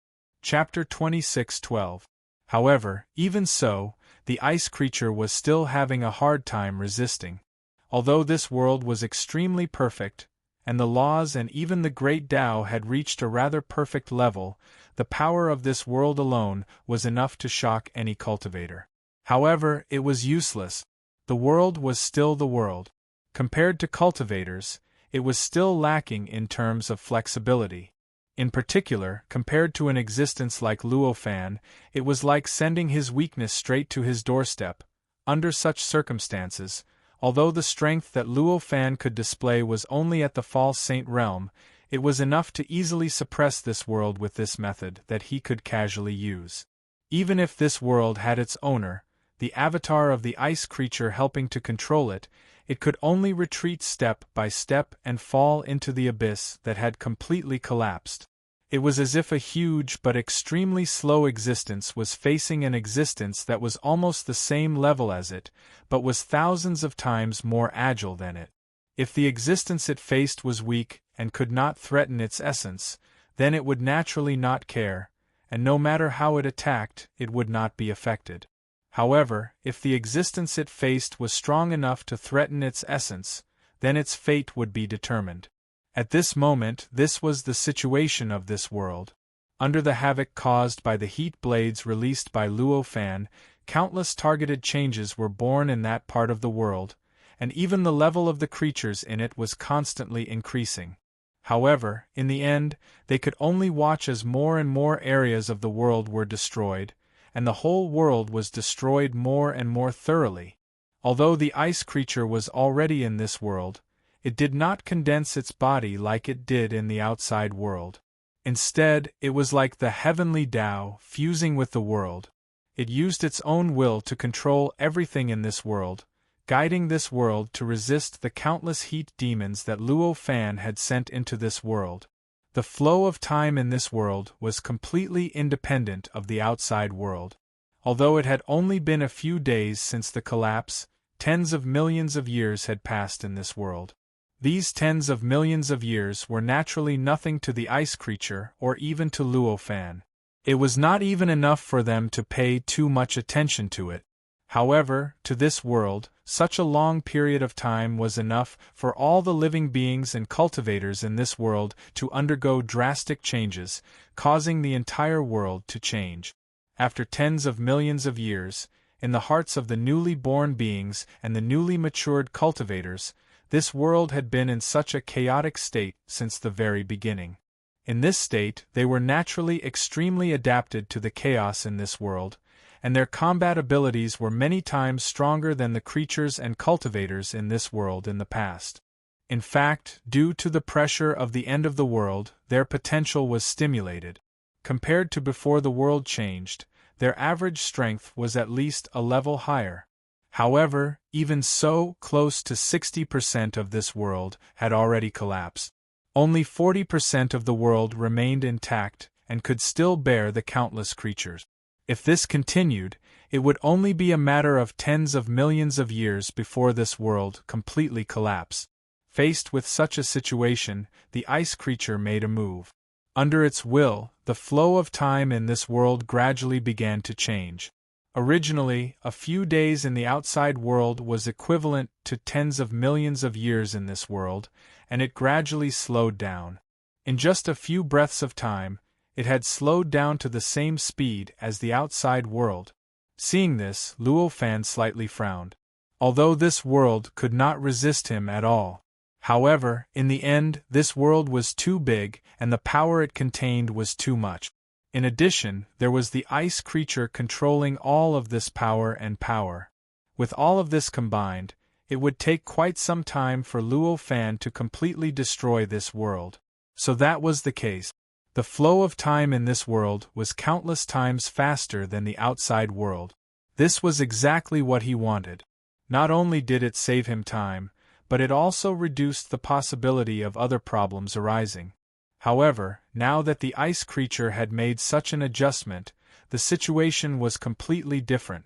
Chapter 26:12. However, even so, the ice creature was still having a hard time resisting. Although this world was extremely perfect, and the laws and even the great Tao had reached a rather perfect level, the power of this world alone was enough to shock any cultivator. However, it was useless. The world was still the world. Compared to cultivators, it was still lacking in terms of flexibility. In particular, compared to an existence like Luo Fan, it was like sending his weakness straight to his doorstep. Under such circumstances, although the strength that Luo Fan could display was only at the false saint realm, it was enough to easily suppress this world with this method that he could casually use. Even if this world had its owner, the avatar of the ice creature helping to control it, it could only retreat step by step and fall into the abyss that had completely collapsed. It was as if a huge but extremely slow existence was facing an existence that was almost the same level as it, but was thousands of times more agile than it. If the existence it faced was weak and could not threaten its essence, then it would naturally not care, and no matter how it attacked, it would not be affected. However, if the existence it faced was strong enough to threaten its essence, then its fate would be determined. At this moment, this was the situation of this world. Under the havoc caused by the heat blades released by Luo Fan, countless targeted changes were born in that part of the world, and even the level of the creatures in it was constantly increasing. However, in the end, they could only watch as more and more areas of the world were destroyed, and the whole world was destroyed more and more thoroughly. Although the ice creature was already in this world, it did not condense its body like it did in the outside world. Instead, it was like the heavenly Tao fusing with the world. It used its own will to control everything in this world, guiding this world to resist the countless heat demons that Luo Fan had sent into this world. The flow of time in this world was completely independent of the outside world. Although it had only been a few days since the collapse, tens of millions of years had passed in this world. These tens of millions of years were naturally nothing to the ice creature or even to Luo Fan. It was not even enough for them to pay too much attention to it. However, to this world, such a long period of time was enough for all the living beings and cultivators in this world to undergo drastic changes, causing the entire world to change. After tens of millions of years, in the hearts of the newly born beings and the newly matured cultivators, this world had been in such a chaotic state since the very beginning. In this state, they were naturally extremely adapted to the chaos in this world, and their combat abilities were many times stronger than the creatures and cultivators in this world in the past. In fact, due to the pressure of the end of the world, their potential was stimulated. Compared to before the world changed, their average strength was at least a level higher. However, even so, close to 60% of this world had already collapsed. Only 40% of the world remained intact and could still bear the countless creatures. If this continued, it would only be a matter of tens of millions of years before this world completely collapsed. Faced with such a situation, the ice creature made a move. Under its will, the flow of time in this world gradually began to change. Originally, a few days in the outside world was equivalent to tens of millions of years in this world, and it gradually slowed down. In just a few breaths of time, it had slowed down to the same speed as the outside world. Seeing this, Luo Fan slightly frowned. Although this world could not resist him at all. However, in the end, this world was too big, and the power it contained was too much. In addition, there was the ice creature controlling all of this power and power. With all of this combined, it would take quite some time for Luo Fan to completely destroy this world. So that was the case. The flow of time in this world was countless times faster than the outside world. This was exactly what he wanted. Not only did it save him time, but it also reduced the possibility of other problems arising. However, now that the ice creature had made such an adjustment, the situation was completely different.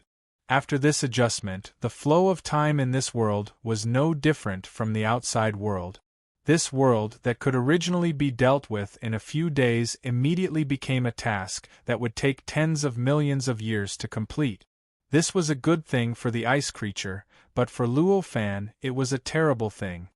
After this adjustment, the flow of time in this world was no different from the outside world. This world that could originally be dealt with in a few days immediately became a task that would take tens of millions of years to complete. This was a good thing for the ice creature, but for Luo Fan it was a terrible thing.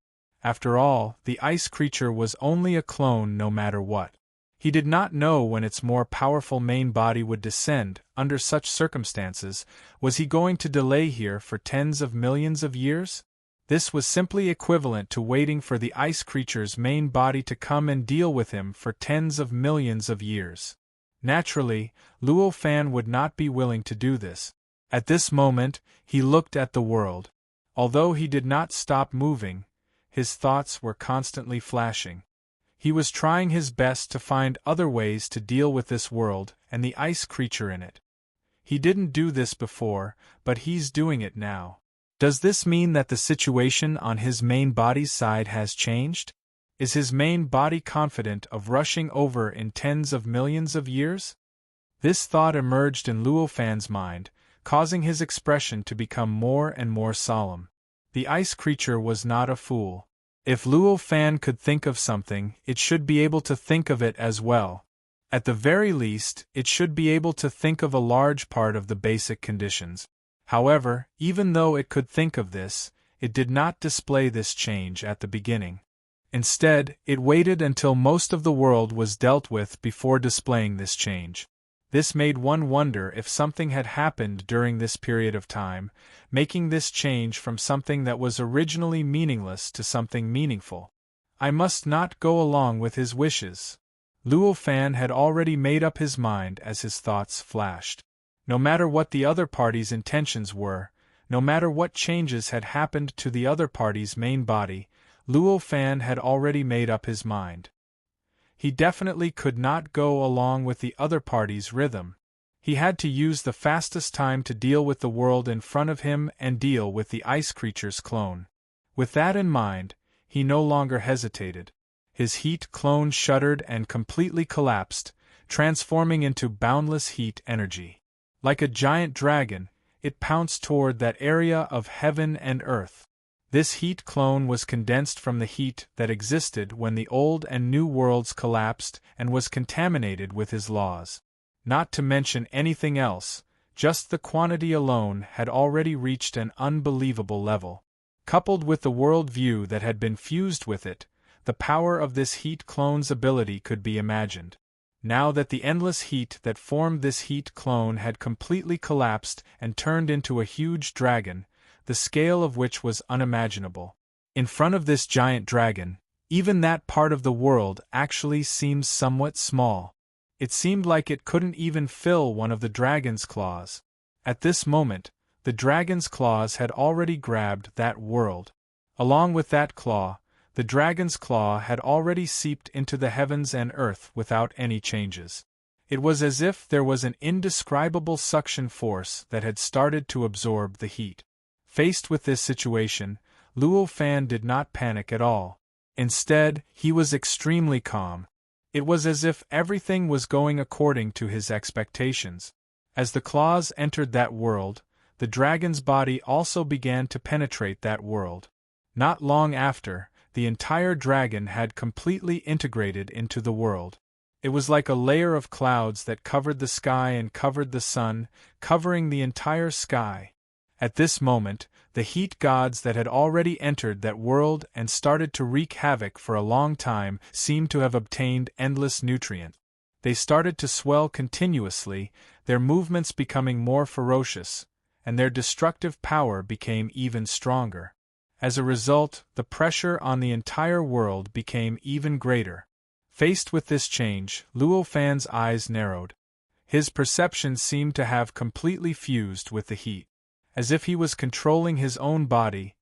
After all, the ice creature was only a clone no matter what. He did not know when its more powerful main body would descend. Under such circumstances, was he going to delay here for tens of millions of years? This was simply equivalent to waiting for the ice creature's main body to come and deal with him for tens of millions of years. Naturally, Luo Fan would not be willing to do this. At this moment, he looked at the world. Although he did not stop moving, his thoughts were constantly flashing. He was trying his best to find other ways to deal with this world and the ice creature in it. He didn't do this before, but he's doing it now. Does this mean that the situation on his main body's side has changed? Is his main body confident of rushing over in tens of millions of years? This thought emerged in Luo Fan's mind, causing his expression to become more and more solemn. The ice creature was not a fool. If Luo Fan could think of something, it should be able to think of it as well. At the very least, it should be able to think of a large part of the basic conditions. However, even though it could think of this, it did not display this change at the beginning. Instead, it waited until most of the world was dealt with before displaying this change. This made one wonder if something had happened during this period of time, making this change from something that was originally meaningless to something meaningful. I must not go along with his wishes. Luo Fan had already made up his mind as his thoughts flashed. No matter what the other party's intentions were, no matter what changes had happened to the other party's main body, Luo Fan had already made up his mind. He definitely could not go along with the other party's rhythm. He had to use the fastest time to deal with the world in front of him and deal with the ice creature's clone. With that in mind, he no longer hesitated. His heat clone shuddered and completely collapsed, transforming into boundless heat energy. Like a giant dragon, it pounced toward that area of heaven and earth. This heat clone was condensed from the heat that existed when the old and new worlds collapsed and was contaminated with his laws. Not to mention anything else, just the quantity alone had already reached an unbelievable level. Coupled with the world view that had been fused with it, the power of this heat clone's ability could be imagined. Now that the endless heat that formed this heat clone had completely collapsed and turned into a huge dragon, the scale of which was unimaginable. In front of this giant dragon, even that part of the world actually seemed somewhat small. It seemed like it couldn't even fill one of the dragon's claws. At this moment, the dragon's claws had already grabbed that world. Along with that claw, the dragon's claw had already seeped into the heavens and earth without any changes. It was as if there was an indescribable suction force that had started to absorb the heat. Faced with this situation, Luo Fan did not panic at all. Instead, he was extremely calm. It was as if everything was going according to his expectations. As the claws entered that world, the dragon's body also began to penetrate that world. Not long after, the entire dragon had completely integrated into the world. It was like a layer of clouds that covered the sky and covered the sun, covering the entire sky. At this moment, the heat gods that had already entered that world and started to wreak havoc for a long time seemed to have obtained endless nutrient. They started to swell continuously, their movements becoming more ferocious, and their destructive power became even stronger. As a result, the pressure on the entire world became even greater. Faced with this change, Luo Fan's eyes narrowed. His perception seemed to have completely fused with the heat. As if he was controlling his own body,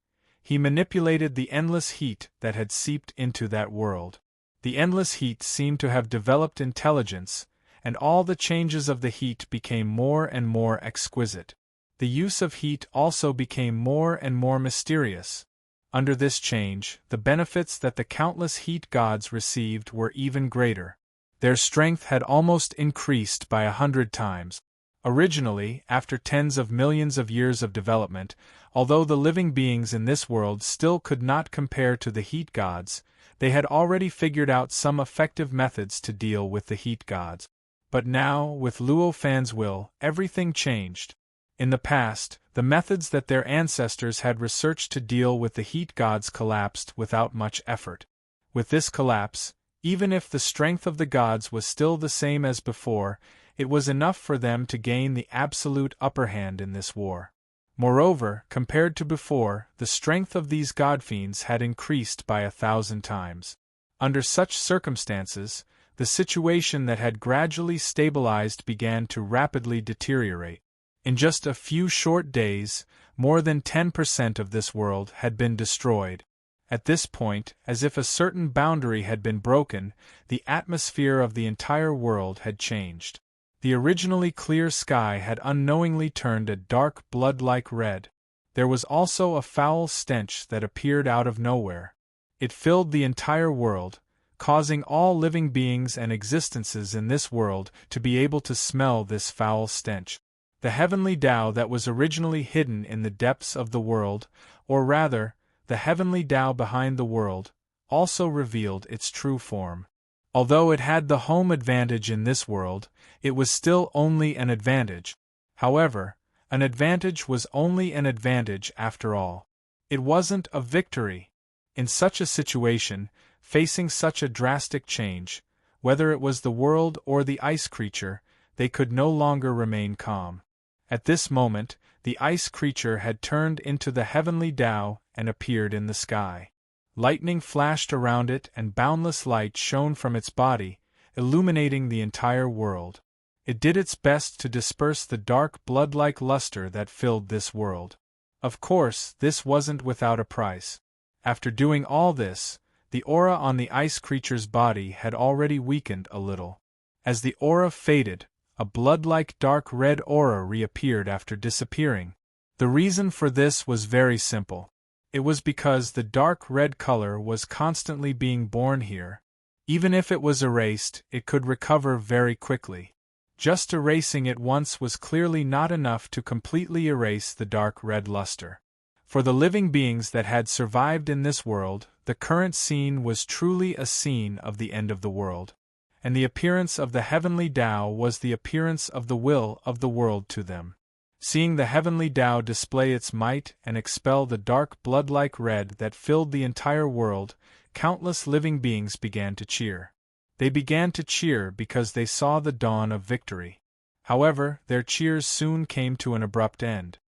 he manipulated the endless heat that had seeped into that world. The endless heat seemed to have developed intelligence, and all the changes of the heat became more and more exquisite. The use of heat also became more and more mysterious. Under this change, the benefits that the countless heat gods received were even greater. Their strength had almost increased by 100 times. Originally, after tens of millions of years of development, although the living beings in this world still could not compare to the heat gods, they had already figured out some effective methods to deal with the heat gods. But now, with Luo Fan's will, everything changed. In the past, the methods that their ancestors had researched to deal with the heat gods collapsed without much effort. With this collapse, even if the strength of the gods was still the same as before, it was enough for them to gain the absolute upper hand in this war. Moreover, compared to before, the strength of these godfiends had increased by 1,000 times. Under such circumstances, the situation that had gradually stabilized began to rapidly deteriorate. In just a few short days, more than 10% of this world had been destroyed. At this point, as if a certain boundary had been broken, the atmosphere of the entire world had changed. The originally clear sky had unknowingly turned a dark blood-like red. There was also a foul stench that appeared out of nowhere. It filled the entire world, causing all living beings and existences in this world to be able to smell this foul stench. The heavenly Tao that was originally hidden in the depths of the world, or rather, the heavenly Tao behind the world, also revealed its true form. Although it had the home advantage in this world, it was still only an advantage. However, an advantage was only an advantage after all. It wasn't a victory. In such a situation, facing such a drastic change, whether it was the world or the ice creature, they could no longer remain calm. At this moment, the ice creature had turned into the heavenly Tao and appeared in the sky. Lightning flashed around it and boundless light shone from its body, illuminating the entire world. It did its best to disperse the dark blood-like luster that filled this world. Of course, this wasn't without a price. After doing all this, the aura on the ice creature's body had already weakened a little. As the aura faded, a blood-like dark red aura reappeared after disappearing. The reason for this was very simple. It was because the dark red color was constantly being born here. Even if it was erased, it could recover very quickly. Just erasing it once was clearly not enough to completely erase the dark red luster. For the living beings that had survived in this world, the current scene was truly a scene of the end of the world. And the appearance of the heavenly Tao was the appearance of the will of the world to them. Seeing the heavenly Tao display its might and expel the dark blood-like red that filled the entire world, countless living beings began to cheer. They began to cheer because they saw the dawn of victory. However, their cheers soon came to an abrupt end.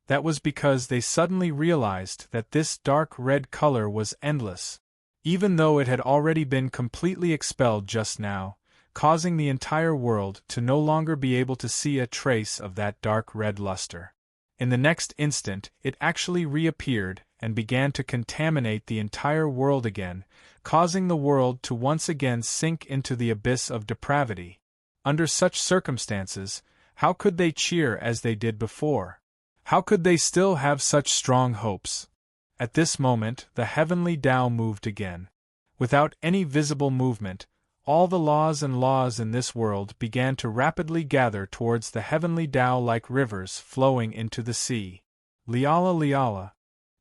That was because they suddenly realized that this dark red color was endless, even though it had already been completely expelled just now, causing the entire world to no longer be able to see a trace of that dark red luster. In the next instant, it actually reappeared and began to contaminate the entire world again, causing the world to once again sink into the abyss of depravity. Under such circumstances, how could they cheer as they did before? How could they still have such strong hopes? At this moment, the heavenly Tao moved again. Without any visible movement, all the laws in this world began to rapidly gather towards the heavenly Tao like rivers flowing into the sea. Liala Liala.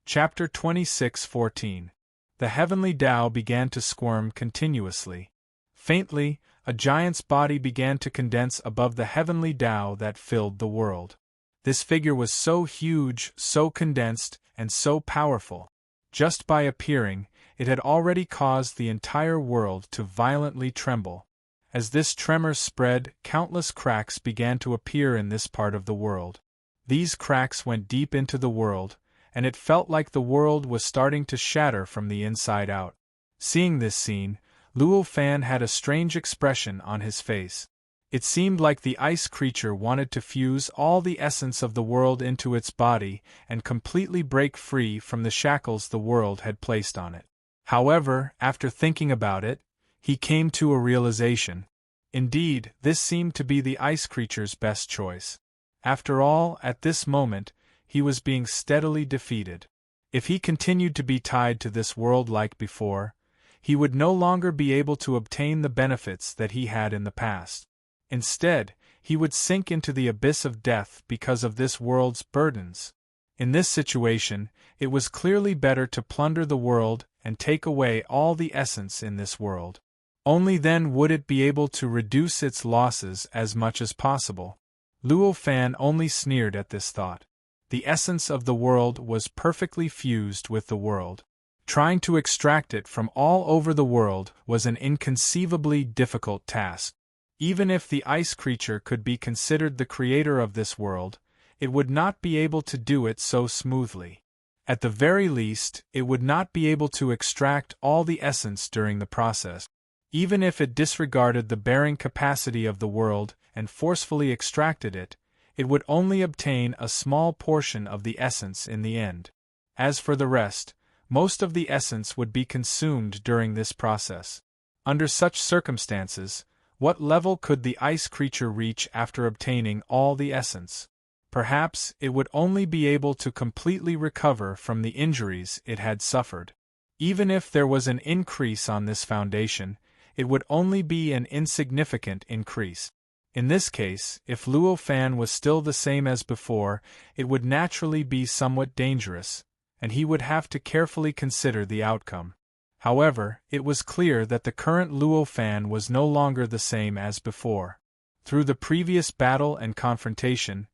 Chapter 26:14. The heavenly Tao began to squirm continuously. Faintly, a giant's body began to condense above the heavenly Tao that filled the world. This figure was so huge, so condensed, and so powerful. Just by appearing, it had already caused the entire world to violently tremble. As this tremor spread, countless cracks began to appear in this part of the world. These cracks went deep into the world, and it felt like the world was starting to shatter from the inside out. Seeing this scene, Luo Fan had a strange expression on his face. It seemed like the ice creature wanted to fuse all the essence of the world into its body and completely break free from the shackles the world had placed on it. However, after thinking about it, he came to a realization. Indeed, this seemed to be the ice creature's best choice. After all, at this moment, he was being steadily defeated. If he continued to be tied to this world like before, he would no longer be able to obtain the benefits that he had in the past. Instead, He would sink into the abyss of death because of this world's burdens. In this situation, it was clearly better to plunder the world and take away all the essence in this world. Only then would it be able to reduce its losses as much as possible. Luo Fan only sneered at this thought. The essence of the world was perfectly fused with the world. Trying to extract it from all over the world was an inconceivably difficult task. Even if the ice creature could be considered the creator of this world, it would not be able to do it so smoothly. At the very least, it would not be able to extract all the essence during the process. Even if it disregarded the bearing capacity of the world and forcefully extracted it, it would only obtain a small portion of the essence in the end. As for the rest, most of the essence would be consumed during this process. Under such circumstances, what level could the ice creature reach after obtaining all the essence? Perhaps it would only be able to completely recover from the injuries it had suffered. Even if there was an increase on this foundation, it would only be an insignificant increase. In this case, if Luo Fan was still the same as before, it would naturally be somewhat dangerous, and he would have to carefully consider the outcome. However, it was clear that the current Luo Fan was no longer the same as before. Through the previous battle and confrontation,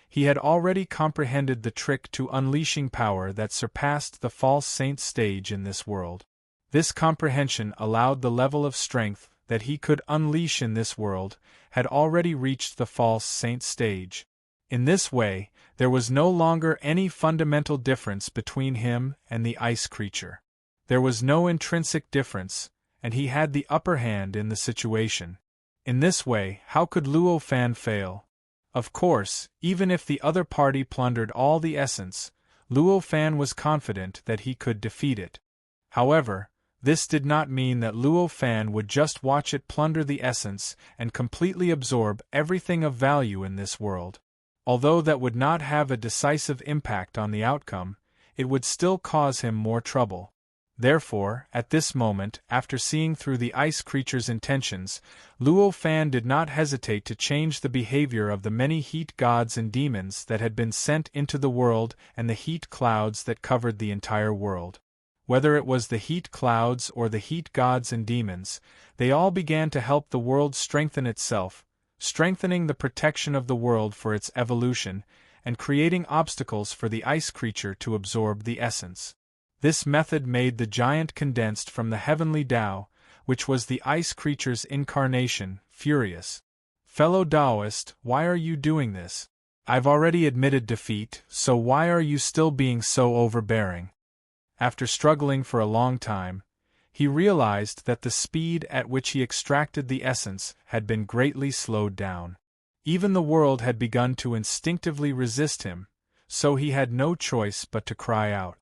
he had already comprehended the trick to unleashing power that surpassed the false saint stage in this world. This comprehension allowed the level of strength that he could unleash in this world had already reached the false saint stage. In this way, there was no longer any fundamental difference between him and the ice creature. There was no intrinsic difference, and he had the upper hand in the situation. In this way, how could Luo Fan fail? Of course, even if the other party plundered all the essence, Luo Fan was confident that he could defeat it. However, this did not mean that Luo Fan would just watch it plunder the essence and completely absorb everything of value in this world. Although that would not have a decisive impact on the outcome, it would still cause him more trouble. Therefore, at this moment, after seeing through the ice creature's intentions, Luo Fan did not hesitate to change the behavior of the many heat gods and demons that had been sent into the world and the heat clouds that covered the entire world. Whether it was the heat clouds or the heat gods and demons, they all began to help the world strengthen itself, strengthening the protection of the world for its evolution, and creating obstacles for the ice creature to absorb the essence. This method made the giant condensed from the heavenly Tao, which was the ice creature's incarnation, furious. Fellow Taoist, why are you doing this? I've already admitted defeat, so why are you still being so overbearing? After struggling for a long time, he realized that the speed at which he extracted the essence had been greatly slowed down. Even the world had begun to instinctively resist him, so he had no choice but to cry out.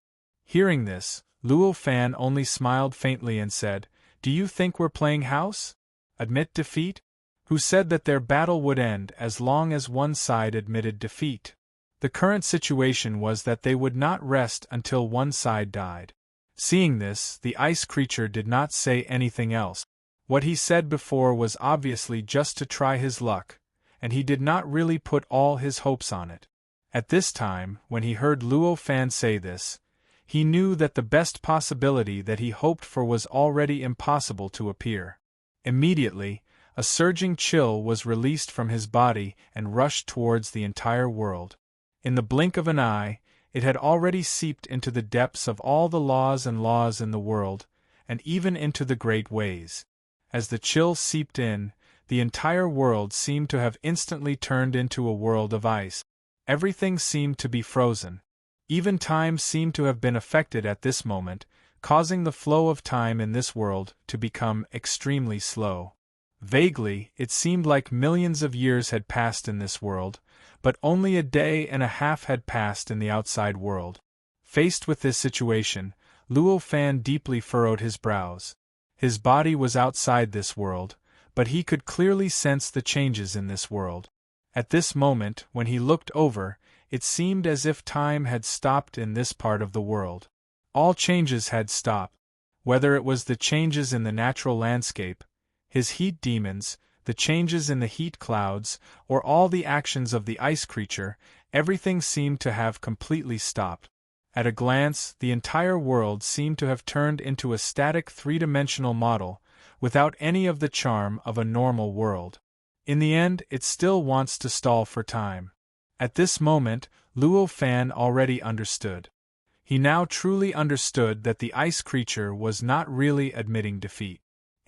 Hearing this, Luo Fan only smiled faintly and said, "Do you think we're playing house? Admit defeat? Who said that their battle would end as long as one side admitted defeat?" The current situation was that they would not rest until one side died. Seeing this, the ice creature did not say anything else. What he said before was obviously just to try his luck, and he did not really put all his hopes on it. At this time, when he heard Luo Fan say this, he knew that the best possibility that he hoped for was already impossible to appear. Immediately, a surging chill was released from his body and rushed towards the entire world. In the blink of an eye, it had already seeped into the depths of all the laws in the world, and even into the great ways. As the chill seeped in, the entire world seemed to have instantly turned into a world of ice. Everything seemed to be frozen. Even time seemed to have been affected at this moment, causing the flow of time in this world to become extremely slow. Vaguely, it seemed like millions of years had passed in this world, but only a day and a half had passed in the outside world. Faced with this situation, Luo Fan deeply furrowed his brows. His body was outside this world, but he could clearly sense the changes in this world. At this moment, when he looked over, it seemed as if time had stopped in this part of the world. All changes had stopped. Whether it was the changes in the natural landscape, his heat demons, the changes in the heat clouds, or all the actions of the ice creature, everything seemed to have completely stopped. At a glance, the entire world seemed to have turned into a static three-dimensional model, without any of the charm of a normal world. In the end, it still wants to stall for time. At this moment, Luo Fan already understood. He now truly understood that the ice creature was not really admitting defeat.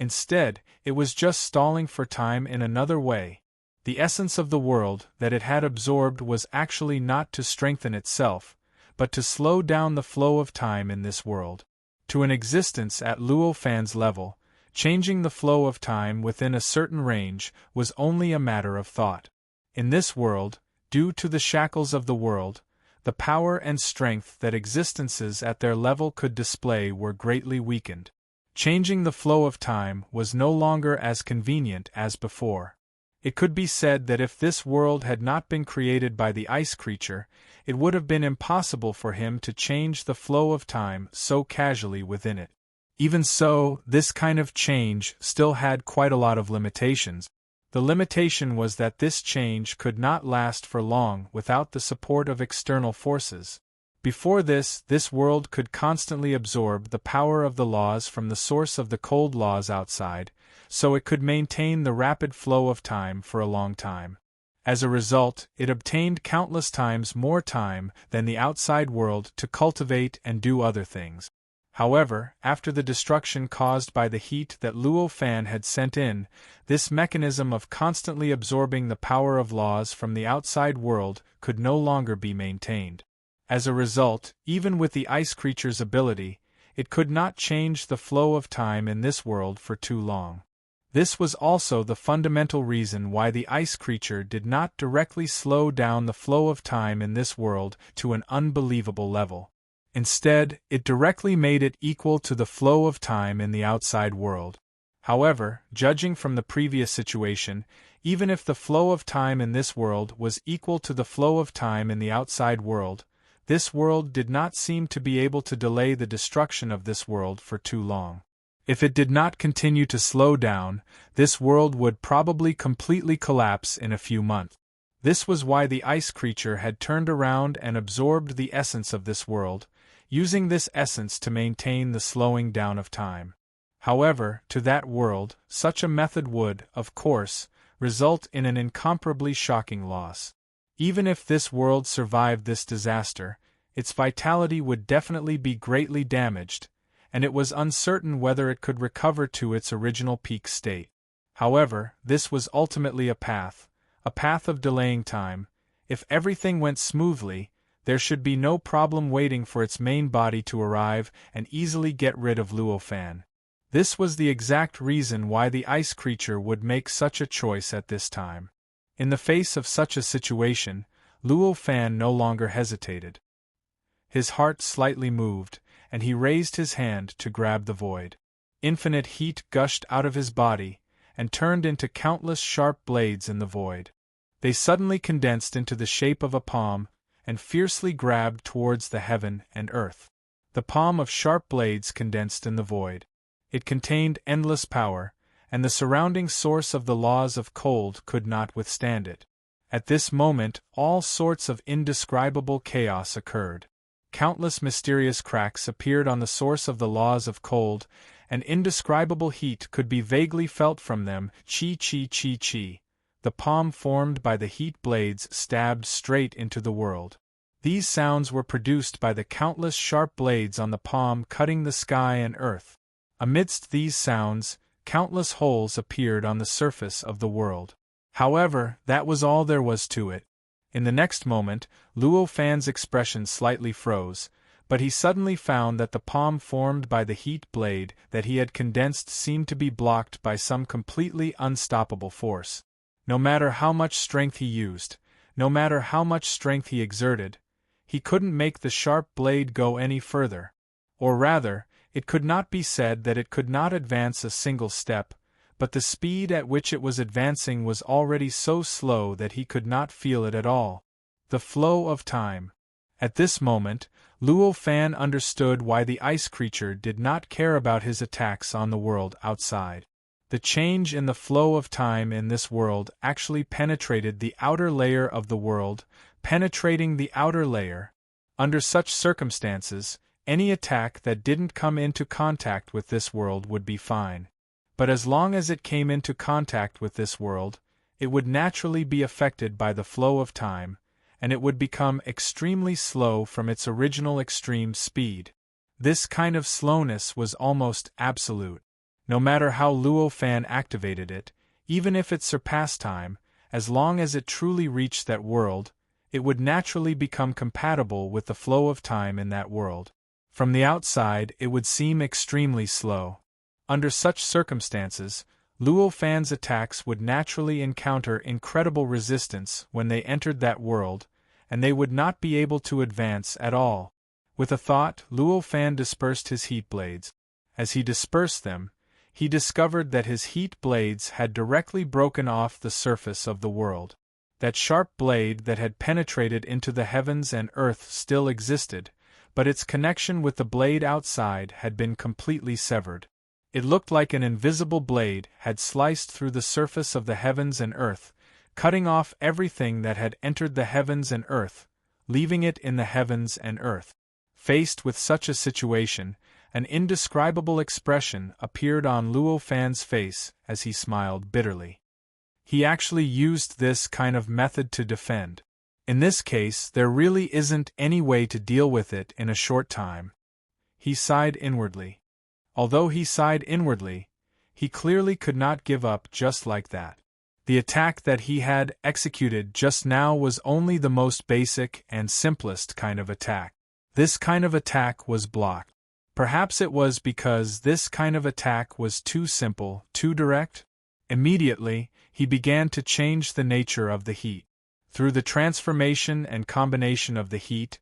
Instead, it was just stalling for time in another way. The essence of the world that it had absorbed was actually not to strengthen itself, but to slow down the flow of time in this world. To an existence at Luo Fan's level, changing the flow of time within a certain range was only a matter of thought. In this world, due to the shackles of the world, the power and strength that existences at their level could display were greatly weakened. Changing the flow of time was no longer as convenient as before. It could be said that if this world had not been created by the ice creature, it would have been impossible for him to change the flow of time so casually within it. Even so, this kind of change still had quite a lot of limitations. The limitation was that this change could not last for long without the support of external forces. Before this world could constantly absorb the power of the laws from the source of the cold laws outside, so it could maintain the rapid flow of time for a long time. As a result, it obtained countless times more time than the outside world to cultivate and do other things. However, after the destruction caused by the heat that Luo Fan had sent in, this mechanism of constantly absorbing the power of laws from the outside world could no longer be maintained. As a result, even with the ice creature's ability, it could not change the flow of time in this world for too long. This was also the fundamental reason why the ice creature did not directly slow down the flow of time in this world to an unbelievable level. Instead, it directly made it equal to the flow of time in the outside world. However, judging from the previous situation, even if the flow of time in this world was equal to the flow of time in the outside world, this world did not seem to be able to delay the destruction of this world for too long. If it did not continue to slow down, this world would probably completely collapse in a few months. This was why the ice creature had turned around and absorbed the essence of this world, using this essence to maintain the slowing down of time. However, to that world, such a method would, of course, result in an incomparably shocking loss. Even if this world survived this disaster, its vitality would definitely be greatly damaged, and it was uncertain whether it could recover to its original peak state. However, this was ultimately a path of delaying time. If everything went smoothly, there should be no problem waiting for its main body to arrive and easily get rid of Luo Fan. This was the exact reason why the ice creature would make such a choice at this time. In the face of such a situation, Luo Fan no longer hesitated. His heart slightly moved, and he raised his hand to grab the void. Infinite heat gushed out of his body, and turned into countless sharp blades in the void. They suddenly condensed into the shape of a palm, and fiercely grabbed towards the heaven and earth. The palm of sharp blades condensed in the void. It contained endless power, and the surrounding source of the laws of cold could not withstand it. At this moment, all sorts of indescribable chaos occurred. Countless mysterious cracks appeared on the source of the laws of cold, and indescribable heat could be vaguely felt from them. Chi chi chi chi. The palm formed by the heat blades stabbed straight into the world. These sounds were produced by the countless sharp blades on the palm cutting the sky and earth. Amidst these sounds, countless holes appeared on the surface of the world. However, that was all there was to it. In the next moment, Luo Fan's expression slightly froze, but he suddenly found that the palm formed by the heat blade that he had condensed seemed to be blocked by some completely unstoppable force. No matter how much strength he used, no matter how much strength he exerted, he couldn't make the sharp blade go any further. Or rather, it could not be said that it could not advance a single step, but the speed at which it was advancing was already so slow that he could not feel it at all. The flow of time. At this moment, Luo Fan understood why the ice creature did not care about his attacks on the world outside. The change in the flow of time in this world actually penetrated the outer layer of the world, penetrating the outer layer. Under such circumstances, any attack that didn't come into contact with this world would be fine. But as long as it came into contact with this world, it would naturally be affected by the flow of time, and it would become extremely slow from its original extreme speed. This kind of slowness was almost absolute. No matter how Luo Fan activated it, even if it surpassed time, as long as it truly reached that world, it would naturally become compatible with the flow of time in that world. From the outside, it would seem extremely slow. Under such circumstances, Luo Fan's attacks would naturally encounter incredible resistance when they entered that world, and they would not be able to advance at all. With a thought, Luo Fan dispersed his heat blades. As he dispersed them, he discovered that his heat blades had directly broken off the surface of the world. That sharp blade that had penetrated into the heavens and earth still existed, but its connection with the blade outside had been completely severed. It looked like an invisible blade had sliced through the surface of the heavens and earth, cutting off everything that had entered the heavens and earth, leaving it in the heavens and earth. Faced with such a situation, an indescribable expression appeared on Luo Fan's face as he smiled bitterly. He actually used this kind of method to defend. In this case, there really isn't any way to deal with it in a short time. He sighed inwardly. Although he sighed inwardly, he clearly could not give up just like that. The attack that he had executed just now was only the most basic and simplest kind of attack. This kind of attack was blocked. Perhaps it was because this kind of attack was too simple, too direct? Immediately, he began to change the nature of the heat. Through the transformation and combination of the heat,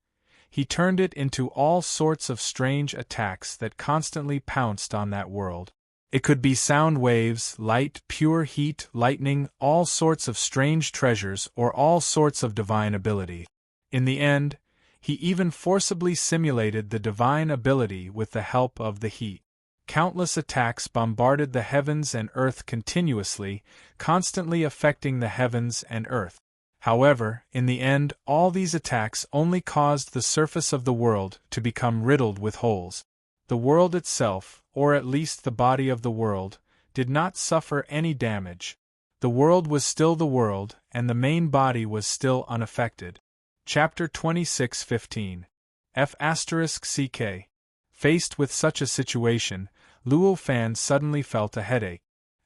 he turned it into all sorts of strange attacks that constantly pounced on that world. It could be sound waves, light, pure heat, lightning, all sorts of strange treasures, or all sorts of divine ability. In the end, he even forcibly simulated the divine ability with the help of the heat. Countless attacks bombarded the heavens and earth continuously, constantly affecting the heavens and earth. However, in the end, all these attacks only caused the surface of the world to become riddled with holes. The world itself, or at least the body of the world, did not suffer any damage. The world was still the world, and the main body was still unaffected. Chapter 26:15. F***CK. Faced with such a situation, Luo Fan suddenly felt a headache.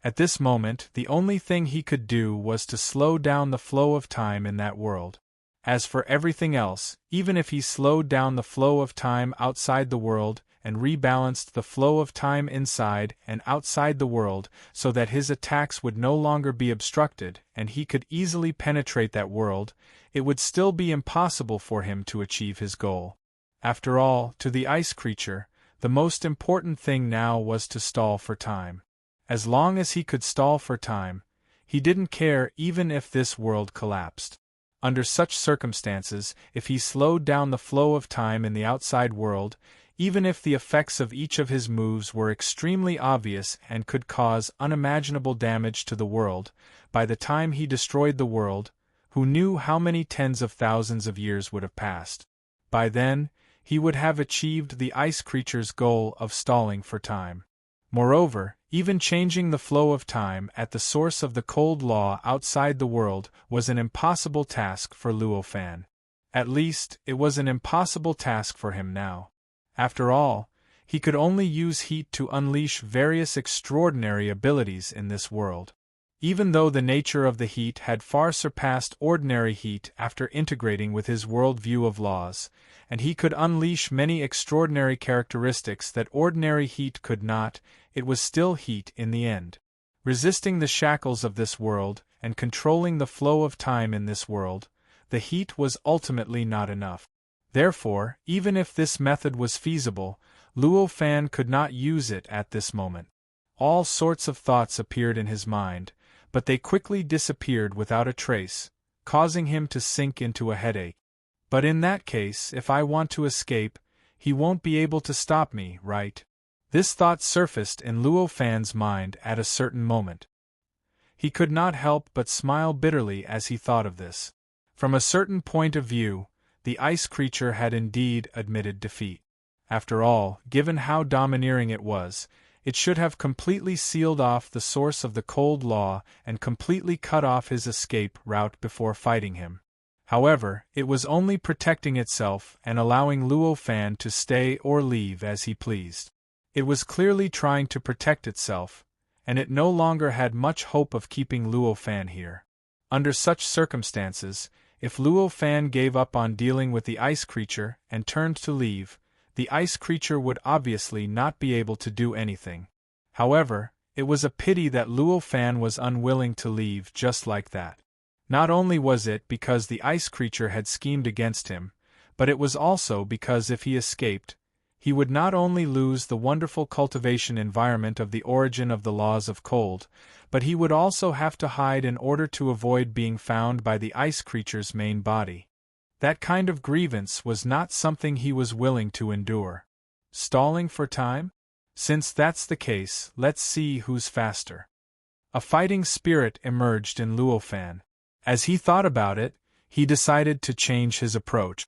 At this moment, the only thing he could do was to slow down the flow of time in that world. As for everything else, even if he slowed down the flow of time outside the world and rebalanced the flow of time inside and outside the world so that his attacks would no longer be obstructed and he could easily penetrate that world, it would still be impossible for him to achieve his goal. After all, to the ice creature, the most important thing now was to stall for time. As long as he could stall for time, he didn't care even if this world collapsed. Under such circumstances, if he slowed down the flow of time in the outside world, even if the effects of each of his moves were extremely obvious and could cause unimaginable damage to the world, by the time he destroyed the world, who knew how many tens of thousands of years would have passed? By then, he would have achieved the ice creature's goal of stalling for time. Moreover, even changing the flow of time at the source of the cold law outside the world was an impossible task for Luo Fan. At least, it was an impossible task for him now. After all, he could only use heat to unleash various extraordinary abilities in this world. Even though the nature of the heat had far surpassed ordinary heat after integrating with his world view of laws, and he could unleash many extraordinary characteristics that ordinary heat could not, it was still heat in the end. Resisting the shackles of this world, and controlling the flow of time in this world, the heat was ultimately not enough. Therefore, even if this method was feasible, Luo Fan could not use it at this moment. All sorts of thoughts appeared in his mind, but they quickly disappeared without a trace, causing him to sink into a headache. But in that case, if I want to escape, he won't be able to stop me, right? This thought surfaced in Luo Fan's mind at a certain moment. He could not help but smile bitterly as he thought of this. From a certain point of view, the ice creature had indeed admitted defeat. After all, given how domineering it was, it should have completely sealed off the source of the cold law and completely cut off his escape route before fighting him. However, it was only protecting itself and allowing Luo Fan to stay or leave as he pleased. It was clearly trying to protect itself, and it no longer had much hope of keeping Luo Fan here. Under such circumstances, if Luo Fan gave up on dealing with the ice creature and turned to leave, the ice creature would obviously not be able to do anything. However, it was a pity that Luo Fan was unwilling to leave just like that. Not only was it because the ice creature had schemed against him, but it was also because if he escaped, he would not only lose the wonderful cultivation environment of the origin of the laws of cold, but he would also have to hide in order to avoid being found by the ice creature's main body. That kind of grievance was not something he was willing to endure. Stalling for time? Since that's the case, let's see who's faster. A fighting spirit emerged in Luo Fan. As he thought about it, he decided to change his approach.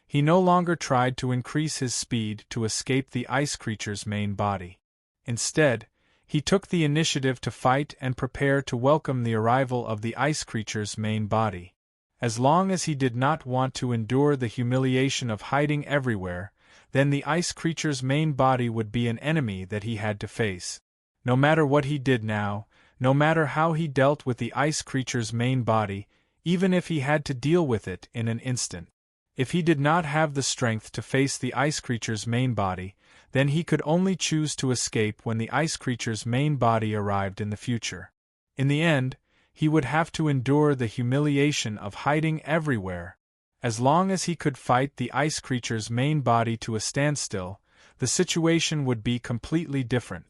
He no longer tried to increase his speed to escape the ice creature's main body. Instead, he took the initiative to fight and prepare to welcome the arrival of the ice creature's main body. As long as he did not want to endure the humiliation of hiding everywhere, then the ice creature's main body would be an enemy that he had to face. No matter what he did now, no matter how he dealt with the ice creature's main body, even if he had to deal with it in an instant. If he did not have the strength to face the ice creature's main body, then he could only choose to escape when the ice creature's main body arrived in the future. In the end, he would have to endure the humiliation of hiding everywhere. As long as he could fight the ice creature's main body to a standstill, the situation would be completely different.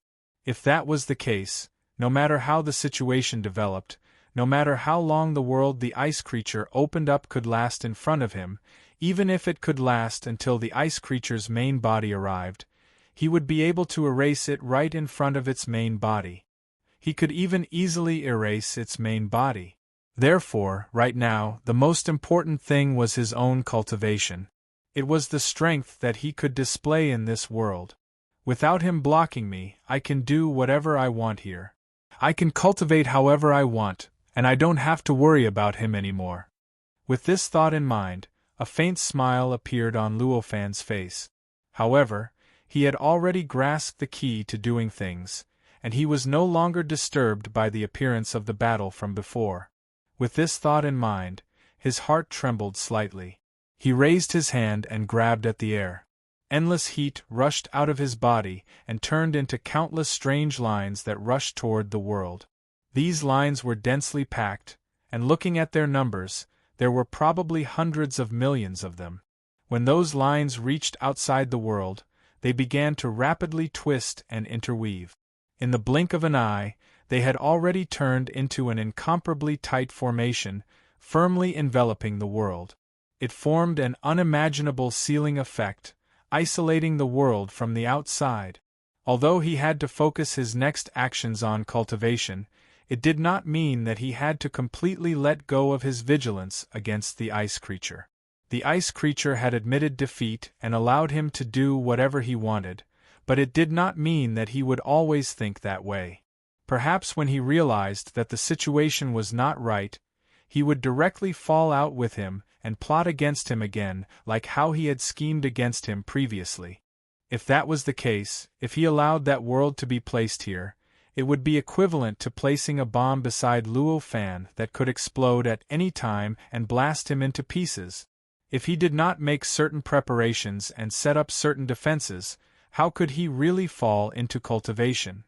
If that was the case, no matter how the situation developed, no matter how long the world the ice creature opened up could last in front of him, even if it could last until the ice creature's main body arrived, he would be able to erase it right in front of its main body. He could even easily erase its main body. Therefore, right now, the most important thing was his own cultivation. It was the strength that he could display in this world. Without him blocking me, I can do whatever I want here. I can cultivate however I want, and I don't have to worry about him anymore. With this thought in mind, a faint smile appeared on Luo Fan's face. However, he had already grasped the key to doing things, and he was no longer disturbed by the appearance of the battle from before. With this thought in mind, his heart trembled slightly. He raised his hand and grabbed at the air. Endless heat rushed out of his body and turned into countless strange lines that rushed toward the world. These lines were densely packed, and looking at their numbers, there were probably hundreds of millions of them. When those lines reached outside the world, they began to rapidly twist and interweave. In the blink of an eye, they had already turned into an incomparably tight formation, firmly enveloping the world. It formed an unimaginable sealing effect, isolating the world from the outside. Although he had to focus his next actions on cultivation, it did not mean that he had to completely let go of his vigilance against the ice creature. The ice creature had admitted defeat and allowed him to do whatever he wanted, but it did not mean that he would always think that way. Perhaps when he realized that the situation was not right, he would directly fall out with him and plot against him again, like how he had schemed against him previously. If that was the case, if he allowed that world to be placed here, it would be equivalent to placing a bomb beside Luo Fan that could explode at any time and blast him into pieces. If he did not make certain preparations and set up certain defenses, how could he really fall into cultivation?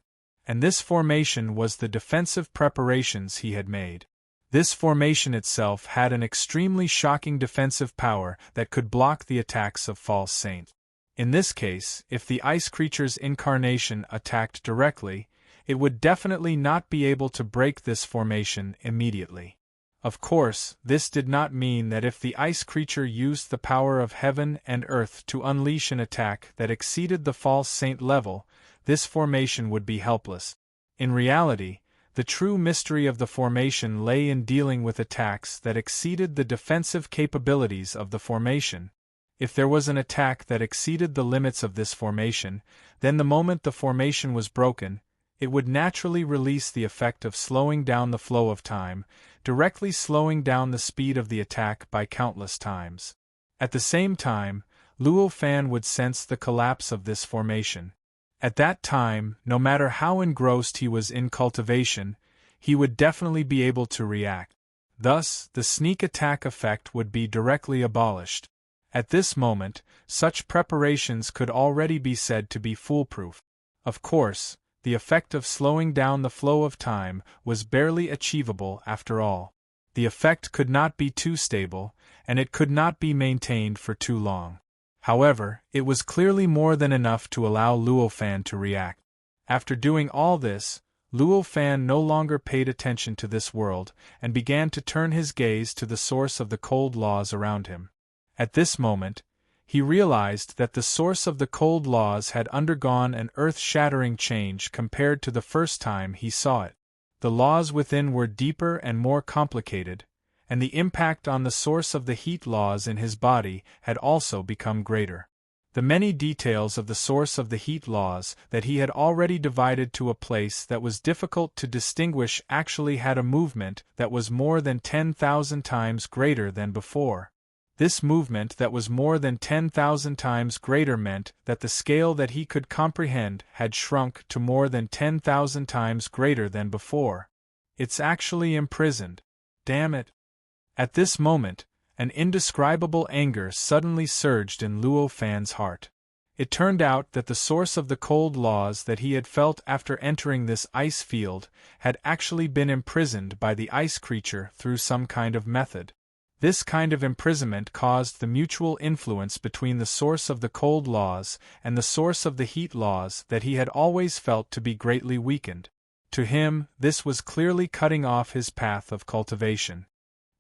And this formation was the defensive preparations he had made. This formation itself had an extremely shocking defensive power that could block the attacks of false saints. In this case, if the ice creature's incarnation attacked directly, it would definitely not be able to break this formation immediately. Of course, this did not mean that if the ice creature used the power of heaven and earth to unleash an attack that exceeded the false saint level, this formation would be helpless. In reality, the true mystery of the formation lay in dealing with attacks that exceeded the defensive capabilities of the formation. If there was an attack that exceeded the limits of this formation, then the moment the formation was broken, it would naturally release the effect of slowing down the flow of time, directly slowing down the speed of the attack by countless times. At the same time, Luo Fan would sense the collapse of this formation. At that time, no matter how engrossed he was in cultivation, he would definitely be able to react. Thus, the sneak attack effect would be directly abolished. At this moment, such preparations could already be said to be foolproof. Of course, the effect of slowing down the flow of time was barely achievable after all. The effect could not be too stable, and it could not be maintained for too long. However, it was clearly more than enough to allow Luo Fan to react. After doing all this, Luo Fan no longer paid attention to this world, and began to turn his gaze to the source of the cold laws around him. At this moment, he realized that the source of the cold laws had undergone an earth-shattering change compared to the first time he saw it. The laws within were deeper and more complicated, and the impact on the source of the heat laws in his body had also become greater. The many details of the source of the heat laws that he had already divided to a place that was difficult to distinguish actually had a movement that was more than 10,000 times greater than before. This movement that was more than 10,000 times greater meant that the scale that he could comprehend had shrunk to more than 10,000 times greater than before. It's actually imprisoned. Damn it. At this moment, an indescribable anger suddenly surged in Luo Fan's heart. It turned out that the source of the cold laws that he had felt after entering this ice field had actually been imprisoned by the ice creature through some kind of method. This kind of imprisonment caused the mutual influence between the source of the cold laws and the source of the heat laws that he had always felt to be greatly weakened. To him, this was clearly cutting off his path of cultivation.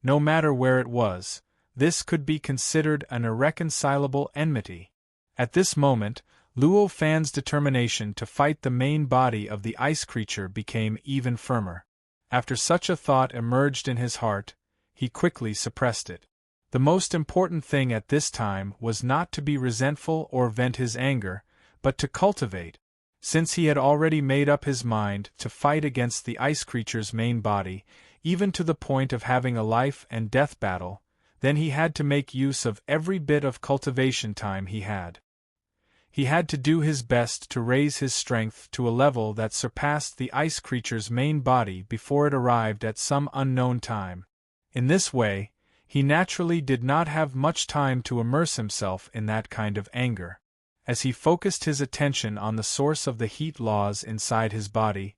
No matter where it was, this could be considered an irreconcilable enmity. At this moment, Luo Fan's determination to fight the main body of the ice creature became even firmer. After such a thought emerged in his heart, he quickly suppressed it. The most important thing at this time was not to be resentful or vent his anger, but to cultivate. Since he had already made up his mind to fight against the ice creature's main body, even to the point of having a life and death battle, then he had to make use of every bit of cultivation time he had. He had to do his best to raise his strength to a level that surpassed the ice creature's main body before it arrived at some unknown time. In this way, he naturally did not have much time to immerse himself in that kind of anger. As he focused his attention on the source of the heat laws inside his body,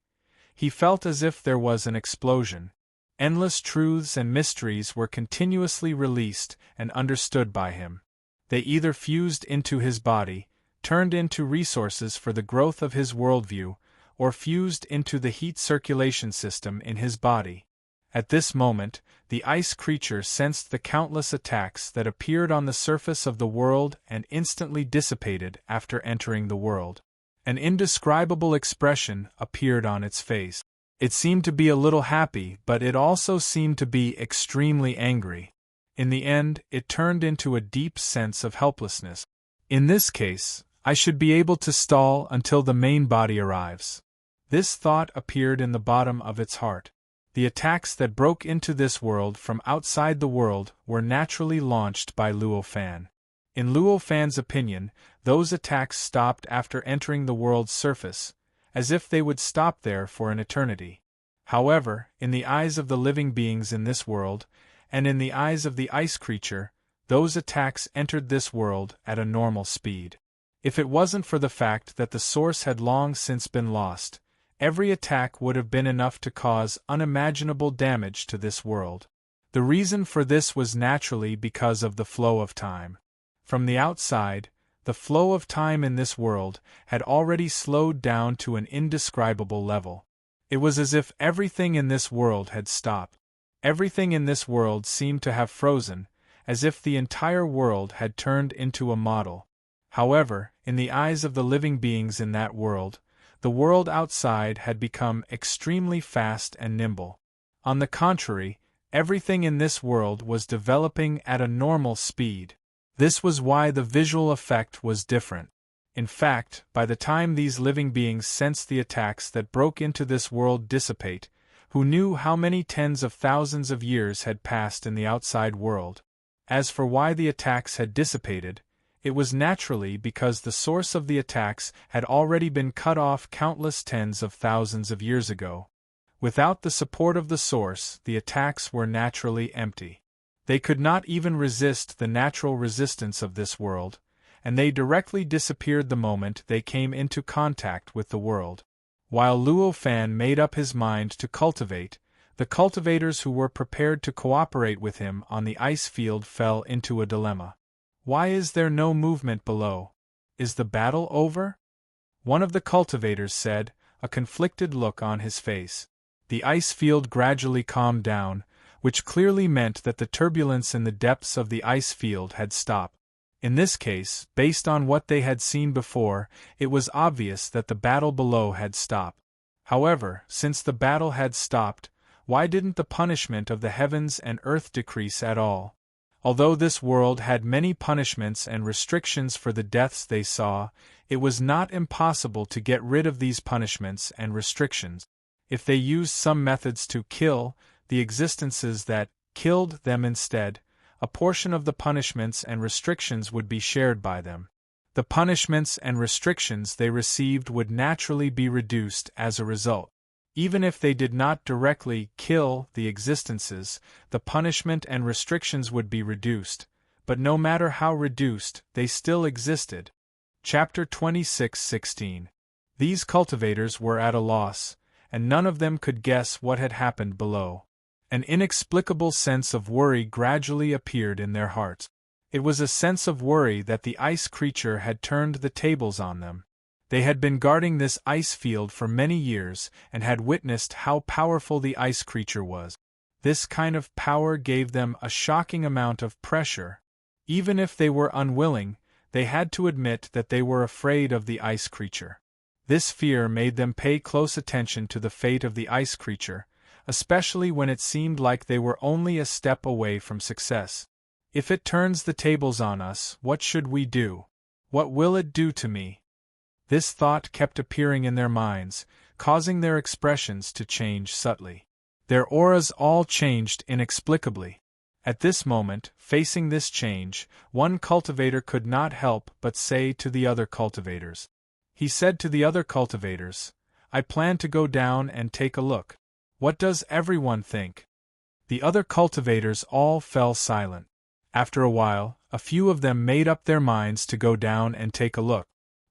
he felt as if there was an explosion. Endless truths and mysteries were continuously released and understood by him. They either fused into his body, turned into resources for the growth of his worldview, or fused into the heat circulation system in his body. At this moment, the ice creature sensed the countless attacks that appeared on the surface of the world and instantly dissipated after entering the world. An indescribable expression appeared on its face. It seemed to be a little happy, but it also seemed to be extremely angry. In the end, it turned into a deep sense of helplessness. In this case, I should be able to stall until the main body arrives. This thought appeared in the bottom of its heart. The attacks that broke into this world from outside the world were naturally launched by Luo Fan. In Luo Fan's opinion, those attacks stopped after entering the world's surface, as if they would stop there for an eternity. However, in the eyes of the living beings in this world, and in the eyes of the ice creature, those attacks entered this world at a normal speed. If it wasn't for the fact that the source had long since been lost, every attack would have been enough to cause unimaginable damage to this world. The reason for this was naturally because of the flow of time. From the outside, the flow of time in this world had already slowed down to an indescribable level. It was as if everything in this world had stopped. Everything in this world seemed to have frozen, as if the entire world had turned into a model. However, in the eyes of the living beings in that world, the world outside had become extremely fast and nimble. On the contrary, everything in this world was developing at a normal speed. This was why the visual effect was different. In fact, by the time these living beings sensed the attacks that broke into this world dissipate, who knew how many tens of thousands of years had passed in the outside world? As for why the attacks had dissipated, it was naturally because the source of the attacks had already been cut off countless tens of thousands of years ago. Without the support of the source, the attacks were naturally empty. They could not even resist the natural resistance of this world, and they directly disappeared the moment they came into contact with the world. While Luo Fan made up his mind to cultivate, the cultivators who were prepared to cooperate with him on the ice field fell into a dilemma. Why is there no movement below? Is the battle over? One of the cultivators said, a conflicted look on his face. The ice field gradually calmed down, which clearly meant that the turbulence in the depths of the ice field had stopped. In this case, based on what they had seen before, it was obvious that the battle below had stopped. However, since the battle had stopped, why didn't the punishment of the heavens and earth decrease at all? Although this world had many punishments and restrictions for the deaths they saw, it was not impossible to get rid of these punishments and restrictions. If they used some methods to kill the existences that killed them instead, a portion of the punishments and restrictions would be shared by them. The punishments and restrictions they received would naturally be reduced as a result. Even if they did not directly kill the existences, the punishment and restrictions would be reduced, but no matter how reduced, they still existed. Chapter 26:16. These cultivators were at a loss, and none of them could guess what had happened below. An inexplicable sense of worry gradually appeared in their hearts. It was a sense of worry that the ice creature had turned the tables on them. They had been guarding this ice field for many years and had witnessed how powerful the ice creature was. This kind of power gave them a shocking amount of pressure. Even if they were unwilling, they had to admit that they were afraid of the ice creature. This fear made them pay close attention to the fate of the ice creature, especially when it seemed like they were only a step away from success. If it turns the tables on us, what should we do? What will it do to me? This thought kept appearing in their minds, causing their expressions to change subtly. Their auras all changed inexplicably. At this moment, facing this change, one cultivator could not help but say to the other cultivators. He said to the other cultivators, "I plan to go down and take a look. What does everyone think?" The other cultivators all fell silent. After a while, a few of them made up their minds to go down and take a look.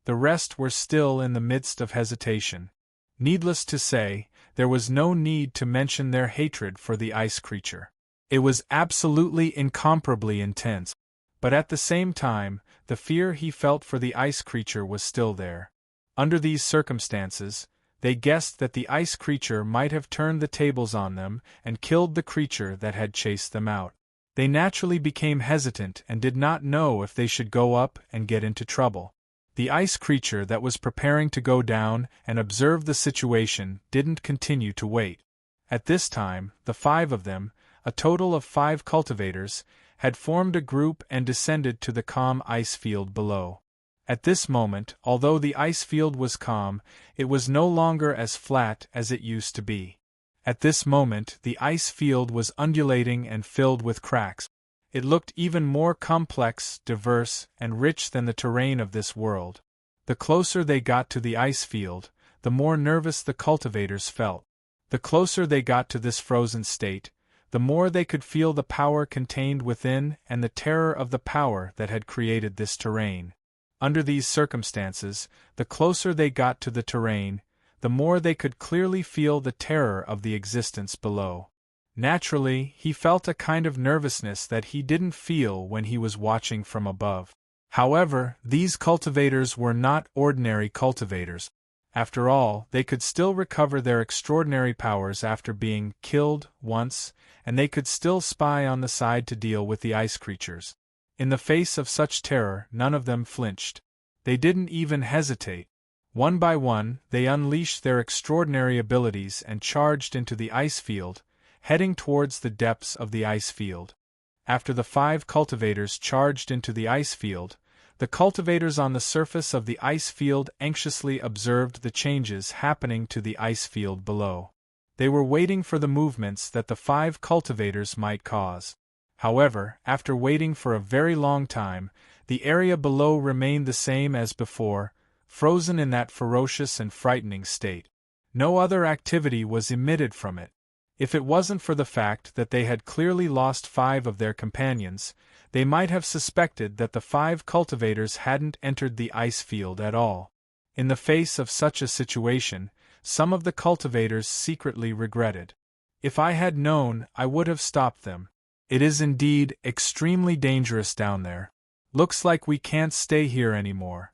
The rest were still in the midst of hesitation. Needless to say, there was no need to mention their hatred for the ice creature. It was absolutely incomparably intense. But at the same time, the fear he felt for the ice creature was still there. Under these circumstances, they guessed that the ice creature might have turned the tables on them and killed the creature that had chased them out. They naturally became hesitant and did not know if they should go up and get into trouble. The ice creature that was preparing to go down and observe the situation didn't continue to wait. At this time, the 5 of them, a total of 5 cultivators, had formed a group and descended to the calm ice field below. At this moment, although the ice field was calm, it was no longer as flat as it used to be. At this moment, the ice field was undulating and filled with cracks. It looked even more complex, diverse, and rich than the terrain of this world. The closer they got to the ice field, the more nervous the cultivators felt. The closer they got to this frozen state, the more they could feel the power contained within and the terror of the power that had created this terrain. Under these circumstances, the closer they got to the terrain, the more they could clearly feel the terror of the existence below. Naturally, he felt a kind of nervousness that he didn't feel when he was watching from above. However, these cultivators were not ordinary cultivators. After all, they could still recover their extraordinary powers after being killed once, and they could still spy on the side to deal with the ice creatures. In the face of such terror, none of them flinched. They didn't even hesitate. One by one, they unleashed their extraordinary abilities and charged into the ice field, heading towards the depths of the ice field. After the 5 cultivators charged into the ice field, the cultivators on the surface of the ice field anxiously observed the changes happening to the ice field below. They were waiting for the movements that the 5 cultivators might cause. However, after waiting for a very long time, the area below remained the same as before, frozen in that ferocious and frightening state. No other activity was emitted from it. If it wasn't for the fact that they had clearly lost 5 of their companions, they might have suspected that the 5 cultivators hadn't entered the ice field at all. In the face of such a situation, some of the cultivators secretly regretted. "If I had known, I would have stopped them. It is indeed extremely dangerous down there. Looks like we can't stay here anymore."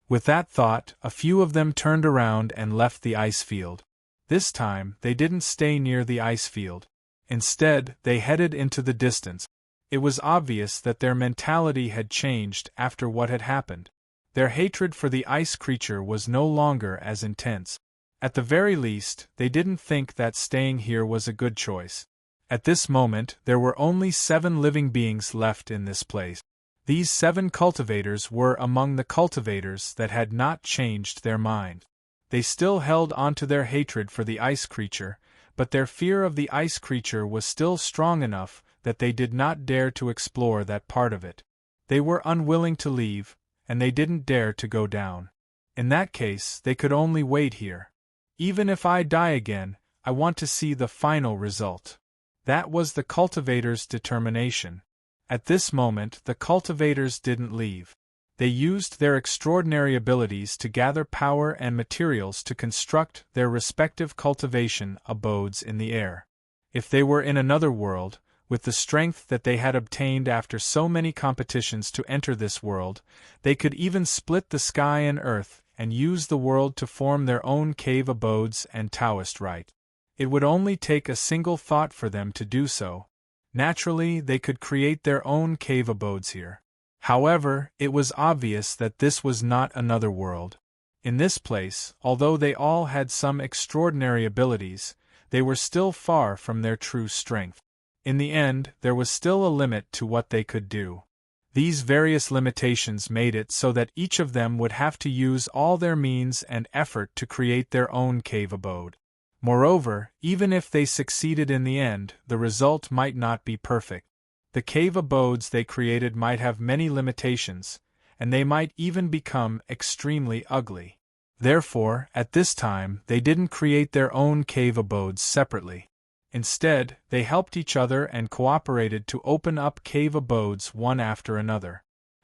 With that thought, a few of them turned around and left the ice field. This time, they didn't stay near the ice field. Instead, they headed into the distance. It was obvious that their mentality had changed after what had happened. Their hatred for the ice creature was no longer as intense. At the very least, they didn't think that staying here was a good choice. At this moment, there were only 7 living beings left in this place. These 7 cultivators were among the cultivators that had not changed their mind. They still held onto their hatred for the ice creature, but their fear of the ice creature was still strong enough that they did not dare to explore that part of it. They were unwilling to leave, and they didn't dare to go down. In that case, they could only wait here. "Even if I die again, I want to see the final result." That was the cultivators' determination. At this moment, the cultivators didn't leave. They used their extraordinary abilities to gather power and materials to construct their respective cultivation abodes in the air. If they were in another world, with the strength that they had obtained after so many competitions to enter this world, they could even split the sky and earth and use the world to form their own cave abodes and Taoist rite. It would only take a single thought for them to do so. Naturally, they could create their own cave abodes here. However, it was obvious that this was not another world. In this place, although they all had some extraordinary abilities, they were still far from their true strength. In the end, there was still a limit to what they could do. These various limitations made it so that each of them would have to use all their means and effort to create their own cave abode. Moreover, even if they succeeded in the end, the result might not be perfect. The cave abodes they created might have many limitations, and they might even become extremely ugly. Therefore, at this time, they didn't create their own cave abodes separately. Instead, they helped each other and cooperated to open up cave abodes one after another.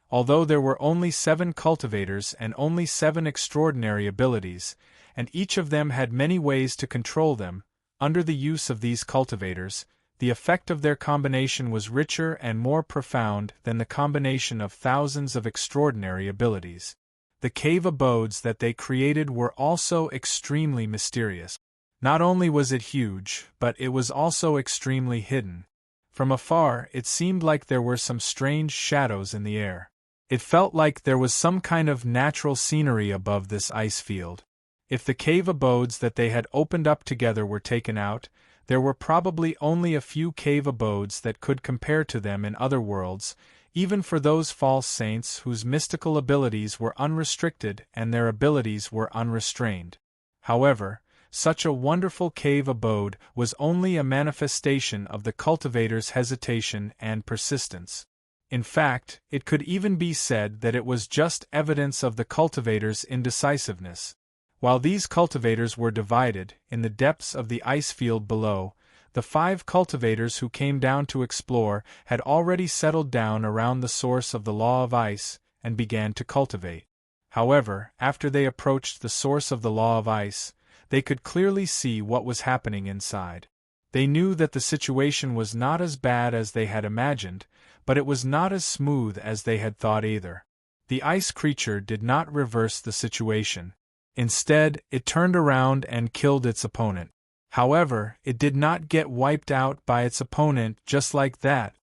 Although there were only 7 cultivators and only 7 extraordinary abilities, and each of them had many ways to control them, under the use of these cultivators, the effect of their combination was richer and more profound than the combination of thousands of extraordinary abilities. The cave abodes that they created were also extremely mysterious. Not only was it huge, but it was also extremely hidden. From afar, it seemed like there were some strange shadows in the air. It felt like there was some kind of natural scenery above this ice field. If the cave abodes that they had opened up together were taken out, there were probably only a few cave abodes that could compare to them in other worlds, even for those false saints whose mystical abilities were unrestricted and their abilities were unrestrained. However, such a wonderful cave abode was only a manifestation of the cultivator's hesitation and persistence. In fact, it could even be said that it was just evidence of the cultivator's indecisiveness. While these cultivators were divided, in the depths of the ice field below, the 5 cultivators who came down to explore had already settled down around the source of the law of ice and began to cultivate. However, after they approached the source of the law of ice, they could clearly see what was happening inside. They knew that the situation was not as bad as they had imagined, but it was not as smooth as they had thought either. The ice creature did not reverse the situation. Instead, it turned around and killed its opponent. However, it did not get wiped out by its opponent just like that.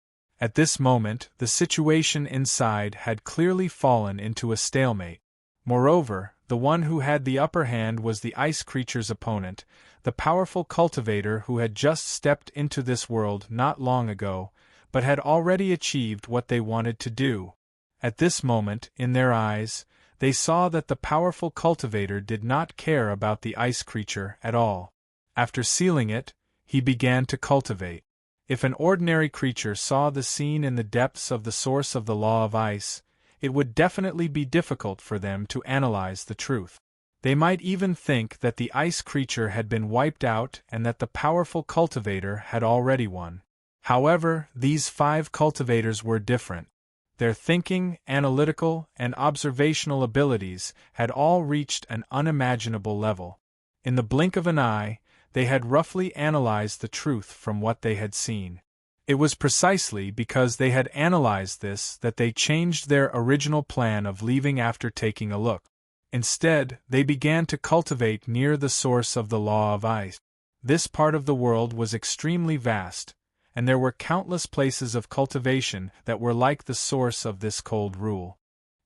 At this moment, the situation inside had clearly fallen into a stalemate. Moreover, the one who had the upper hand was the ice creature's opponent, the powerful cultivator who had just stepped into this world not long ago, but had already achieved what they wanted to do. At this moment, in their eyes, they saw that the powerful cultivator did not care about the ice creature at all. After sealing it, he began to cultivate. If an ordinary creature saw the scene in the depths of the source of the law of ice, it would definitely be difficult for them to analyze the truth. They might even think that the ice creature had been wiped out and that the powerful cultivator had already won. However, these 5 cultivators were different. Their thinking, analytical, and observational abilities had all reached an unimaginable level. In the blink of an eye, they had roughly analyzed the truth from what they had seen. It was precisely because they had analyzed this that they changed their original plan of leaving after taking a look. Instead, they began to cultivate near the source of the law of ice. This part of the world was extremely vast, and there were countless places of cultivation that were like the source of this cold rule.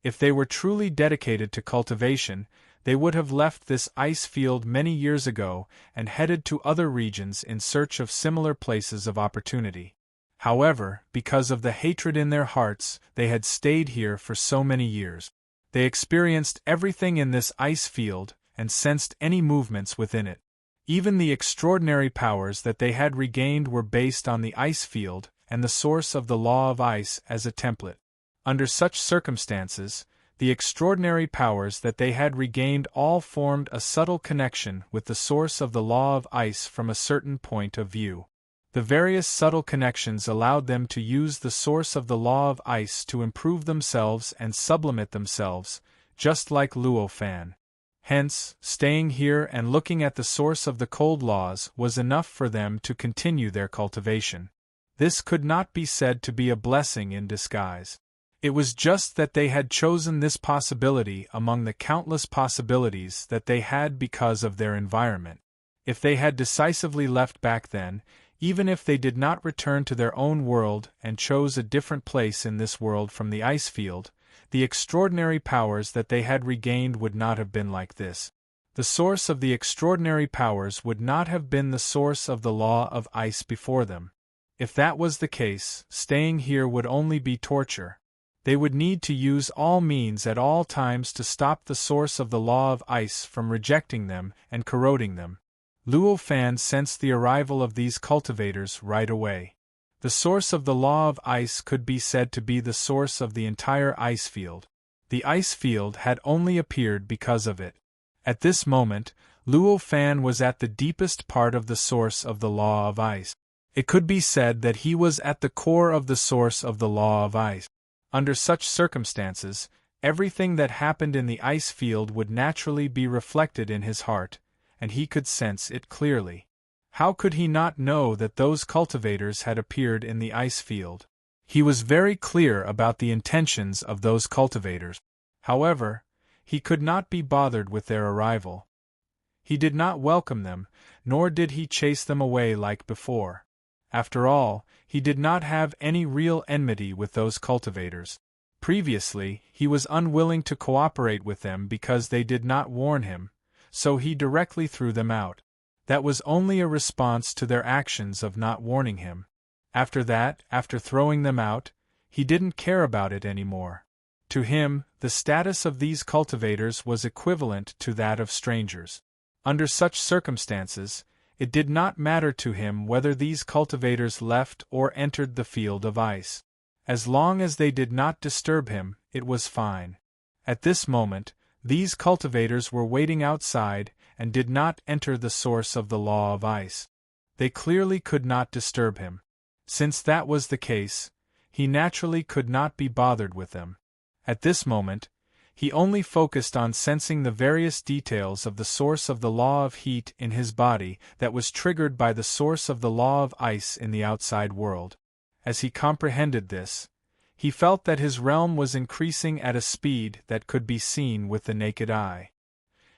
If they were truly dedicated to cultivation, they would have left this ice field many years ago and headed to other regions in search of similar places of opportunity. However, because of the hatred in their hearts, they had stayed here for so many years. They experienced everything in this ice field and sensed any movements within it. Even the extraordinary powers that they had regained were based on the ice field and the source of the law of ice as a template. Under such circumstances, the extraordinary powers that they had regained all formed a subtle connection with the source of the law of ice from a certain point of view. The various subtle connections allowed them to use the source of the law of ice to improve themselves and sublimate themselves, just like Luo Fan. Hence, staying here and looking at the source of the cold laws was enough for them to continue their cultivation. This could not be said to be a blessing in disguise. It was just that they had chosen this possibility among the countless possibilities that they had because of their environment. If they had decisively left back then, even if they did not return to their own world and chose a different place in this world from the ice field, the extraordinary powers that they had regained would not have been like this. The source of the extraordinary powers would not have been the source of the law of ice before them. If that was the case, staying here would only be torture. They would need to use all means at all times to stop the source of the law of ice from rejecting them and corroding them. Luo Fan sensed the arrival of these cultivators right away. The source of the law of ice could be said to be the source of the entire ice field. The ice field had only appeared because of it. At this moment, Luo Fan was at the deepest part of the source of the law of ice. It could be said that he was at the core of the source of the law of ice. Under such circumstances, everything that happened in the ice field would naturally be reflected in his heart, and he could sense it clearly. How could he not know that those cultivators had appeared in the ice field? He was very clear about the intentions of those cultivators. However, he could not be bothered with their arrival. He did not welcome them, nor did he chase them away like before. After all, he did not have any real enmity with those cultivators. Previously, he was unwilling to cooperate with them because they did not warn him, so he directly threw them out. That was only a response to their actions of not warning him. After that, after throwing them out, he didn't care about it anymore. To him, the status of these cultivators was equivalent to that of strangers. Under such circumstances, it did not matter to him whether these cultivators left or entered the field of ice. As long as they did not disturb him, it was fine. At this moment, these cultivators were waiting outside and did not enter the source of the law of ice. They clearly could not disturb him. Since that was the case, he naturally could not be bothered with them. At this moment, he only focused on sensing the various details of the source of the law of heat in his body that was triggered by the source of the law of ice in the outside world. As he comprehended this, he felt that his realm was increasing at a speed that could be seen with the naked eye.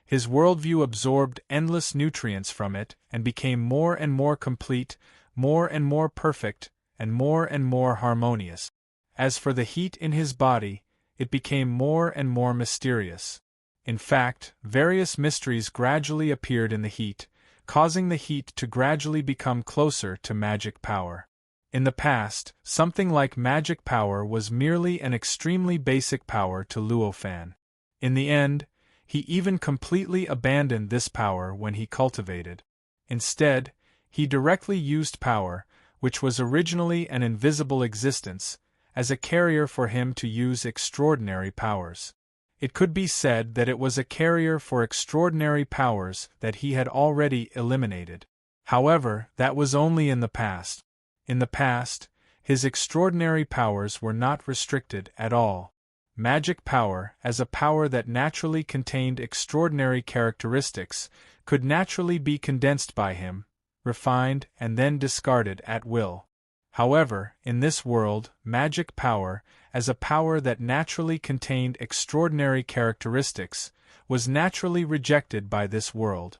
His worldview absorbed endless nutrients from it and became more and more complete, more and more perfect, and more harmonious. As for the heat in his body, it became more and more mysterious. In fact, various mysteries gradually appeared in the heat, causing the heat to gradually become closer to magic power. In the past, something like magic power was merely an extremely basic power to Luo Fan. In the end, he even completely abandoned this power when he cultivated. Instead, he directly used power, which was originally an invisible existence, as a carrier for him to use extraordinary powers. It could be said that it was a carrier for extraordinary powers that he had already eliminated. However, that was only in the past. In the past, his extraordinary powers were not restricted at all. Magic power, as a power that naturally contained extraordinary characteristics, could naturally be condensed by him, refined, and then discarded at will. However, in this world, magic power, as a power that naturally contained extraordinary characteristics, was naturally rejected by this world.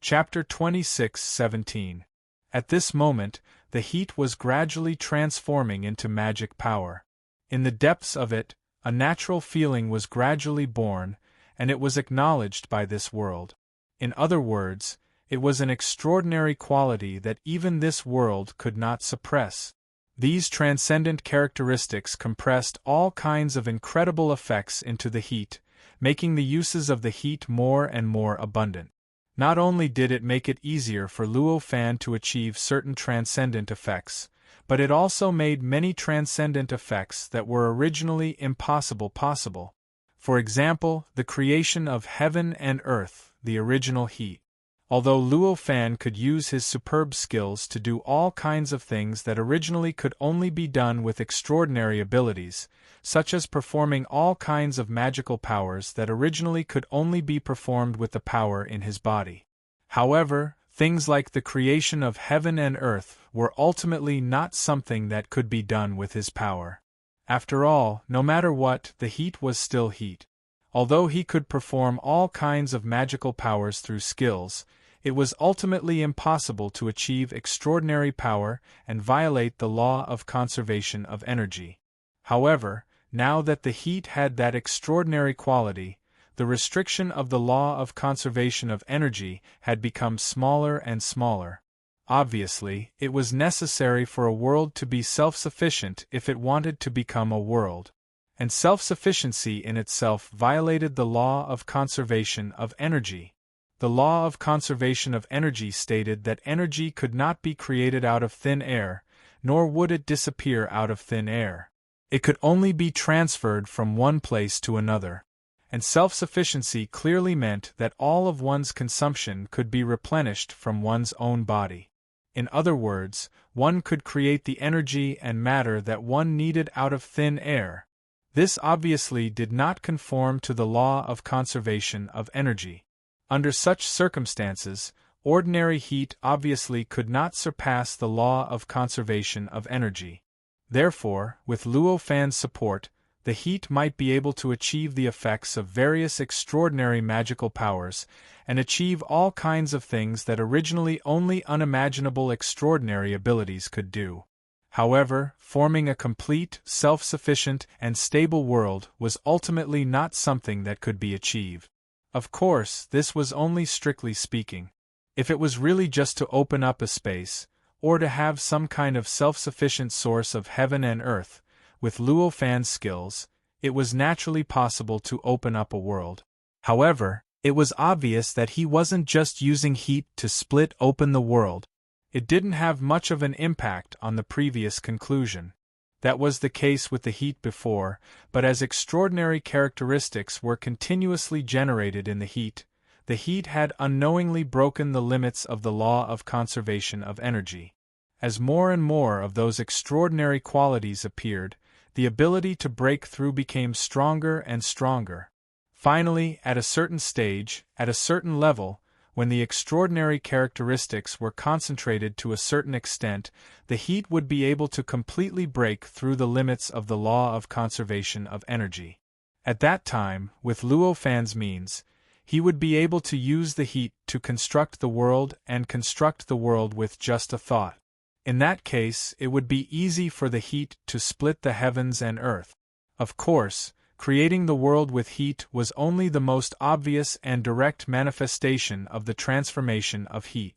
Chapter 26:17. At this moment, the heat was gradually transforming into magic power. In the depths of it, a natural feeling was gradually born, and it was acknowledged by this world. In other words, it was an extraordinary quality that even this world could not suppress. These transcendent characteristics compressed all kinds of incredible effects into the heat, making the uses of the heat more and more abundant. Not only did it make it easier for Luo Fan to achieve certain transcendent effects, but it also made many transcendent effects that were originally impossible possible. For example, the creation of heaven and earth, the original heat. Although Luo Fan could use his superb skills to do all kinds of things that originally could only be done with extraordinary abilities, such as performing all kinds of magical powers that originally could only be performed with the power in his body. However, things like the creation of heaven and earth were ultimately not something that could be done with his power. After all, no matter what, the heat was still heat. Although he could perform all kinds of magical powers through skills, it was ultimately impossible to achieve extraordinary power and violate the law of conservation of energy. However, now that the heat had that extraordinary quality, the restriction of the law of conservation of energy had become smaller and smaller. Obviously, it was necessary for a world to be self-sufficient if it wanted to become a world. And self-sufficiency in itself violated the law of conservation of energy. The law of conservation of energy stated that energy could not be created out of thin air, nor would it disappear out of thin air. It could only be transferred from one place to another. And self-sufficiency clearly meant that all of one's consumption could be replenished from one's own body. In other words, one could create the energy and matter that one needed out of thin air. This obviously did not conform to the law of conservation of energy. Under such circumstances, ordinary heat obviously could not surpass the law of conservation of energy. Therefore, with Luo Fan's support, the heat might be able to achieve the effects of various extraordinary magical powers, and achieve all kinds of things that originally only unimaginable extraordinary abilities could do. However, forming a complete, self-sufficient, and stable world was ultimately not something that could be achieved. Of course, this was only strictly speaking. If it was really just to open up a space, or to have some kind of self-sufficient source of heaven and earth, with Luo Fan's skills, it was naturally possible to open up a world. However, it was obvious that he wasn't just using heat to split open the world. It didn't have much of an impact on the previous conclusion. That was the case with the heat before, but as extraordinary characteristics were continuously generated in the heat had unknowingly broken the limits of the law of conservation of energy. As more and more of those extraordinary qualities appeared, the ability to break through became stronger and stronger. Finally, at a certain stage, at a certain level, when the extraordinary characteristics were concentrated to a certain extent, the heat would be able to completely break through the limits of the law of conservation of energy. At that time, with Luo Fan's means, he would be able to use the heat to construct the world and construct the world with just a thought. In that case, it would be easy for the heat to split the heavens and earth. Of course, creating the world with heat was only the most obvious and direct manifestation of the transformation of heat.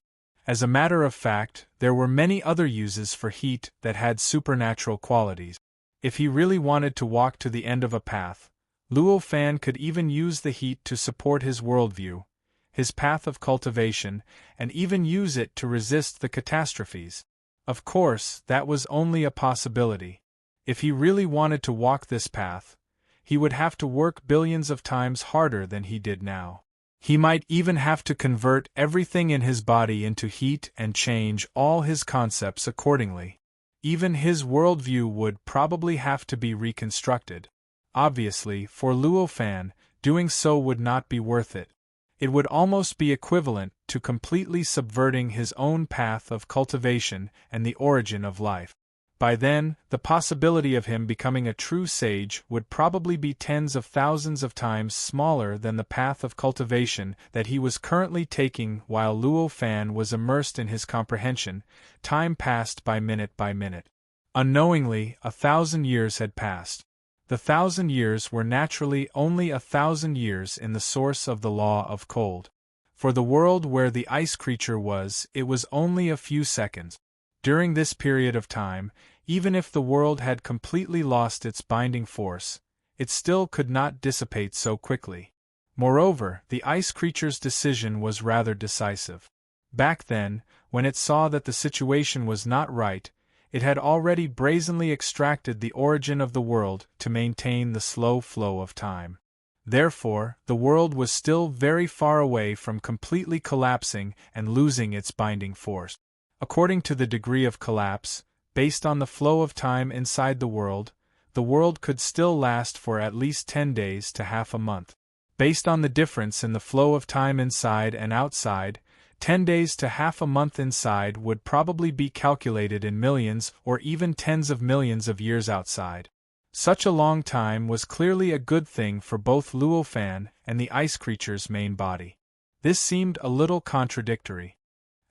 As a matter of fact, there were many other uses for heat that had supernatural qualities. If he really wanted to walk to the end of a path, Luo Fan could even use the heat to support his worldview, his path of cultivation, and even use it to resist the catastrophes. Of course, that was only a possibility. If he really wanted to walk this path, he would have to work billions of times harder than he did now. He might even have to convert everything in his body into heat and change all his concepts accordingly. Even his worldview would probably have to be reconstructed. Obviously, for Luo Fan, doing so would not be worth it. It would almost be equivalent to completely subverting his own path of cultivation and the origin of life. By then, the possibility of him becoming a true sage would probably be tens of thousands of times smaller than the path of cultivation that he was currently taking while Luo Fan was immersed in his comprehension. Time passed by minute by minute. Unknowingly, 1,000 years had passed. The 1,000 years were naturally only 1,000 years in the source of the law of cold. For the world where the ice creature was, it was only a few seconds. During this period of time, even if the world had completely lost its binding force, it still could not dissipate so quickly. Moreover, the ice creature's decision was rather decisive. Back then, when it saw that the situation was not right, it had already brazenly extracted the origin of the world to maintain the slow flow of time. Therefore, the world was still very far away from completely collapsing and losing its binding force. According to the degree of collapse, based on the flow of time inside the world could still last for at least 10 days to half a month. Based on the difference in the flow of time inside and outside, 10 days to half a month inside would probably be calculated in millions or even tens of millions of years outside. Such a long time was clearly a good thing for both Luo Fan and the ice creature's main body. This seemed a little contradictory.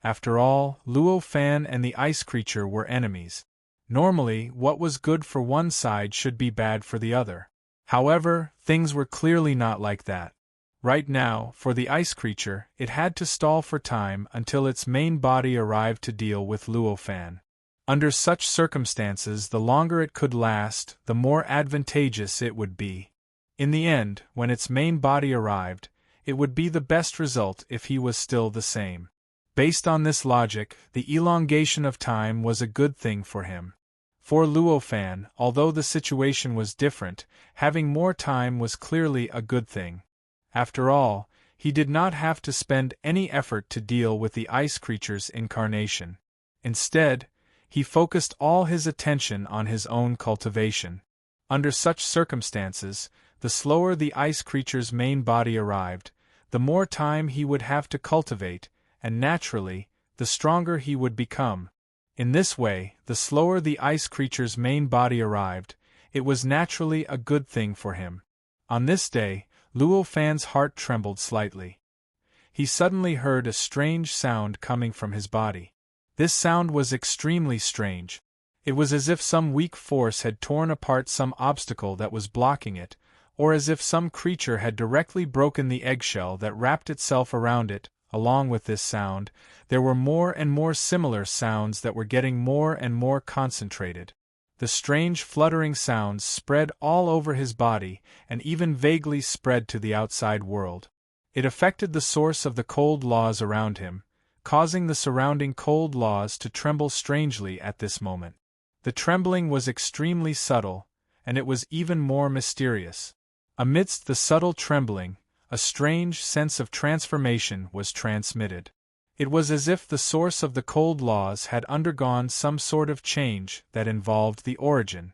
After all, Luo Fan and the ice creature were enemies. Normally, what was good for one side should be bad for the other. However, things were clearly not like that. Right now, for the ice creature, it had to stall for time until its main body arrived to deal with Luo Fan. Under such circumstances, the longer it could last, the more advantageous it would be. In the end, when its main body arrived, it would be the best result if he was still the same. Based on this logic, the elongation of time was a good thing for him. For Luo Fan, although the situation was different, having more time was clearly a good thing. After all, he did not have to spend any effort to deal with the ice creature's incarnation. Instead, he focused all his attention on his own cultivation. Under such circumstances, the slower the ice creature's main body arrived, the more time he would have to cultivate, and naturally, the stronger he would become. In this way, the slower the ice creature's main body arrived, it was naturally a good thing for him. On this day, Luo Fan's heart trembled slightly. He suddenly heard a strange sound coming from his body. This sound was extremely strange. It was as if some weak force had torn apart some obstacle that was blocking it, or as if some creature had directly broken the eggshell that wrapped itself around it. Along with this sound, there were more and more similar sounds that were getting more and more concentrated. The strange fluttering sounds spread all over his body and even vaguely spread to the outside world. It affected the source of the cold laws around him, causing the surrounding cold laws to tremble strangely at this moment. The trembling was extremely subtle, and it was even more mysterious. Amidst the subtle trembling, a strange sense of transformation was transmitted. It was as if the source of the cold laws had undergone some sort of change that involved the origin.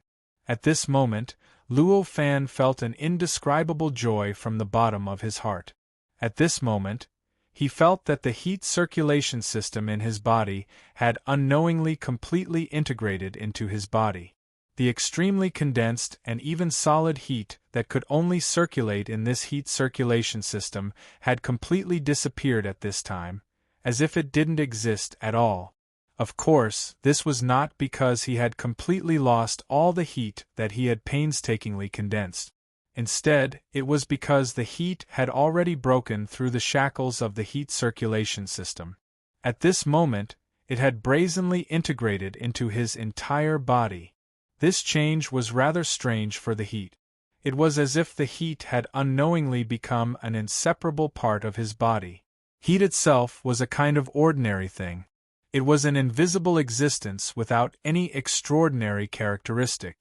At this moment, Luo Fan felt an indescribable joy from the bottom of his heart. At this moment, he felt that the heat circulation system in his body had unknowingly completely integrated into his body. The extremely condensed and even solid heat that could only circulate in this heat circulation system had completely disappeared at this time, as if it didn't exist at all. Of course, this was not because he had completely lost all the heat that he had painstakingly condensed. Instead, it was because the heat had already broken through the shackles of the heat circulation system. At this moment, it had brazenly integrated into his entire body. This change was rather strange for the heat. It was as if the heat had unknowingly become an inseparable part of his body. Heat itself was a kind of ordinary thing. It was an invisible existence without any extraordinary characteristic.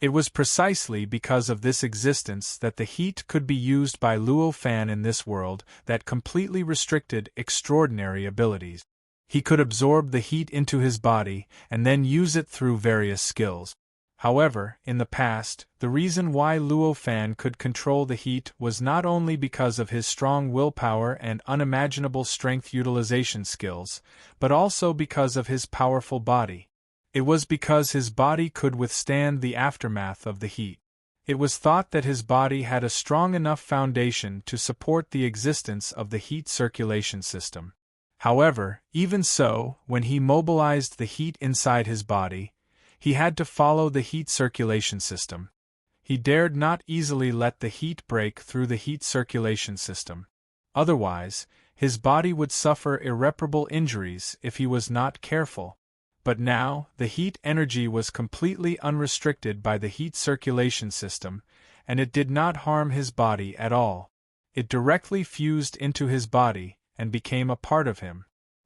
It was precisely because of this existence that the heat could be used by Luo Fan in this world that completely restricted extraordinary abilities. He could absorb the heat into his body and then use it through various skills. However, in the past, the reason why Luo Fan could control the heat was not only because of his strong willpower and unimaginable strength utilization skills, but also because of his powerful body. It was because his body could withstand the aftermath of the heat. It was thought that his body had a strong enough foundation to support the existence of the heat circulation system. However, even so, when he mobilized the heat inside his body, he had to follow the heat circulation system. He dared not easily let the heat break through the heat circulation system. Otherwise, his body would suffer irreparable injuries if he was not careful. But now, the heat energy was completely unrestricted by the heat circulation system, and it did not harm his body at all. It directly fused into his body and became a part of him.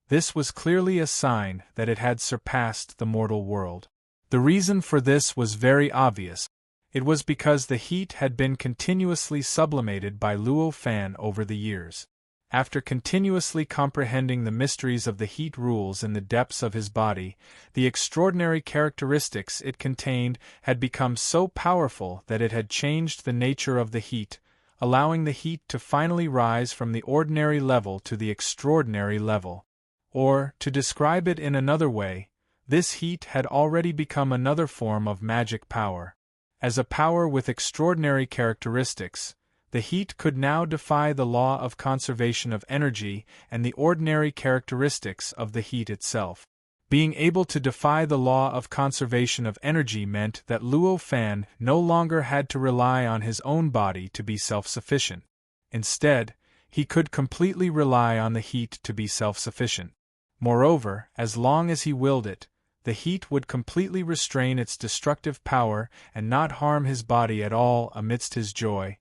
This was clearly a sign that it had surpassed the mortal world. The reason for this was very obvious. It was because the heat had been continuously sublimated by Luo Fan over the years. After continuously comprehending the mysteries of the heat rules in the depths of his body, the extraordinary characteristics it contained had become so powerful that it had changed the nature of the heat, allowing the heat to finally rise from the ordinary level to the extraordinary level. Or, to describe it in another way, this heat had already become another form of magic power. As a power with extraordinary characteristics, the heat could now defy the law of conservation of energy and the ordinary characteristics of the heat itself. Being able to defy the law of conservation of energy meant that Luo Fan no longer had to rely on his own body to be self-sufficient. Instead, he could completely rely on the heat to be self-sufficient. Moreover, as long as he willed it, the heat would completely restrain its destructive power and not harm his body at all. Amidst his joy,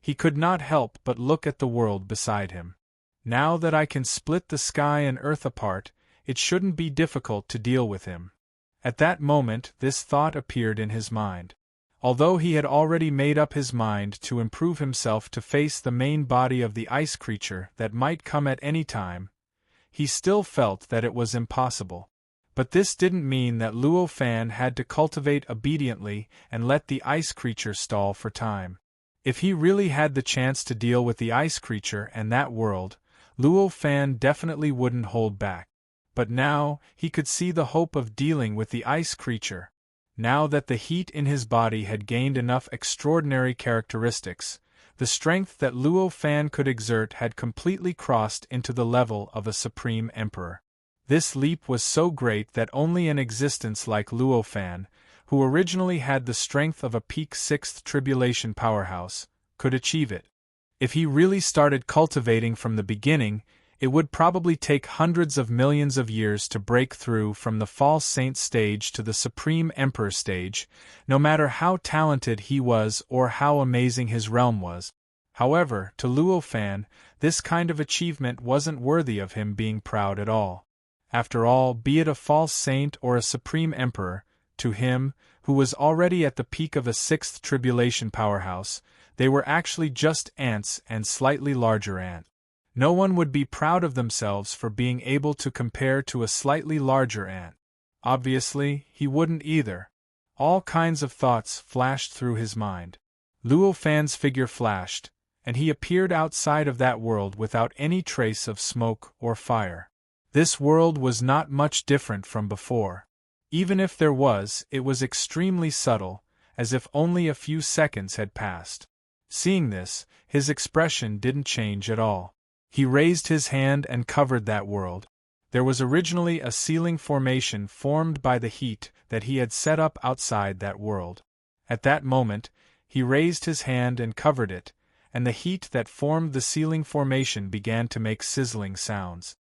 he could not help but look at the world beside him. Now that I can split the sky and earth apart, it shouldn't be difficult to deal with him. At that moment this thought appeared in his mind. Although he had already made up his mind to improve himself to face the main body of the ice creature that might come at any time, he still felt that it was impossible. But this didn't mean that Luo Fan had to cultivate obediently and let the ice creature stall for time. If he really had the chance to deal with the ice creature and that world, Luo Fan definitely wouldn't hold back. But now, he could see the hope of dealing with the ice creature. Now that the heat in his body had gained enough extraordinary characteristics, the strength that Luo Fan could exert had completely crossed into the level of a supreme emperor. This leap was so great that only an existence like Luo Fan, who originally had the strength of a peak sixth tribulation powerhouse, could achieve it. If he really started cultivating from the beginning, it would probably take hundreds of millions of years to break through from the false saint stage to the supreme emperor stage, no matter how talented he was or how amazing his realm was. However, to Luo Fan, this kind of achievement wasn't worthy of him being proud at all. After all, be it a false saint or a supreme emperor, to him, who was already at the peak of a sixth tribulation powerhouse, they were actually just ants and slightly larger ants. No one would be proud of themselves for being able to compare to a slightly larger ant. Obviously, he wouldn't either. All kinds of thoughts flashed through his mind. Luo Fan's figure flashed, and he appeared outside of that world without any trace of smoke or fire. This world was not much different from before. Even if there was, it was extremely subtle, as if only a few seconds had passed. Seeing this, his expression didn't change at all. He raised his hand and covered that world. There was originally a ceiling formation formed by the heat that he had set up outside that world. At that moment, he raised his hand and covered it, and the heat that formed the ceiling formation began to make sizzling sounds.